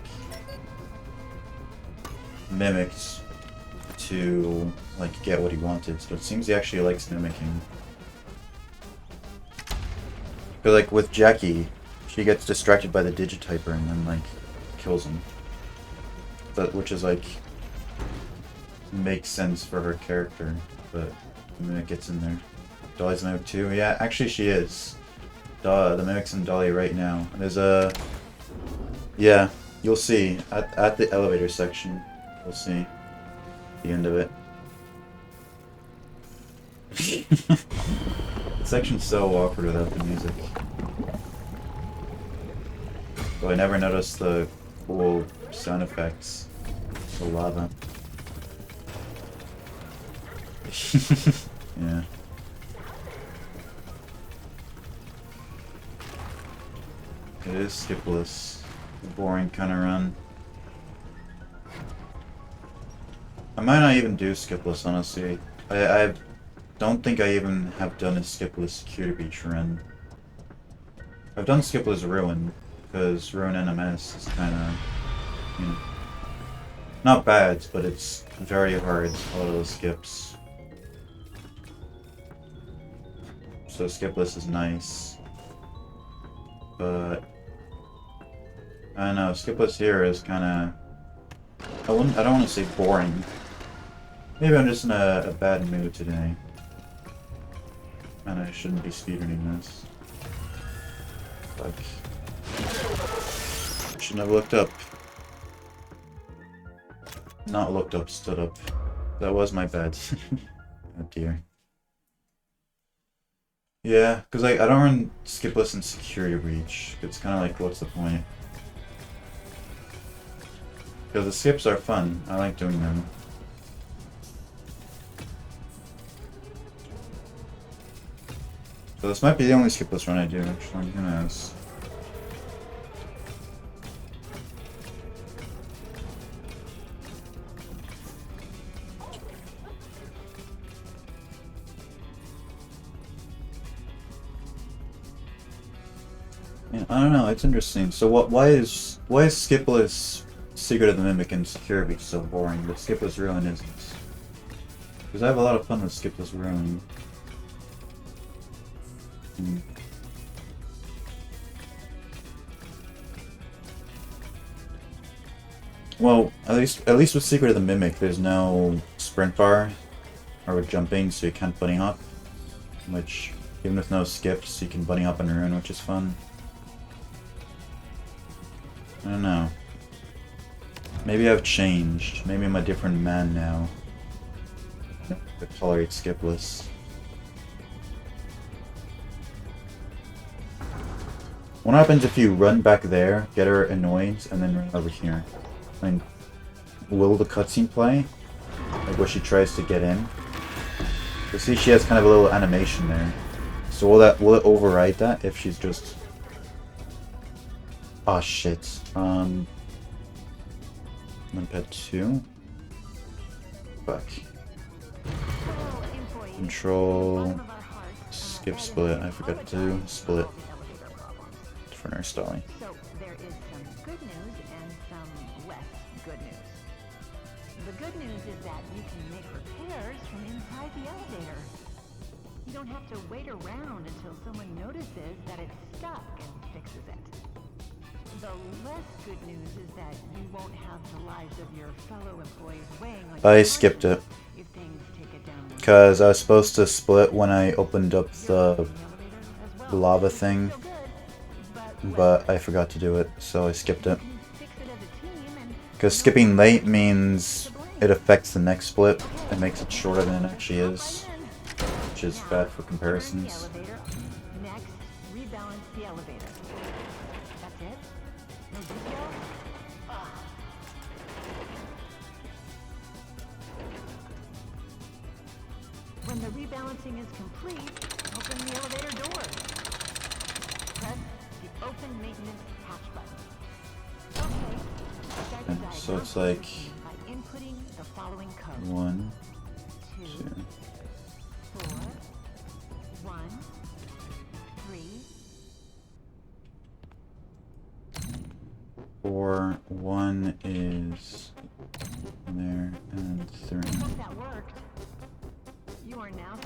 mimicked to, like, get what he wanted. So it seems he actually likes mimicking. But, like, with Jackie, she gets distracted by the Digityper and then, like, kills him. Which is, like, makes sense for her character, but the Mimic gets in there. Dolly's Mimic too? Yeah, actually she is. The Mimic's in Dolly right now. And there's a... Yeah, you'll see. At the elevator section, you'll see the end of it. The section's so awkward without the music. But I never noticed the cool sound effects. The lava. Yeah. It is skipless. Boring kind of run. I might not even do skipless, honestly. I don't think I even have done a skipless security breach run. I've done skipless ruin, because ruin NMS is kind of, you know, not bad, but it's very hard, a lot of those skips. So skipless is nice. But I don't know, skipless here is kind of, I don't want to say boring. Maybe I'm just in a bad mood today. And I shouldn't be speedrunning this. Fuck. Shouldn't have looked up. Not looked up, stood up. That was my bad. Oh dear. Yeah, because I don't run skipless and security breach. It's kind of like, what's the point? Because the skips are fun. I like doing them. So this might be the only skipless run I do, actually. Who knows? Yeah, I don't know. It's interesting. So why is skipless Secret of the Mimic and Secure Beach so boring, but skipless ruin isn't? Because I have a lot of fun with skipless ruin. Well, at least with Secret of the Mimic, there's no sprint bar or with jumping, so you can't bunny hop. Which, even with no skips, you can bunny hop and ruin, which is fun. I don't know. Maybe I've changed. Maybe I'm a different man now. I tolerate skipless. What happens if you run back there, get her annoyed, and then run over here? I mean, will the cutscene play? Like where she tries to get in? You see she has kind of a little animation there. So will it override that if she's just... Oh shit. Numpad 2? Fuck. Control... Skip split. I forgot to split. For Nurse Dolly. So there is some good news and some less good news. The good news is that you can make repairs from inside the elevator. You don't have to wait around until someone notices that it's stuck and fixes it. The less good news is that you won't have the lives of your fellow employees weighing on your I skipped it conscience if things take a downward because I was supposed to split when I opened up the lava thing, so good, but I forgot to do it, so I skipped it. you can fix it as a team and Because skipping late means it affects the next split. It makes it shorter than it actually is, which is bad for turn the comparisons. elevator. Next, rebalance the elevator. That's it? No details? Ugh. When the rebalancing is complete, open the elevator doors. Press the open maintenance hatch button. Okay. Start the Okay, so it's diagnosis like by inputting the following code. 1, 2, 2, 4, 1, 3. 4, 1 is there, and 3. I hope that worked. You are now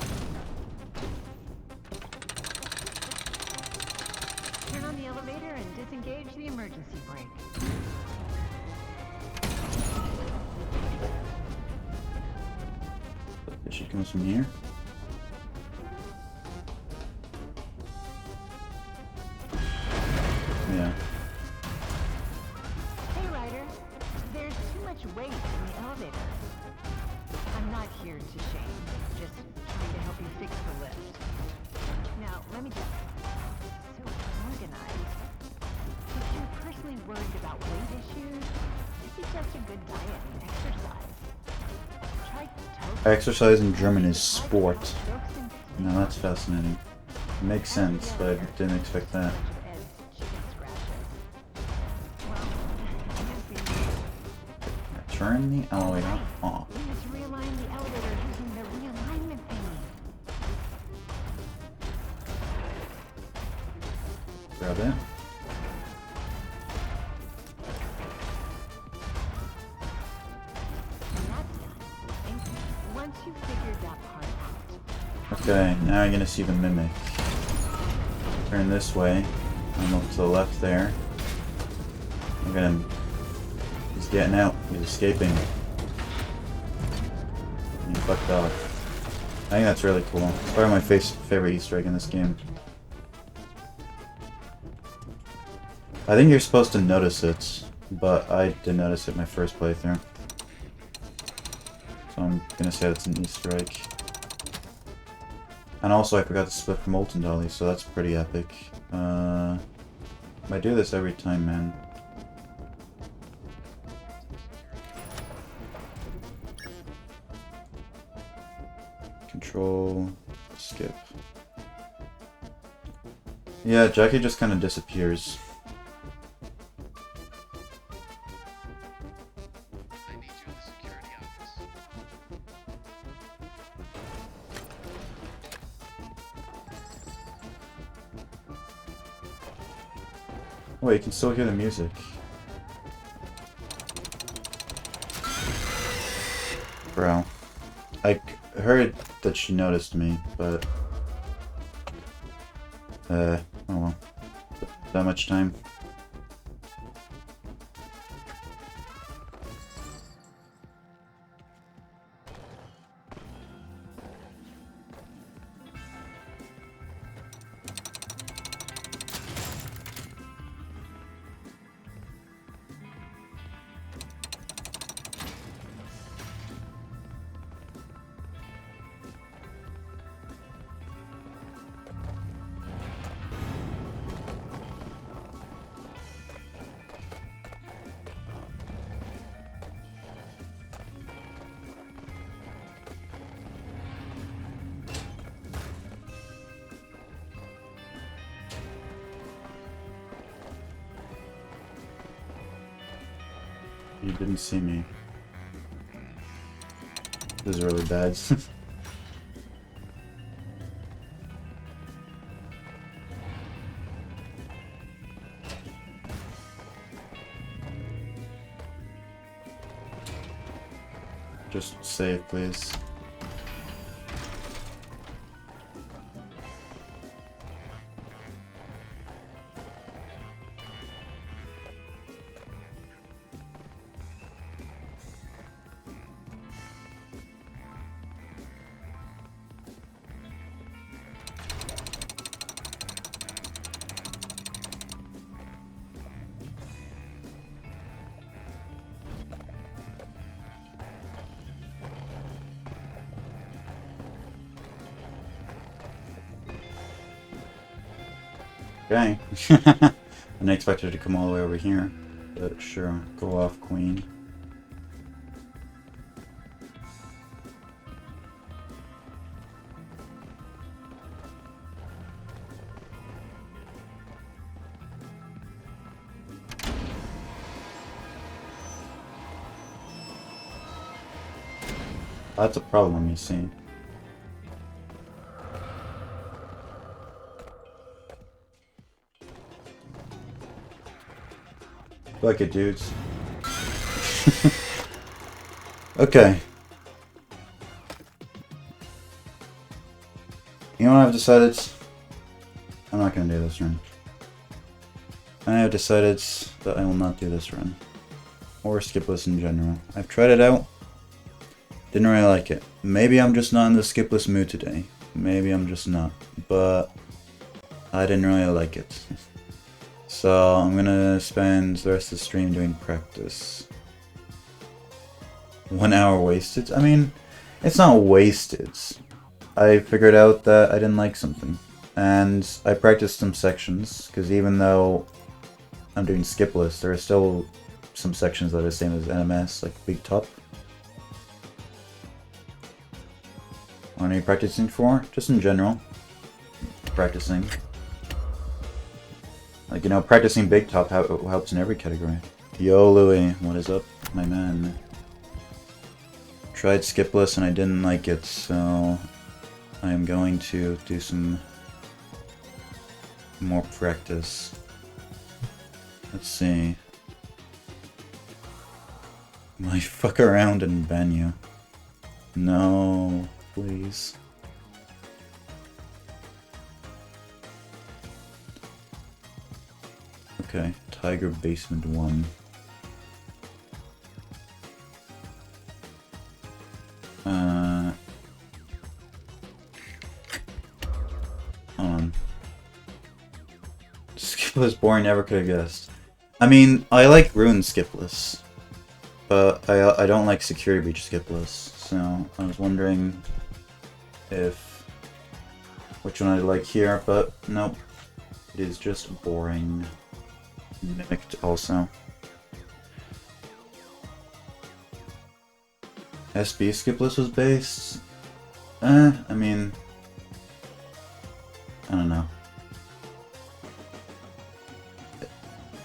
turn on the elevator and disengage the emergency brake. She comes from here. Yeah. Hey, Ryder. There's too much weight in the elevator. I'm not here to shame. Just trying to help you fix the lift. Now, let me just... So organized. If you're personally worried about weight issues, I suggest a good diet and exercise. Try tofu. Exercise in German is sport. Now that's fascinating. It makes sense, but I didn't expect that. Turn the elevator off. We must realign the elevator using the realignment thingy. Grab it. Once you've figured that part out. Okay, now you're gonna see the Mimic. Turn this way. I'm up to the left there. I'm gonna... He's getting out. He's escaping. He fucked off. I think that's really cool. It's probably my favorite Easter egg in this game. I think you're supposed to notice it, but I didn't notice it my first playthrough. So I'm gonna say that's an Easter egg. And also I forgot to split from Molten Dolly, so that's pretty epic. I do this every time, man. Control, skip. Yeah, Jackie just kind of disappears. I need you in the security office. Wait, you can still hear the music. Bro. I heard that she noticed me, but... oh well. That much time. You didn't see me. This is really bad. Just save, please. Okay. I didn't expect her to come all the way over here. But sure, go off, queen. That's a problem, you see. Fuck it, dudes. Okay. You know what I've decided? I'm not gonna do this run. I have decided that I will not do this run. Or skipless in general. I've tried it out. Didn't really like it. Maybe I'm just not in the skipless mood today. Maybe I'm just not. But I didn't really like it. So I'm gonna spend the rest of the stream doing practice. 1 hour wasted? I mean, it's not wasted. I figured out that I didn't like something. And I practiced some sections, because even though I'm doing skipless, there are still some sections that are the same as NMS, like Big Top. What are you practicing for? Just in general. Practicing. Like, you know, practicing Big Top helps in every category. Yo, Louie, what is up, my man? Tried skipless and I didn't like it, so I am going to do some more practice. Let's see. Might fuck around and ban you. No, please. Okay, Tiger Basement 1. Hold on. Skipless boring, never could have guessed. I mean, I like Ruin skipless, but I don't like Security Breach skipless, so I was wondering if which one I like here, but nope. It is just boring. Mimicked also. SB skipless was based? I mean, I don't know.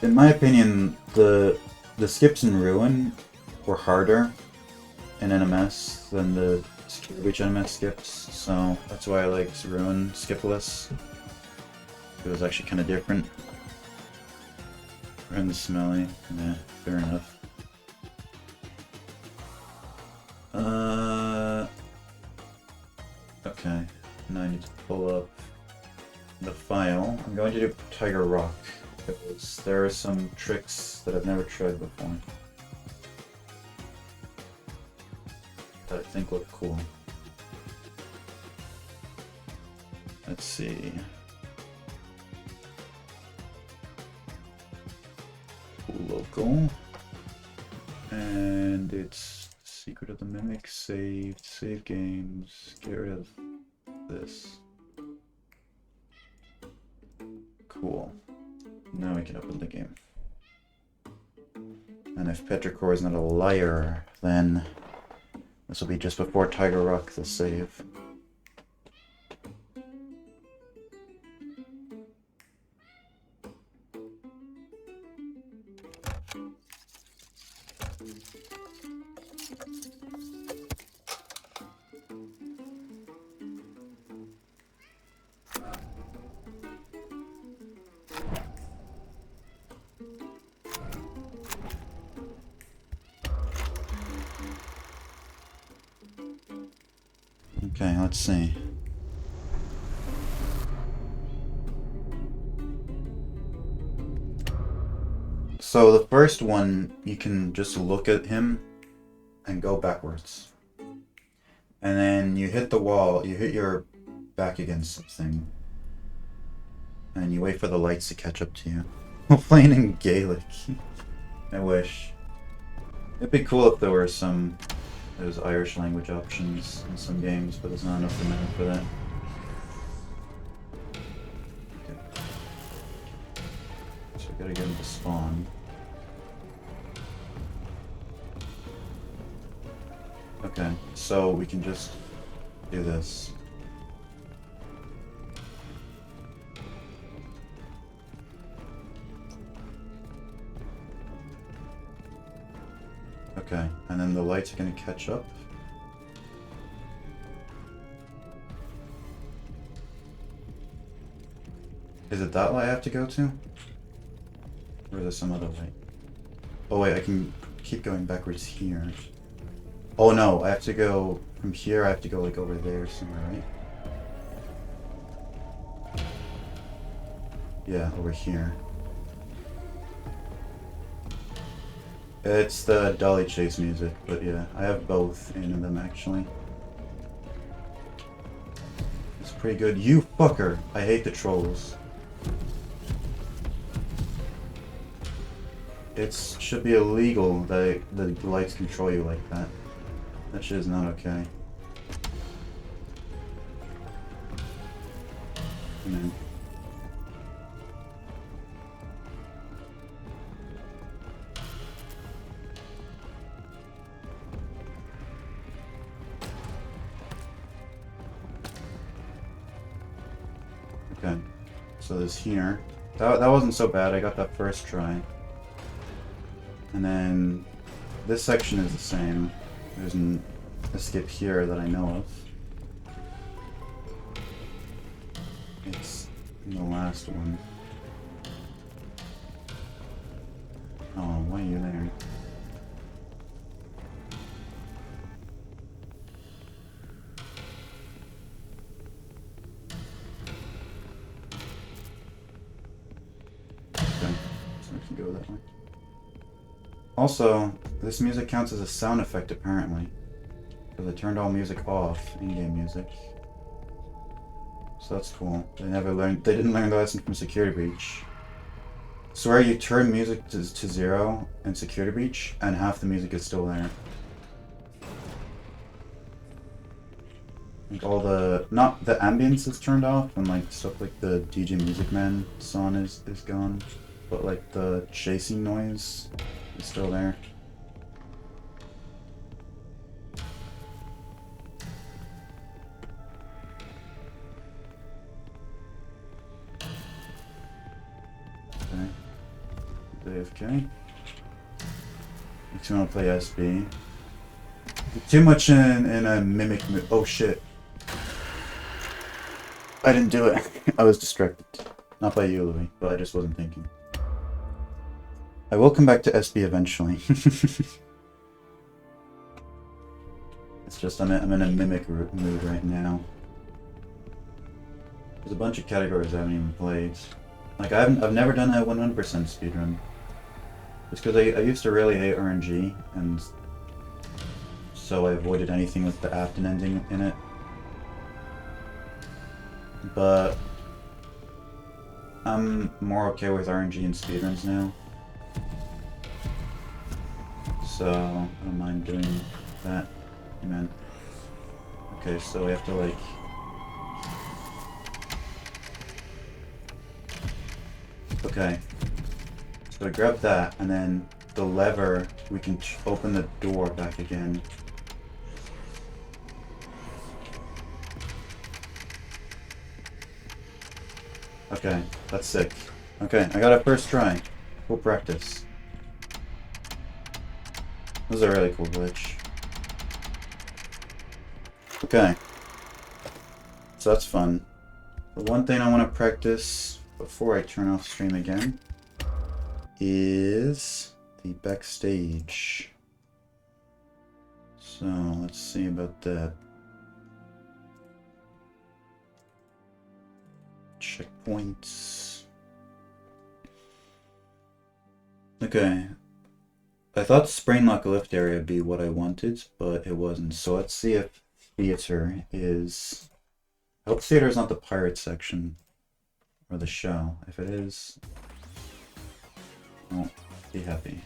In my opinion, the skips in Ruin were harder in NMS than the Security Breach NMS skips, so that's why I liked Ruin skipless. It was actually kind of different. Ruin smelly, yeah, fair enough. Okay, now I need to pull up the file. I'm going to do Tiger Rock, because there are some tricks that I've never tried before that I think look cool. Let's see. Local. And it's Secret of the Mimic, saved, save games, get rid of this. Cool. Now we can open the game. And if Petrichor is not a liar, then this will be just before Tiger Rock, the save. Okay, let's see. So the first one, you can just look at him and go backwards. And then you hit the wall, you hit your back against something. And you wait for the lights to catch up to you. We're playing in Gaelic. I wish. It'd be cool if there were those Irish language options in some games, but there's not enough demand for that. Okay. So we gotta get him to spawn. Okay, so we can just do this. Okay, and then the lights are gonna catch up. Is it that light I have to go to? Or is there some other light? Oh wait, I can keep going backwards here. Oh no, I have to go from here, I have to go like over there somewhere, right? Yeah, over here. It's the Dolly Chase music, but yeah, I have both in them actually. It's pretty good. You fucker! I hate the trolls. It should be illegal that the lights control you like that. That shit is not okay. Man. Okay, so this here. That wasn't so bad, I got that first try. And then this section is the same. There's an escape here that I know of. It's in the last one. Oh, why are you there? Okay, so I can go that way. Also, this music counts as a sound effect apparently. Because I turned all music off, in-game music. So that's cool. They didn't learn the lesson from Security Breach. So where you turn music to 0 in Security Breach, and half the music is still there. Like all the, not the ambience is turned off, and like stuff like the DJ Music Man song is gone. But like the chasing noise is still there. AFK. Makes me want to play SB. Too much in a Mimic mood. Oh shit. I didn't do it. I was distracted. Not by you, Louis, but I just wasn't thinking. I will come back to SB eventually. It's just I'm in a Mimic mood right now. There's a bunch of categories I haven't even played. Like I've never done a 100% speedrun. It's because I used to really hate RNG, and so I avoided anything with the Afton ending in it. But I'm more okay with RNG and speedruns now. So I don't mind doing that. Amen. Okay, so we have to like... Okay. So I grab that, and then the lever, we can open the door back again. Okay, that's sick. Okay, I got it first try. Cool practice. This is a really cool glitch. Okay. So that's fun. The one thing I want to practice before I turn off stream again is the backstage. So let's see about that. checkpoints. Okay. I thought Sprain Lock Lift area would be what I wanted, but it wasn't. So let's see if theater is... I hope theater is not the pirate section. Or the show. If it is, I'll be happy.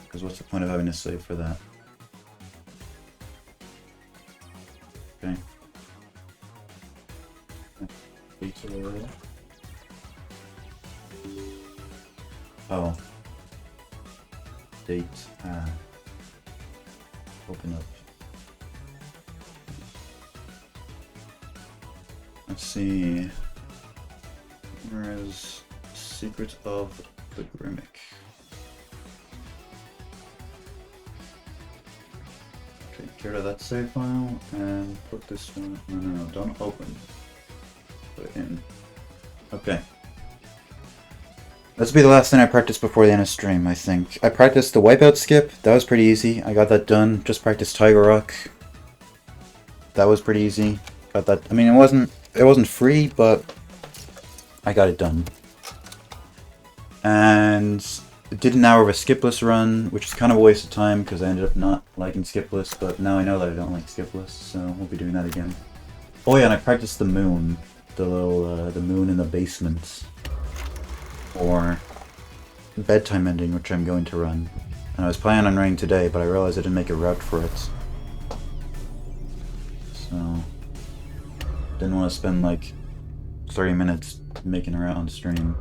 Because what's the point of having to save for that? Okay. Theater. Oh. Date. Open up. Let's see. Where is Secret of the Grimmick? Okay, get rid of that save file and put this one. No, don't open. Put it in. Okay. This will be the last thing I practiced before the end of stream, I think. I practiced the wipeout skip. That was pretty easy. I got that done. Just practiced Tiger Rock. That was pretty easy. Got that. I mean, it wasn't free, but I got it done. And did an hour of a skipless run, which is kind of a waste of time because I ended up not liking skipless, but now I know that I don't like skipless, so we'll be doing that again. Oh yeah, and I practiced the moon. The little, the moon in the basement. Or bedtime ending, which I'm going to run. And I was planning on running today, but I realized I didn't make a route for it. So... didn't want to spend like 30 minutes making a route on stream.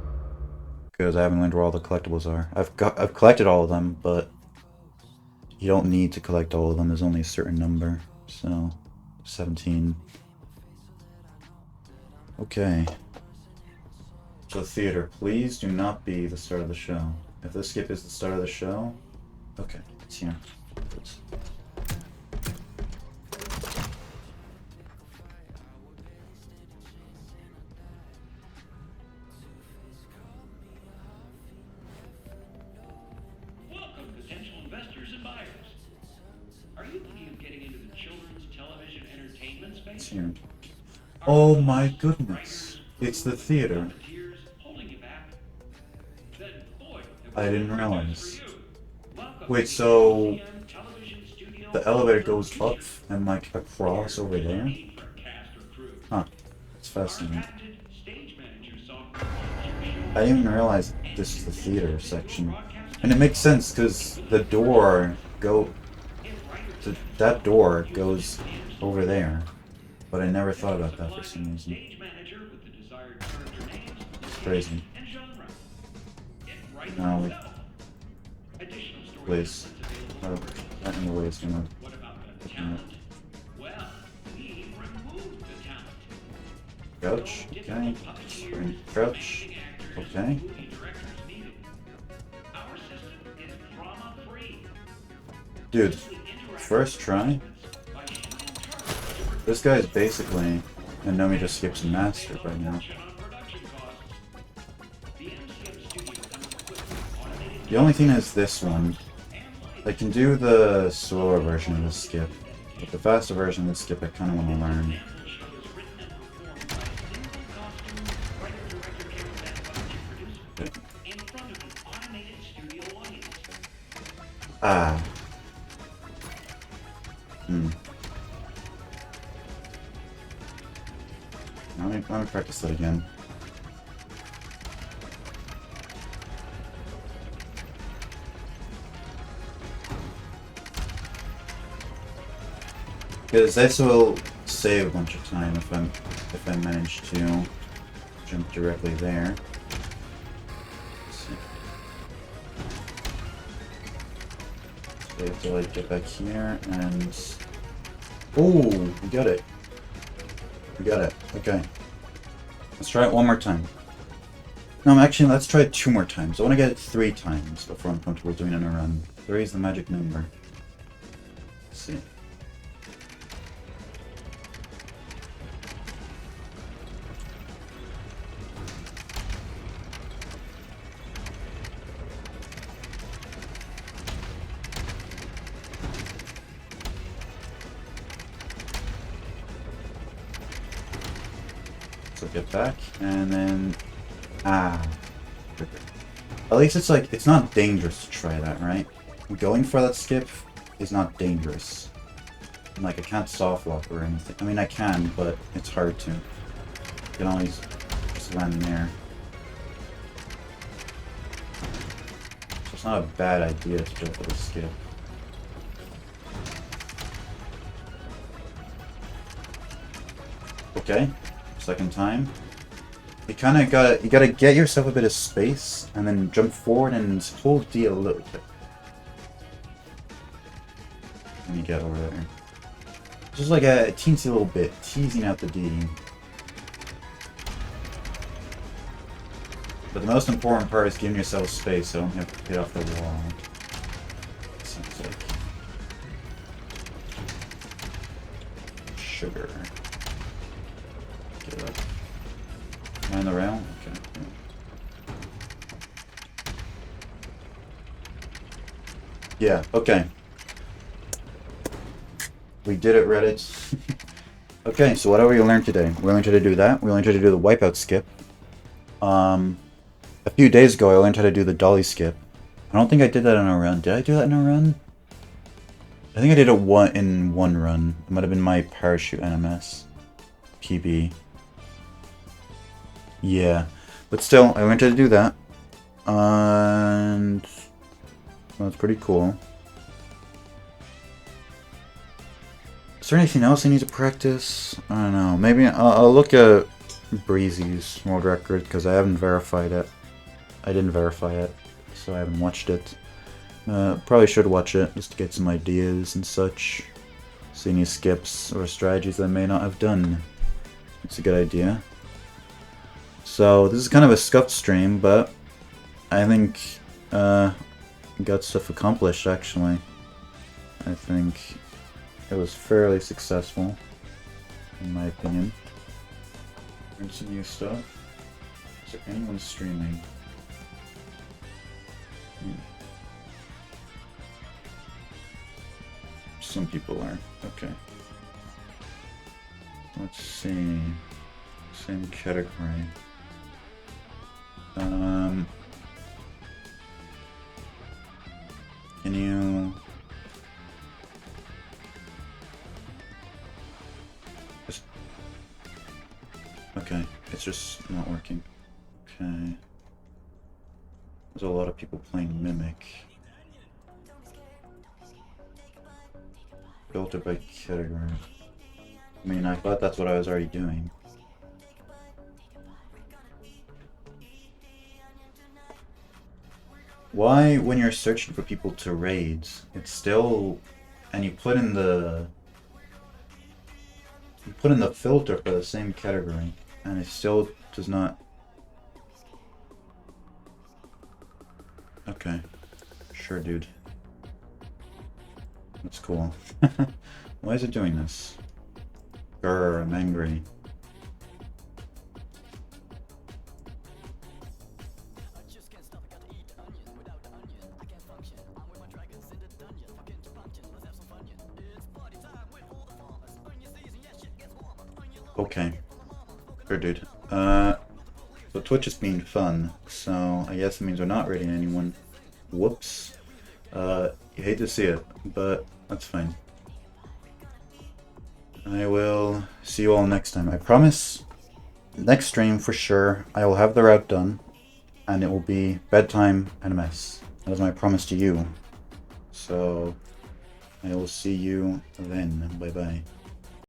Because I haven't learned where all the collectibles are. I've collected all of them, but you don't need to collect all of them. There's only a certain number. So, 17. Okay. So theater, please do not be the start of the show. If this skip is the start of the show, okay, it's here. It's... Welcome, potential investors and buyers. Are you thinking of getting into the children's television entertainment space? It's here. Oh my goodness. It's the theater. I didn't realize. Wait, so the elevator goes up and like across over there? Huh. It's fascinating. I didn't even realize this is the theater section. And it makes sense because the door that door goes over there. But I never thought about that for some reason. It's crazy. Now, like, please. Not in the way it's gonna... Crouch, okay. Sprint, crouch, okay. Dude, first try? This guy is basically... and Nomi just skips master right now. The only thing is this one. I can do the slower version of this skip, but the faster version of this skip I kind of want to learn. Ah. Let me practice that again. Because this will save a bunch of time if I manage to jump directly there. Let's see. So I have to like get back here and... oh, we got it. We got it. Okay. Let's try it one more time. No, actually, let's try it 2 more times. I want to get it 3 times before I'm comfortable doing it in a run. 3 is the magic number. Let's see. So get back, and then... Ah. At least it's like, it's not dangerous to try that, right? Going for that skip is not dangerous. Like, I can't soft lock or anything. I mean, I can, but it's hard to. You can always just land in there. So it's not a bad idea to go for the skip. Okay, second time. You gotta get yourself a bit of space, and then jump forward and hold D a little bit. When you get over there. Just like a teensy little bit, teasing out the D. But the most important part is giving yourself space so you don't have to get off the wall. Sounds like... Sugar. Get up. Am I in the rail? Okay. Yeah, okay. We did it, Reddit. Okay, so what have we learned today? We learned how to do that. We learned how to do the wipeout skip. A few days ago, I learned how to do the dolly skip. I don't think I did that in a run. Did I do that in a run? I think I did it in one run. It might have been my parachute NMS. PB. Yeah. But still, I learned how to do that. And... well, that's pretty cool. Is there anything else I need to practice? I don't know. Maybe I'll look at Breezy's world record because I haven't verified it. I didn't verify it, so I haven't watched it. Probably should watch it just to get some ideas and such. See any skips or strategies I may not have done. It's a good idea. So this is kind of a scuffed stream, but I think got stuff accomplished actually. I think it was fairly successful, in my opinion. Learned some new stuff. Is there anyone streaming? Some people are. Okay. Let's see. Same category. Can you... Okay, it's just not working. Okay. There's a lot of people playing Mimic. Filter by category. I mean, I thought that's what I was already doing. Why, when you're searching for people to raid, it's still... and you put in the... you put in the filter for the same category, and it still does not... Okay. Sure, dude. That's cool. Why is it doing this? Grr, I'm angry. Okay. Sure, dude. So Twitch is being fun, so I guess it means we're not raiding anyone. Whoops. You hate to see it, but that's fine. I will see you all next time. I promise, next stream for sure, I will have the route done, and it will be Bedtime NMS. That is my promise to you. So, I will see you then. Bye bye.